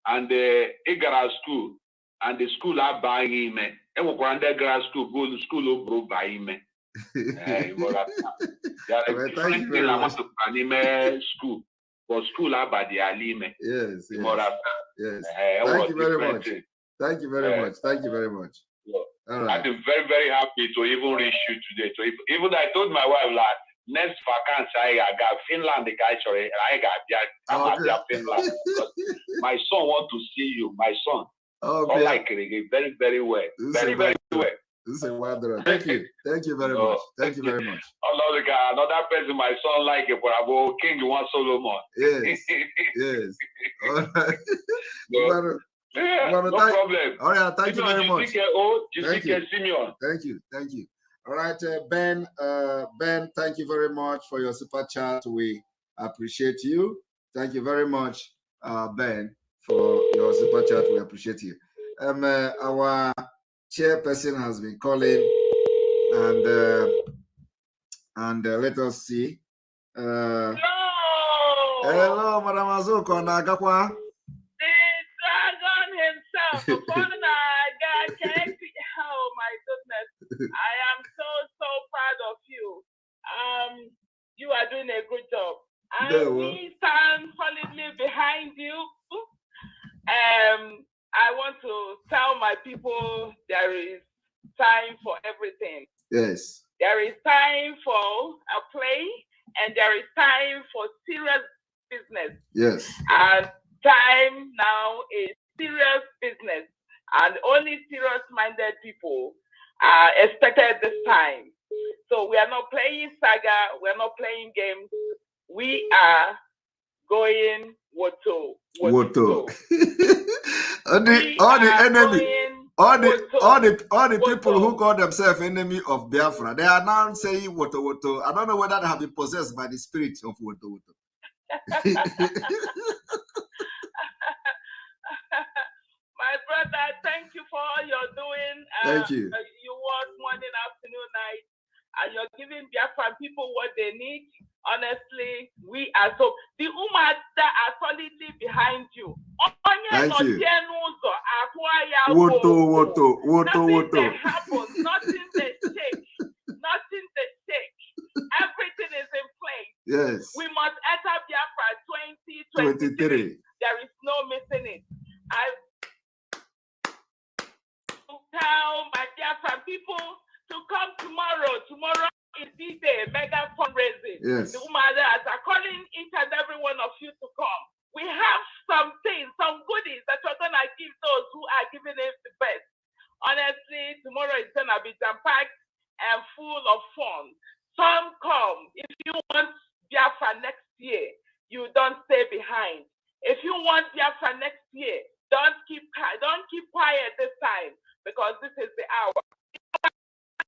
and he got school, and the school are buying me. And we undergrad school, go to school, bro, buying me. Thank you very much. School, but school are by the alime. Yes. Yes. Thank you very much. Thank you very much. Thank you very much. All right. I'm very, very happy to even reach you today. So even I told my wife like next vacancy I got Finland, the guy sorry, I got Finland. My son want to see you, my son. Okay. Like it very, very well. Very, very well. This is a wonder. Thank you. Thank you very much. Thank you very much. Another person, my son like it, but I will King one Solomon. Yes. Yes. All right. No problem. All right. Thank you very much. Thank you. Simeon. Thank you. Thank you. All right, Ben. Ben, thank you very much for your super chat. We appreciate you. Thank you very much, Ben, for your super chat. We appreciate you. Our chairperson has been calling, and let us see. Hello, Madam Azuko Nagakwa. The dragon himself. Oh my goodness. I am so proud of you. You are doing a good job. And we stand solidly behind you. I want to tell my people there is time for everything. Yes. There is time for a play and there is time for serious business. Yes. And time now is serious business. And only serious-minded people are expected this time. So we are not playing saga. We are not playing games. We are going woto. all the people who call themselves enemy of Biafra, they are now saying woto. I don't know whether they have been possessed by the spirit of woto. My brother, thank you for all you're doing. Thank you. You work morning, afternoon, night, and you're giving Biafran people what they need. Honestly, we are so. The Umada are solidly behind you. Thank you. Nothing that happens, nothing that shake, nothing that shake. Everything is in place. Yes. We must enter Biafra 2023. There is no missing it. I tell my Biafran people to come tomorrow. Tomorrow is D-Day, mega fundraising. Yes. The Umadas are calling each and every one of you to come. We have some things, some goodies that we're going to give those who are giving it the best. Honestly, tomorrow is going to be jam-packed and full of fun. Some come. If you want Biafra next year, you don't stay behind. If you want Biafra next year, don't keep quiet this time, because this is the hour. It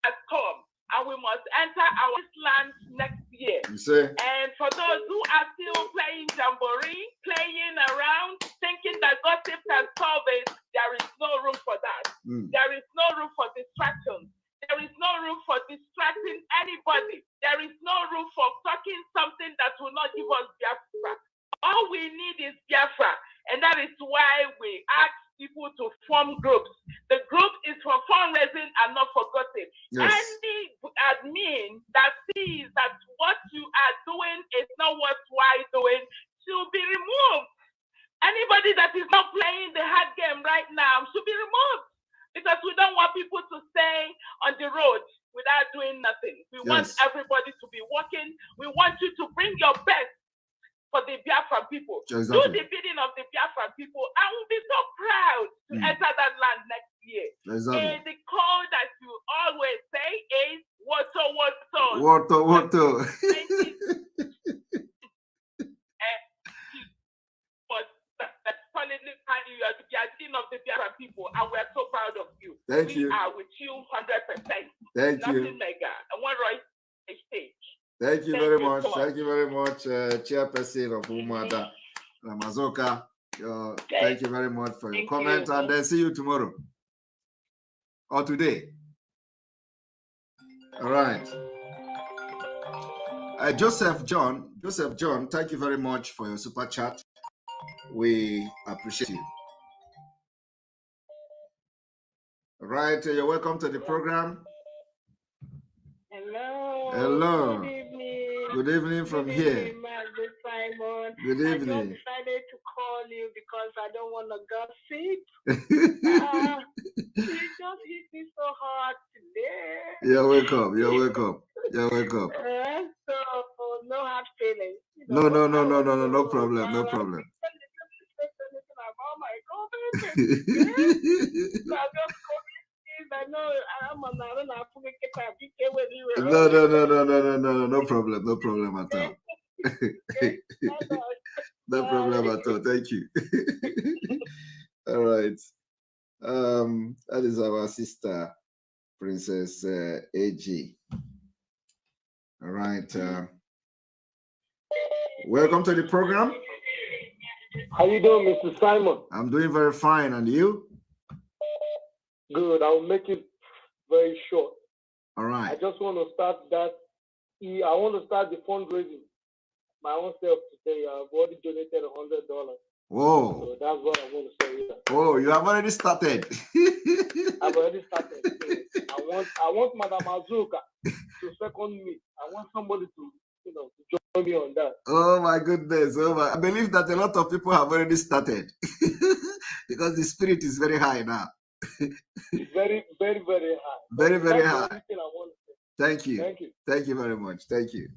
has come, and we must enter our land next year. And for those who are still playing jamboree, playing around, thinking that gossip can solve it, there is no room for that. There is no room for distraction. There is no room for distracting anybody. There is no room for talking something that will not give us Biafra. All we need is Biafra, and that is why we ask people to form groups. The group is for fundraising and not for gossip. Yes. Any admin that sees that what you are doing is not worthwhile doing should be removed. Anybody that is not playing the hard game right now should be removed, because we don't want people to stay on the road without doing nothing. We want everybody to be working. We want you to bring your best for the Biafran people. Exactly. Do the bidding of the Biafran people. I will be so proud to enter that land next year. Exactly. And the code that you always say is woto. But solidly, you are the bidding of the Biafran people, and we are so proud of you. Thank you. We are with you 100%. Thank you. Nothing mega. And one right stage. Thank you very much. Thank you very much, Chairperson of Umada Ramazoka. Thank you very much for your comment, and then see you tomorrow or today. All right. Joseph John, thank you very much for your super chat. We appreciate you. All right, you're welcome to the program. Hello. Hello. Good evening. Good evening from here. Master Simon. Good evening. I just decided to call you because I don't want to gossip. You just hit me so hard today. You're welcome. You're welcome. You're welcome. So no hard feelings. No problem. No problem. No problem. No problem at all. No problem at all. Thank you. All right. That is our sister, Princess AG. All right. Welcome to the program. How you doing, Mr. Simon? I'm doing very fine, and you? Good. I'll make it very short. All right. I just want to start that. I want to start the fundraising my own self today. I've already donated $100. Whoa. So that's what I want to say. Oh, you have already started. I've already started. So I want Madam Azuka to second me. I want somebody to join me on that. Oh my goodness. I believe that a lot of people have already started because the spirit is very high now. It's very, very, very high. Very, very high. I want to say. Thank you. Thank you. Thank you very much. Thank you.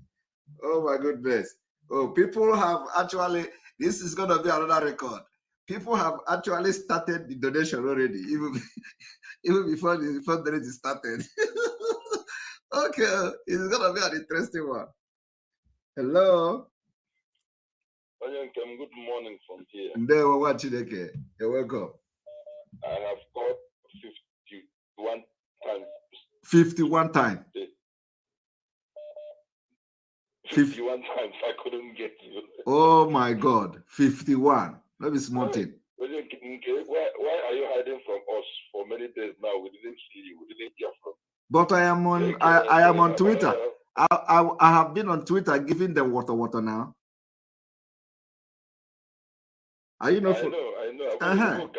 Oh my goodness. Oh, people have actually, this is going to be another record. People have actually started the donation already, even before the fundraising started. Okay, it's going to be an interesting one. Hello. Good morning from here. You're welcome. I have called 51 times. 51 times. 51 times I couldn't get you. Oh my God, 51. Maybe small thing. Why are you hiding from us for many days now? We didn't see you. We didn't hear from you. But I am on. I am on Twitter. I have been on Twitter giving them water now. Are you not? I know.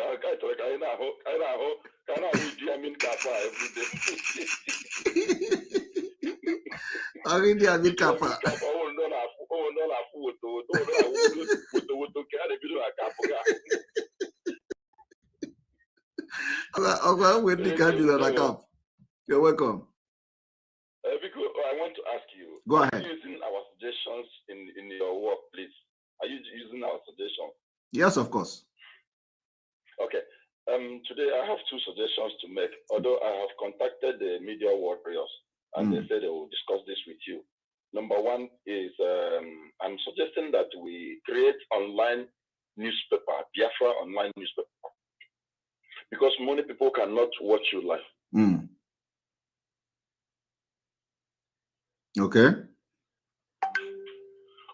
You're welcome. I want to ask you. Go ahead. Are you using our suggestions in your work, please? Are you using our suggestions? Yes, of course. Okay. Today I have two suggestions to make. Although I have contacted the media warriors and they said they will discuss this with you. Number one is I'm suggesting that we create online newspaper, Biafra online newspaper, because many people cannot watch you live. Okay.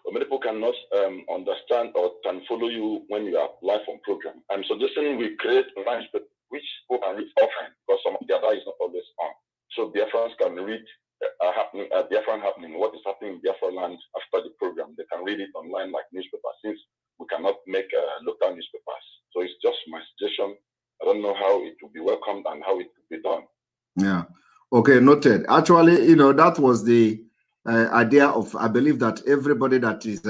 Many people cannot understand or can follow you when you are live on program. I'm suggesting we create online newspaper which people can read offline because some of the data is not always on. So Biafrans can read Biafran happening, what is happening in Biafra land after the program. They can read it online like newspaper since we cannot make local newspapers. So it's just my suggestion. I don't know how it will be welcomed and how it will be done. Yeah. Okay, noted. Actually, that was the idea of, I believe that everybody that is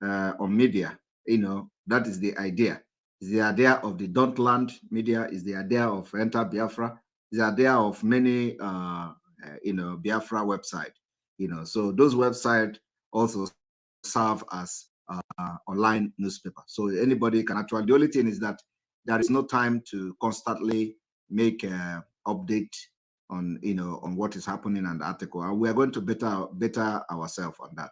on media, that is the idea. It's the idea of the Don't Land media, is the idea of Enter Biafra, is the idea of many, Biafra website, so those websites also serve as online newspaper. So anybody can actually, the only thing is that there is no time to constantly make update on on what is happening in the article, and we are going to better ourselves on that.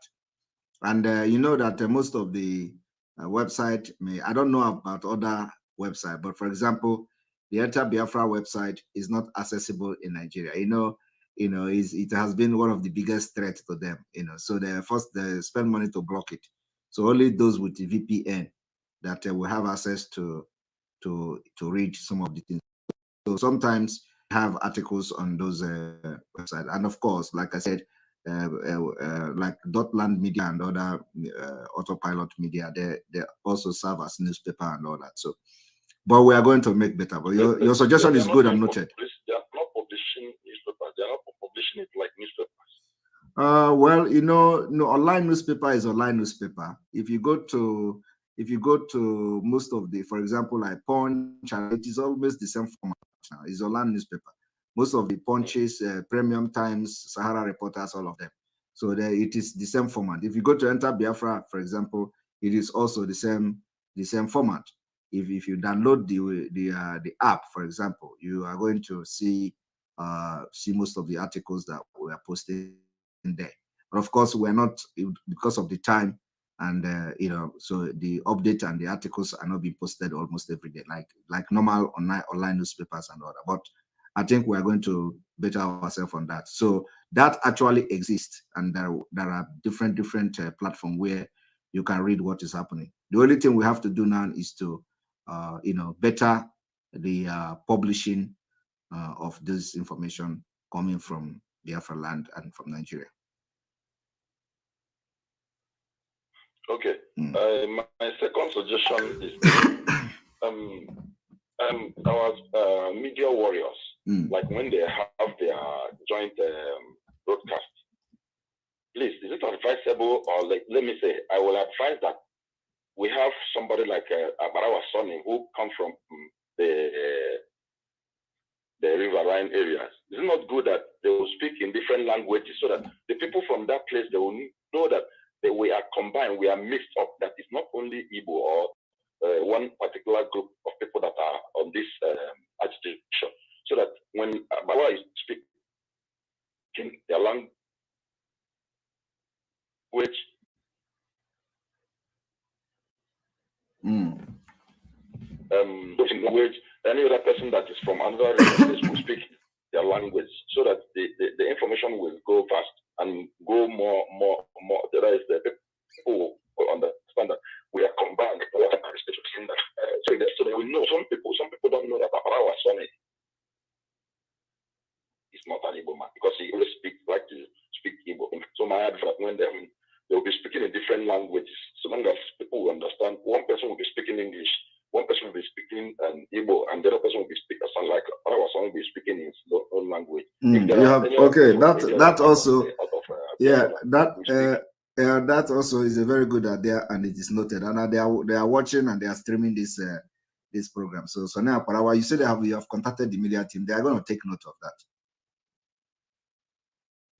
And that most of the website I don't know about other website, but for example, the Enter Biafra website is not accessible in Nigeria. It has been one of the biggest threats to them. So they spend money to block it. So only those with the VPN that we have access to read some of the things. So sometimes we have articles on those websites, and of course, like I said, like Dotland Media and other Autopilot Media, they also serve as newspaper and all that. So, but we are going to make better. But your suggestion is good and noted. They are not publishing newspapers. They are not publishing it like newspapers. Well, no, online newspaper is online newspaper. If you go to most of the, for example, like Punch, it is always the same format now. It's online newspaper. Most of the Punches, Premium Times, Sahara Reporters, all of them. So it is the same format. If you go to Enter Biafra, for example, it is also the same format. If you download the app, for example, you are going to see most of the articles that we are posting there. But of course, we're not, because of the time, and so the update and the articles are not being posted almost every day, like normal online newspapers and all that. But I think we are going to better ourselves on that. So that actually exists, and there are different platforms where you can read what is happening. The only thing we have to do now is to better the publishing of this information coming from Biafra land and from Nigeria. Okay. My second suggestion is our media warriors, like when they have their joint broadcast, please, is it advisable, or like, let me say, I will advise that we have somebody like Abarawa Sonny who come from the riverine areas. Is it not good that they will speak in different languages so that the people from that place, they will know that we are combined, we are mixed up, that it's not only Igbo or one particular group of people that are on this agitation, so that when Abarawa is speaking their language, language, any other person that is from another region will speak their language, so that the information will go fast and go more. There is the people will understand that we are combined. So they will know. Some people don't know that Aparawa Sonny is not an Igbo man, because he always like to speak Igbo. So my advice, when they will be speaking in different languages, so long as people will understand, one person will be speaking English, one person will be speaking Igbo, and the other person will be speaking, sound like Aparawa Sonny will be speaking in his own language. That also, that also is a very good idea, and it is noted. And they are watching and they are streaming this program. So now, Parawa, you said you have contacted the media team. They are going to take note of that.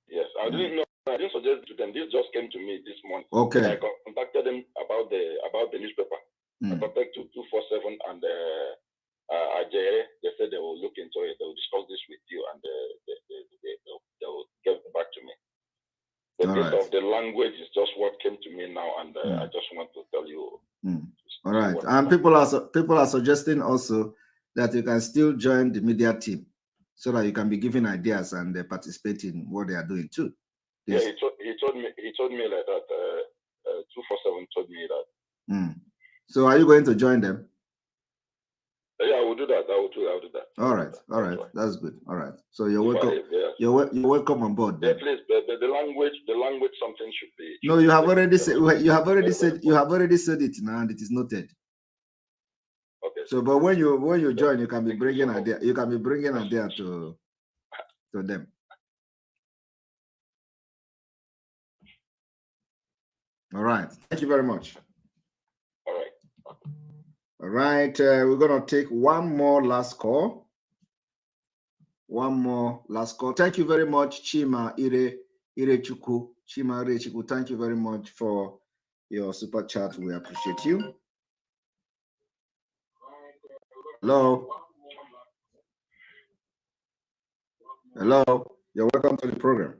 Yes, I didn't know. I didn't suggest to them. This just came to me this month. Okay. I contacted them about the newspaper. I contacted 247 and Ajay. They said they will look into it. They will discuss this with you, and they will get back to me. The bit of the language is just what came to me now, and I just want to tell you. All right, and people are suggesting also that you can still join the media team, so that you can be giving ideas and participate in what they are doing too. Yes. Yeah, he told me like that. 247 told me that. So are you going to join them? Yeah, I will do that. I will do that. All right, that's good. All right, so you're welcome. You're welcome on board. Yeah, please. The language, something should be. No, you have already said. You have already said it now, and it is noted. Okay. So, but when you join, you can be bringing idea. You can be bringing idea to them. All right. Thank you very much. All right. All right. We're gonna take one more last call. Thank you very much, Chima Irechuku. Chima Irechuku, thank you very much for your super chat. We appreciate you. Hello. You're welcome to the program.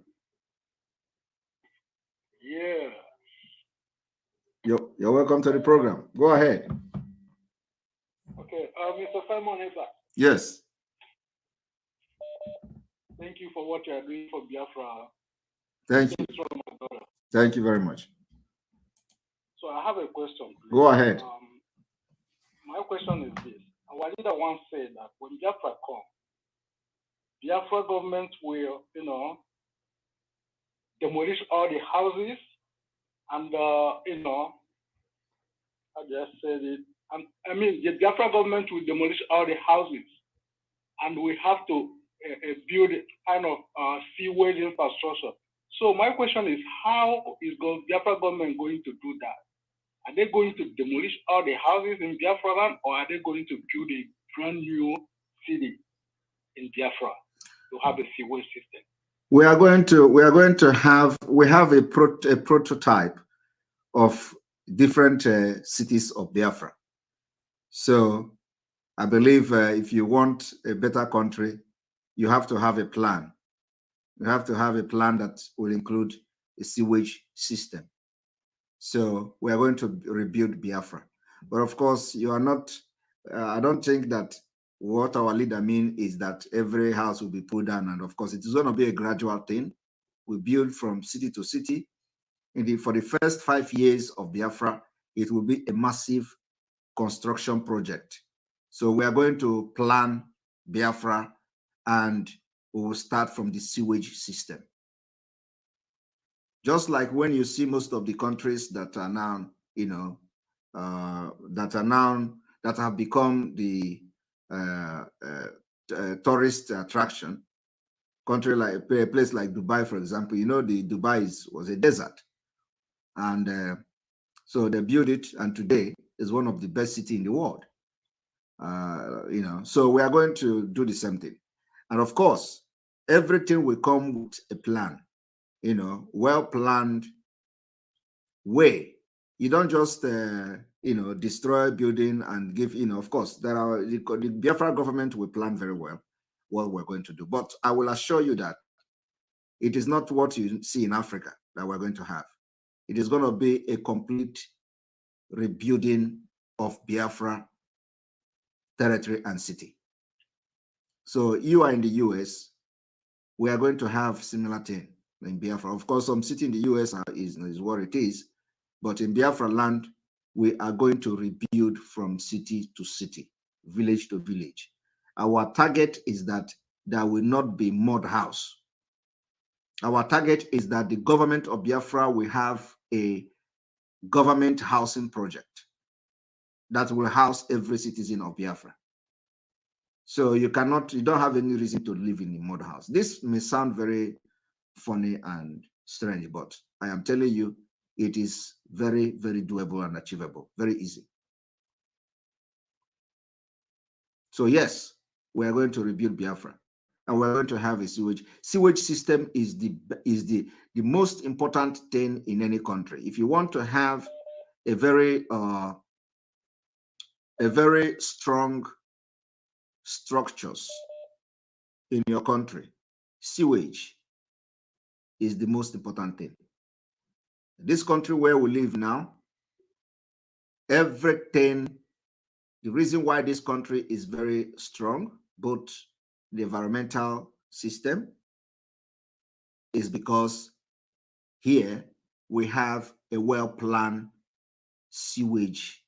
Yeah. You're welcome to the program. Go ahead. Okay. Mr. Simon Ekpa. Yes. Thank you for what you are doing for Biafra. Thank you. Thank you very much. So I have a question. Go ahead. question is this. Our leader once said that when Biafra comes, Biafra government will, demolish all the houses and, I just said it. I mean, the Biafra government will demolish all the houses and we have to build a kind of sewage infrastructure. So my question is, how is Biafra government going to do that? Are they going to demolish all the houses in Biafra land, or are they going to build a brand new city in Biafra to have a sewage system? We have a prototype of different cities of Biafra. So I believe if you want a better country, you have to have a plan. You have to have a plan that will include a sewage system. So we are going to rebuild Biafra. But of course, you are not, I don't think that what our leader means is that every house will be put down. And of course, it is going to be a gradual thing. We build from city to city. For the first 5 years of Biafra, it will be a massive construction project. So we are going to plan Biafra and we will start from the sewage system. Just like when you see most of the countries that are now, that have become the tourist attraction, country like a place like Dubai, for example, the Dubai was a desert. And so they built it, and today is one of the best cities in the world. So we are going to do the same thing. And of course, everything will come with a plan, well-planned way. You don't just, destroy building and give, of course, the Biafra government will plan very well what we're going to do. But I will assure you that it is not what you see in Africa that we're going to have. It is going to be a complete rebuilding of Biafra territory and city. So you are in the US, we are going to have similar thing in Biafra. Of course, some city in the US is what it is, but in Biafra land, we are going to rebuild from city to city, village to village. Our target is that there will not be mud house. Our target is that the government of Biafra will have a government housing project that will house every citizen of Biafra. So you don't have any reason to live in a mud house. This may sound very funny and strange, but I am telling you, it is very, very doable and achievable, very easy. So yes, we are going to rebuild Biafra, and we're going to have a sewage. Sewage system is the most important thing in any country. If you want to have a very strong structures in your country, sewage is the most important thing. This country where we live now, everything, the reason why this country is very strong, both the environmental system, is because here we have a well-planned sewage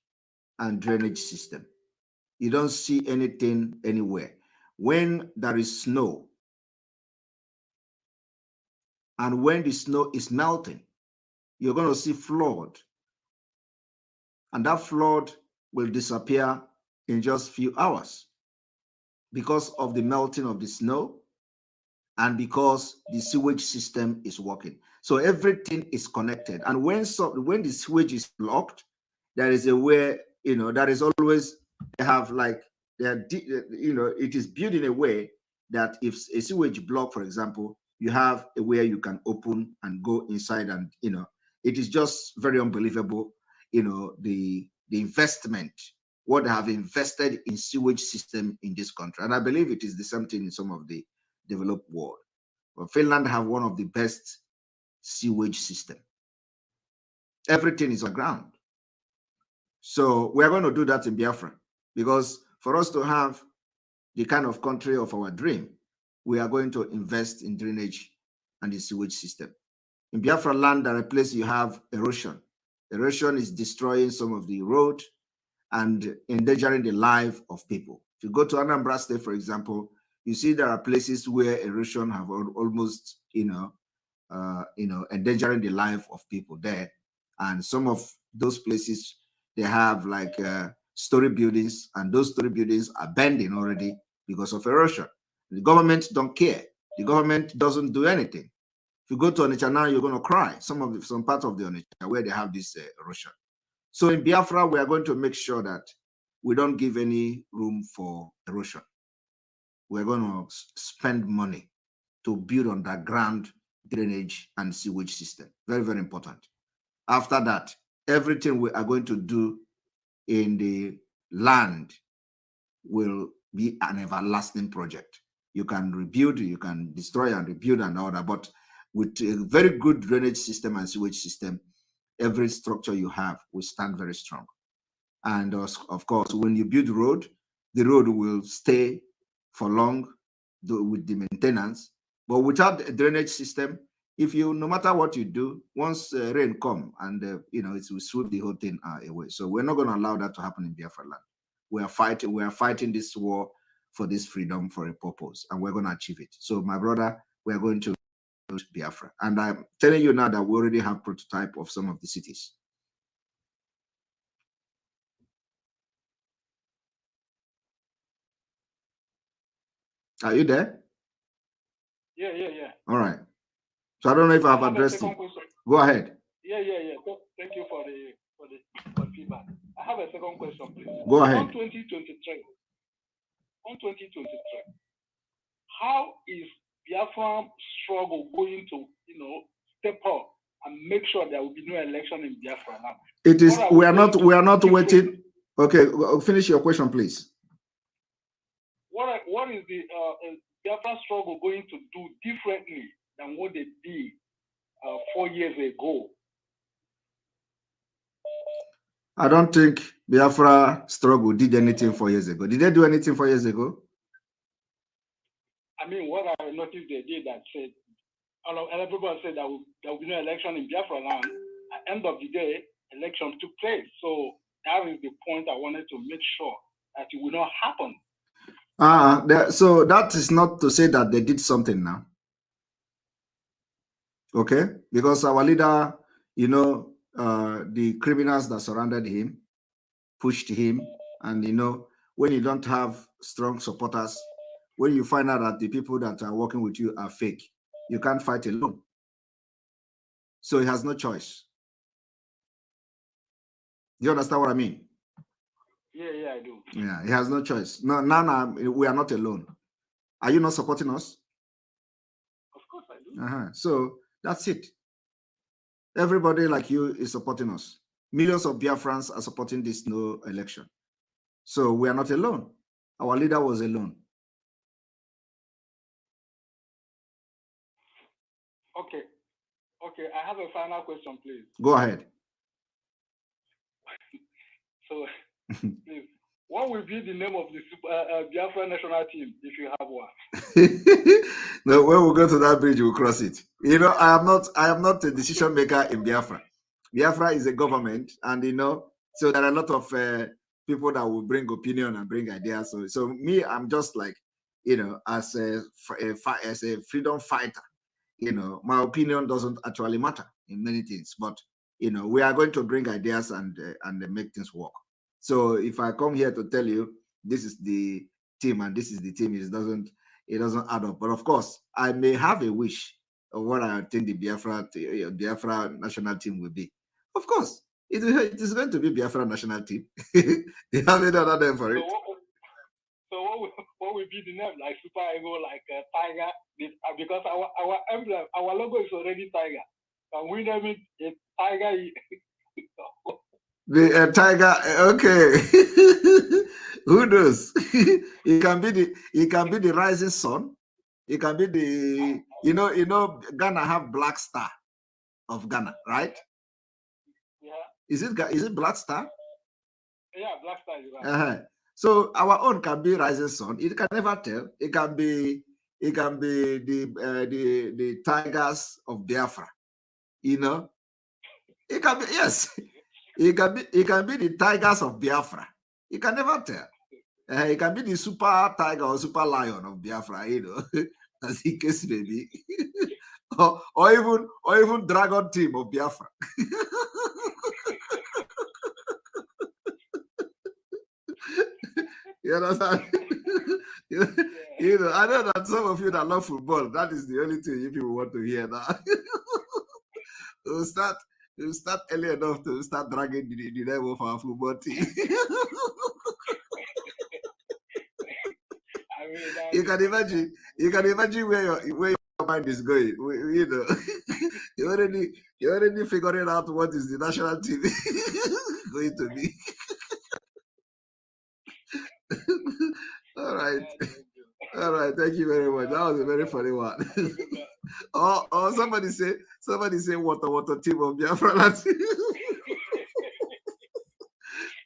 and drainage system. You don't see anything anywhere. When there is snow, and when the snow is melting, you're going to see flood. And that flood will disappear in just a few hours because of the melting of the snow and because the sewage system is working. So everything is connected. And when the sewage is blocked, there is a way, there is always, it is built in a way that if a sewage block, for example, you have a way you can open and go inside, and it is just very unbelievable, the investment, what they have invested in sewage system in this country. And I believe it is the same thing in some of the developed world. But Finland have one of the best sewage system. Everything is on ground. So we are going to do that in Biafra, because for us to have the kind of country of our dream, we are going to invest in drainage and the sewage system. In Biafra land, there are places you have erosion. Erosion is destroying some of the road, and endangering the life of people. If you go to Anambra State, for example, you see there are places where erosion have almost, endangering the life of people there. And some of those places, they have like story buildings, and those story buildings are bending already because of erosion. The government don't care. The government doesn't do anything. If you go to Onitsha now, you're going to cry. Some part of the Onitsha where they have this erosion. So in Biafra, we are going to make sure that we don't give any room for erosion. We're going to spend money to build underground drainage and sewage system. Very, very important. After that, everything we are going to do in the land will be an everlasting project. You can rebuild, you can destroy and rebuild and all that, but with a very good drainage system and sewage system, every structure you have will stand very strong. And of course, when you build the road will stay for long with the maintenance. But without a drainage system, no matter what you do, once rain come and it will sweep the whole thing away. So we're not going to allow that to happen in Biafra land. We are fighting this war for this freedom for a purpose, and we're going to achieve it. So my brother, we are going to Biafra, and I'm telling you now that we already have prototype of some of the cities. Are you there? Yeah. All right. So I don't know if I've addressed it. Go ahead. Yeah. Thank you for the feedback. I have a second question, please. Go ahead. On 2023, how is Biafra struggle going to, step up and make sure there will be no election in Biafra now? It is. We are not waiting. Okay, finish your question, please. What is the Biafra struggle going to do differently than what they did 4 years ago? I don't think Biafra struggle did anything 4 years ago. Did they do anything 4 years ago? I mean, what I noticed they did that said, everybody said there will be no election in Biafra land. At the end of the day, election took place. So that is the point I wanted to make sure that it will not happen. So that is not to say that they did something now. Okay? Because our leader, the criminals that surrounded him, pushed him, and when you don't have strong supporters, when you find out that the people that are working with you are fake, you can't fight alone. So he has no choice. Do you understand what I mean? Yeah, I do. Yeah, he has no choice. No, we are not alone. Are you not supporting us? Of course I do. So that's it. Everybody like you is supporting us. Millions of Biafrans are supporting this no election. So we are not alone. Our leader was alone. Okay, I have a final question, please. Go ahead. So, please, what will be the name of the Biafra national team if you have one? No, when we go to that bridge, we'll cross it. I am not a decision maker in Biafra. Biafra is a government, and so there are a lot of people that will bring opinion and bring ideas. So me, I'm just like, as a freedom fighter, my opinion doesn't actually matter in many things, but we are going to bring ideas and make things work. So if I come here to tell you this is the team and this is the team, it doesn't add up. But of course, I may have a wish of what I think the Biafra national team will be. Of course, it is going to be Biafra national team. They have another name for it. So what will be the name? Like Super Ego, like Tiger? Because our emblem, our logo is already Tiger. Can we name it a Tiger? The Tiger, okay. Who knows? It can be the rising sun. It can be the Ghana have Black Star of Ghana, right? Yeah. Is it Black Star? Yeah, Black Star is right. So our own can be rising sun. It can never tell. It can be the Tigers of Biafra. It can be, yes. It can be the Tigers of Biafra. You can never tell. He can be the super tiger or super lion of Biafra, you know, as the case may be. or even dragon team of Biafra. You understand? You know, I know that some of you that love football, that is the only thing you people want to hear now. We'll start early enough to start dragging the name of our football team. You can imagine where your mind is going. You know, you're already figuring out what is the national team going to be. All right. Thank you very much. That was a very funny one. or somebody say water team of Biafra.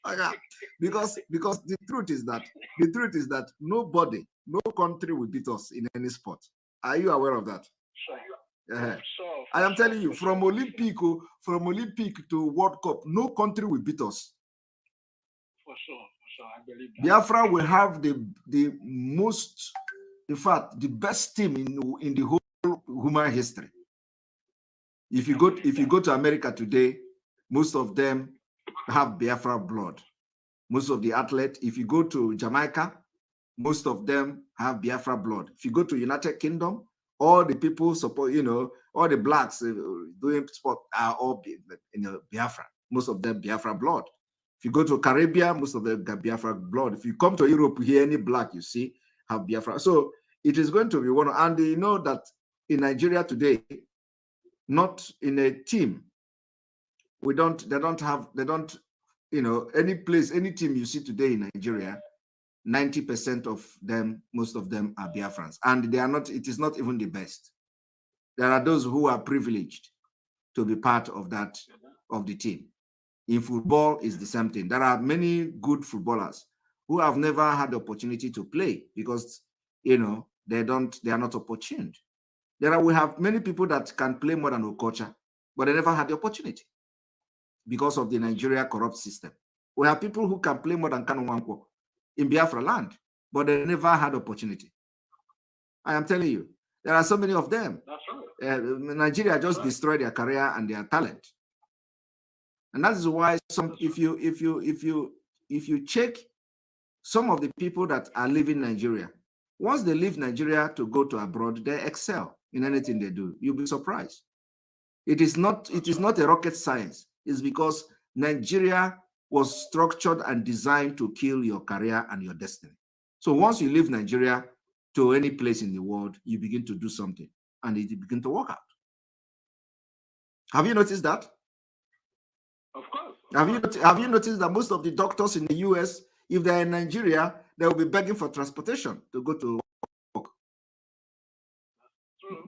Okay. Because the truth is that nobody, no country will beat us in any sport. Are you aware of that? I am telling you, from Olympic to World Cup, no country will beat us. For sure, I believe that. Biafra will have the most, in fact, the best team in the whole human history. If you go to America today, most of them have Biafra blood. Most of the athletes, if you go to Jamaica, most of them have Biafra blood. If you go to United Kingdom, all the people support, you know, all the blacks doing sport are all, you know, Biafra. Most of them Biafra blood. If you go to Caribbean, most of them got Biafra blood. If you come to Europe, here any black you see have Biafra. So it is going to be one. And you know that in Nigeria today, not in a team, they don't, you know, any place, any team you see today in Nigeria, 90% of them, most of them are Biafrans. And they are not, it is not even the best. There are those who are privileged to be part of that, of the team. In football, is the same thing. There are many good footballers who have never had the opportunity to play because, you know, they are not opportune. We have many people that can play more than Okocha, but they never had the opportunity because of the Nigeria corrupt system. We have people who can play more than Kanu Nwankwo in Biafra land, but they never had opportunity. I am telling you, there are so many of them. That's right. Nigeria just destroyed their career and their talent. And that is why if you check some of the people that are leaving Nigeria, once they leave Nigeria to go to abroad, they excel in anything they do. You'll be surprised. It is not a rocket science. It's because Nigeria was structured and designed to kill your career and your destiny. So once you leave Nigeria to any place in the world, you begin to do something and it begins to work out. Have you noticed that? Of course. Have you noticed that most of the doctors in the US, if they're in Nigeria, they will be begging for transportation to go to work.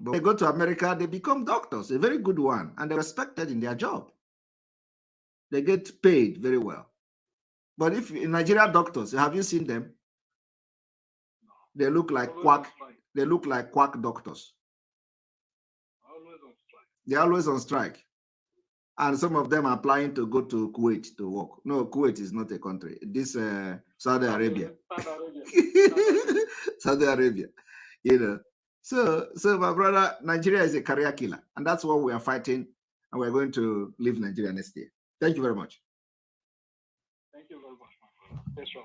But they go to America, they become doctors, a very good one, and they're respected in their job. They get paid very well. But if in Nigeria doctors, have you seen them? They look like quack. They look like quack doctors. They're always on strike. And some of them are applying to go to Kuwait to work. No, Kuwait is not a country. This Saudi Arabia. Saudi Arabia. You know. So my brother, Nigeria is a career killer. And that's what we are fighting. And we're going to leave Nigeria next year. Thank you very much. Thank you very much, my brother. Yes, sir.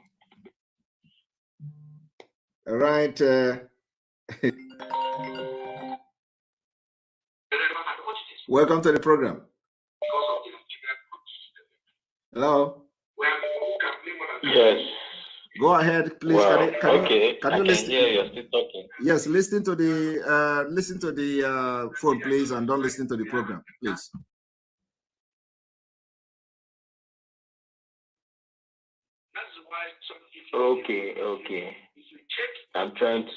All right. Welcome to the program. Hello. Yes. Go ahead, please. Well, Can you listen? Hear you're still talking. Yes, listen to the phone, please, and don't listen to the program, please. Okay. I'm trying to.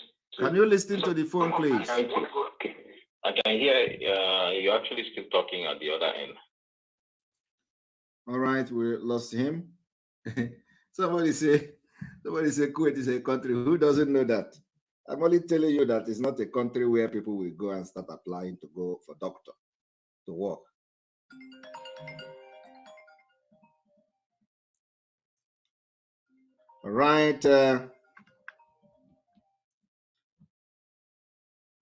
Can you listen to the phone, please? Okay. I can hear you're actually still talking at the other end. All right, we lost him. Somebody say Kuwait is a country. Who doesn't know that? I'm only telling you that it's not a country where people will go and start applying to go for doctor to work. All right.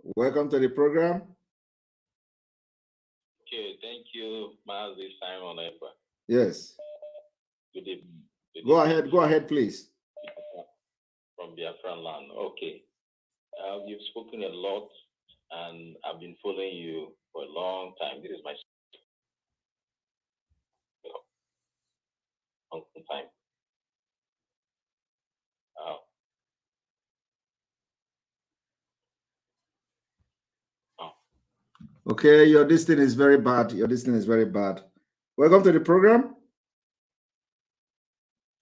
Welcome to the program. Okay, thank you, Mazi Simon Ekpa. Yes. Good evening. Go ahead, please. From Biafran land. Okay. You've spoken a lot, and I've been following you for a long time. This is my long time. Okay, your distance is very bad. Welcome to the program.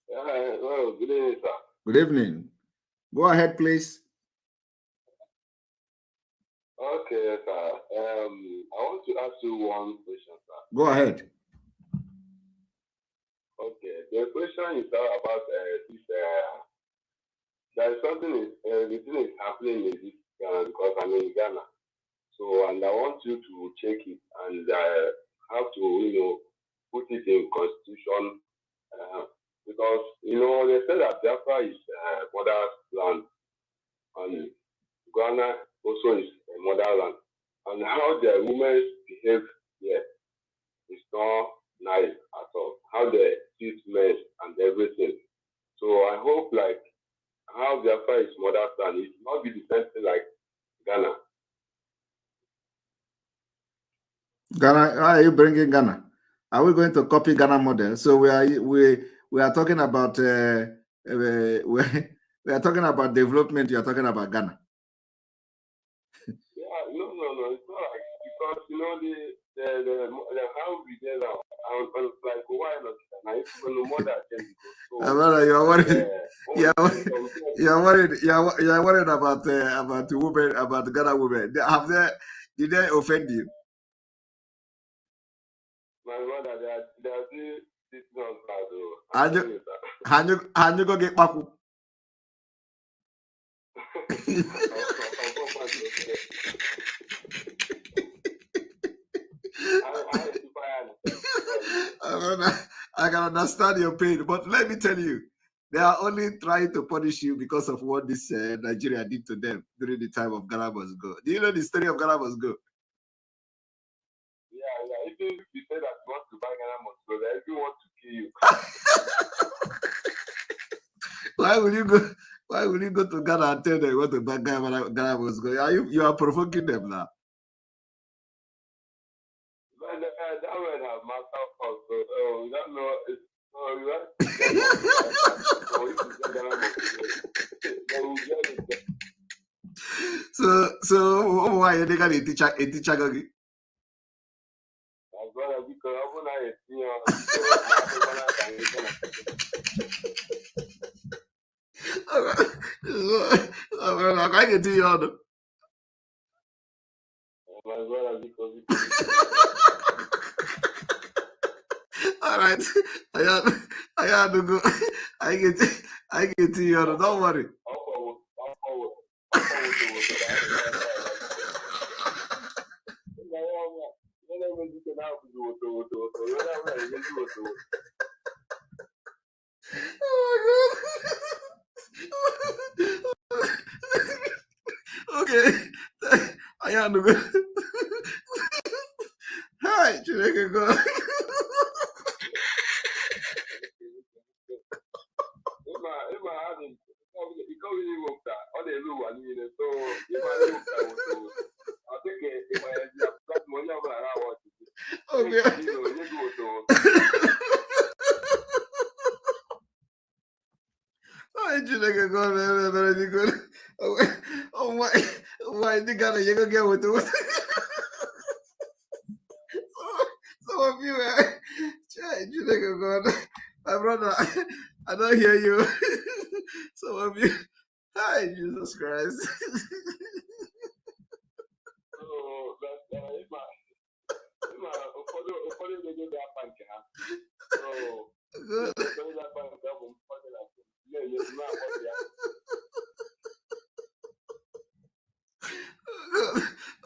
Well, good evening, sir. Good evening. Go ahead, please. Okay, sir. I want to ask you one question, sir. Go ahead. Okay, the question is about this. There is something the thing is happening in this Ghana because I'm in Ghana. So, and I want you to check it and have to, put it in constitution because, they say that Biafra is mother's land and Ghana also is a motherland. And how the women behave here is not nice at all. How they treat men and everything. So I hope how Biafra is mother's land, it will not be the same thing like Ghana. Ghana, why are you bringing Ghana? Are we going to copy Ghana model? So we are talking about we are talking about development. You are talking about Ghana. Yeah, no, it's not like because the how we get now, like why not? And if the mother change So, you are worried. You are worried about women, about Ghana women. Did they offend you? My mother, they are still sitting on bad. And you go get back. I can understand your pain, but let me tell you, they are only trying to punish you because of what this Nigeria did to them during the time of Ghana must go. Do you know the story of Ghana must go? Yeah. Even if you say that you want to buy Ghana must go, they even want to kill you. Why will you go? Why will you go to Ghana and tell them you want to buy Ghana must go? You are provoking them now. That would have master cost. So, you don't know. So why are they going to teach again? I can't get to you. All right, I had to go. I get to you. Don't worry. Oh my God. Okay, I had to go. Hi, Chineke go. Oh my, the guy you gonna get with those. Some of you, my brother, I don't hear you. Some of you, hi, Jesus Christ.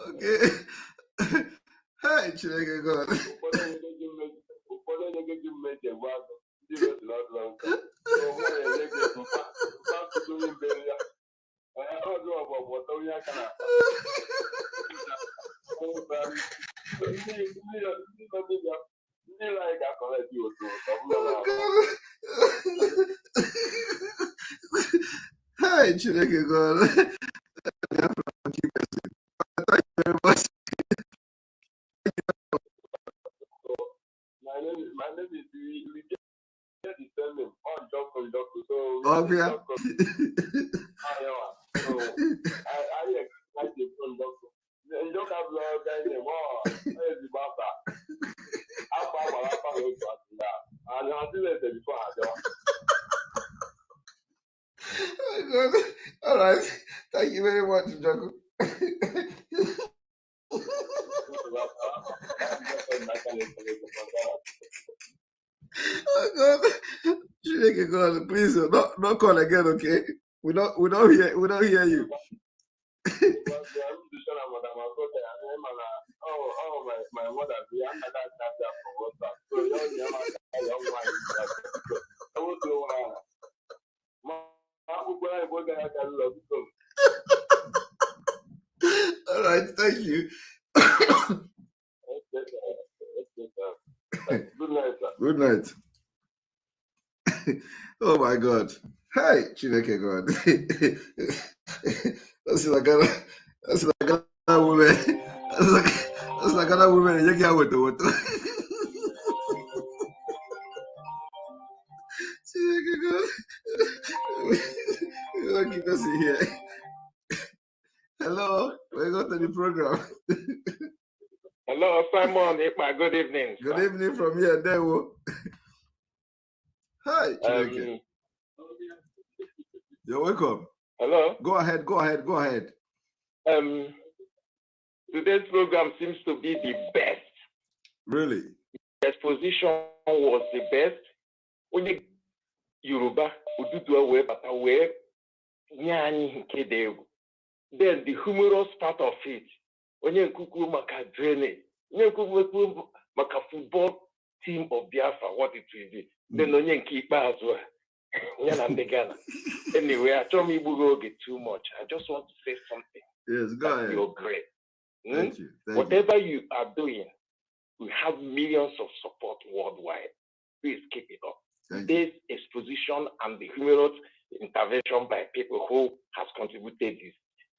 Okay. Hi, Chineke God. Hi, Chineke God. Thank you very much. My name is so Obvia. So I like the conductor. And don't have love anymore. And I'll do it before I do. All right. Thank you very much, Jaco. Oh God. Chineke God, please don't call again, okay? We don't hear you. my mother, All right, thank you. Good night, sir. Good night. Oh my God. Hi, Chineke God. That's like a woman. That's like a woman. You get with the Chineke God. You keep us here. Hello, welcome to the program. Hello, Simon. Ekpa, good evening. Good evening from here, Dewo. Hi, Chineke. You're welcome. Hello. Go ahead. Today's program seems to be the best. Really? The exposition was the best. Only Yoruba, Ududua web, web, Nyani Kedeu. Then the humorous part of it. Onye kuku maka drainage. Onye kuku maka football team of Biafra, what it will be. Then onye Ekpa as well. Anyway, I told me we will get too much. I just want to say something. Yes, go ahead. You're great. Thank you. Whatever you are doing, we have millions of support worldwide. Please keep it up. This exposition and the humorous intervention by people who has contributed this.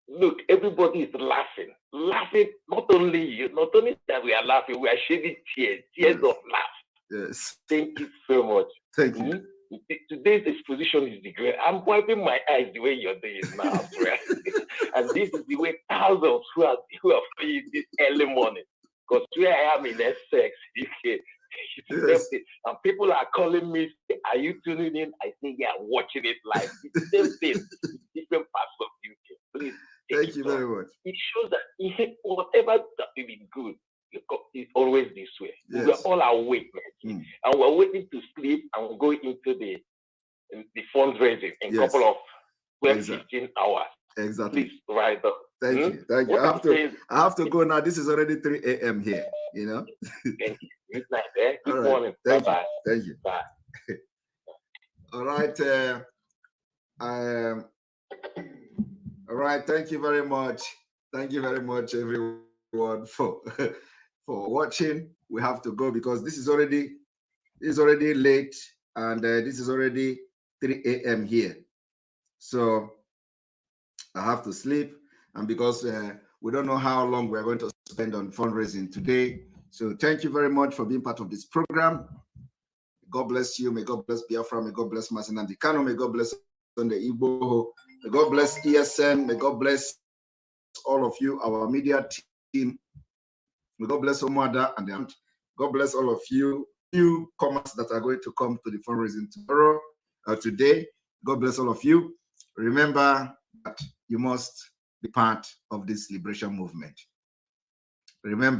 Look, everybody is laughing. Not only you, not only that we are laughing, we are shedding tears of laugh. Yes. Thank you so much. Thank you. Today's exposition is the great. I'm wiping my eyes the way you're doing now, I swear. And this is the way thousands who are playing this early morning. Because where I am in Essex, UK, and people are calling me, are you tuning in? I say, yeah, I'm watching it live. It's the same thing, different parts of UK. Please thank you very much. It shows that whatever that will be good, it's always this way. Yes. We're all awake, and we're waiting to sleep and go into the fundraising in a couple of 15 hours. Exactly. Please write up. Thank you. I have to go now. This is already 3 a.m. here, you know. Thank you. Good night, Good morning. Thank Bye-bye. You. Thank you. Bye. All right. All right. Thank you very much. Thank you very much, everyone, for watching. We have to go because this is already late, and this is already 3 a.m. here. So I have to sleep, and because we don't know how long we're going to spend on fundraising today. So thank you very much for being part of this program. God bless you. May God bless Biafra. May God bless Masina Dikano. May God bless Sunday Igbo. May God bless ESN. May God bless all of you, our media team. May God bless Omada and the God bless all of you newcomers that are going to come to the fundraising tomorrow or today. God bless all of you. Remember that you must be part of this liberation movement. Remember.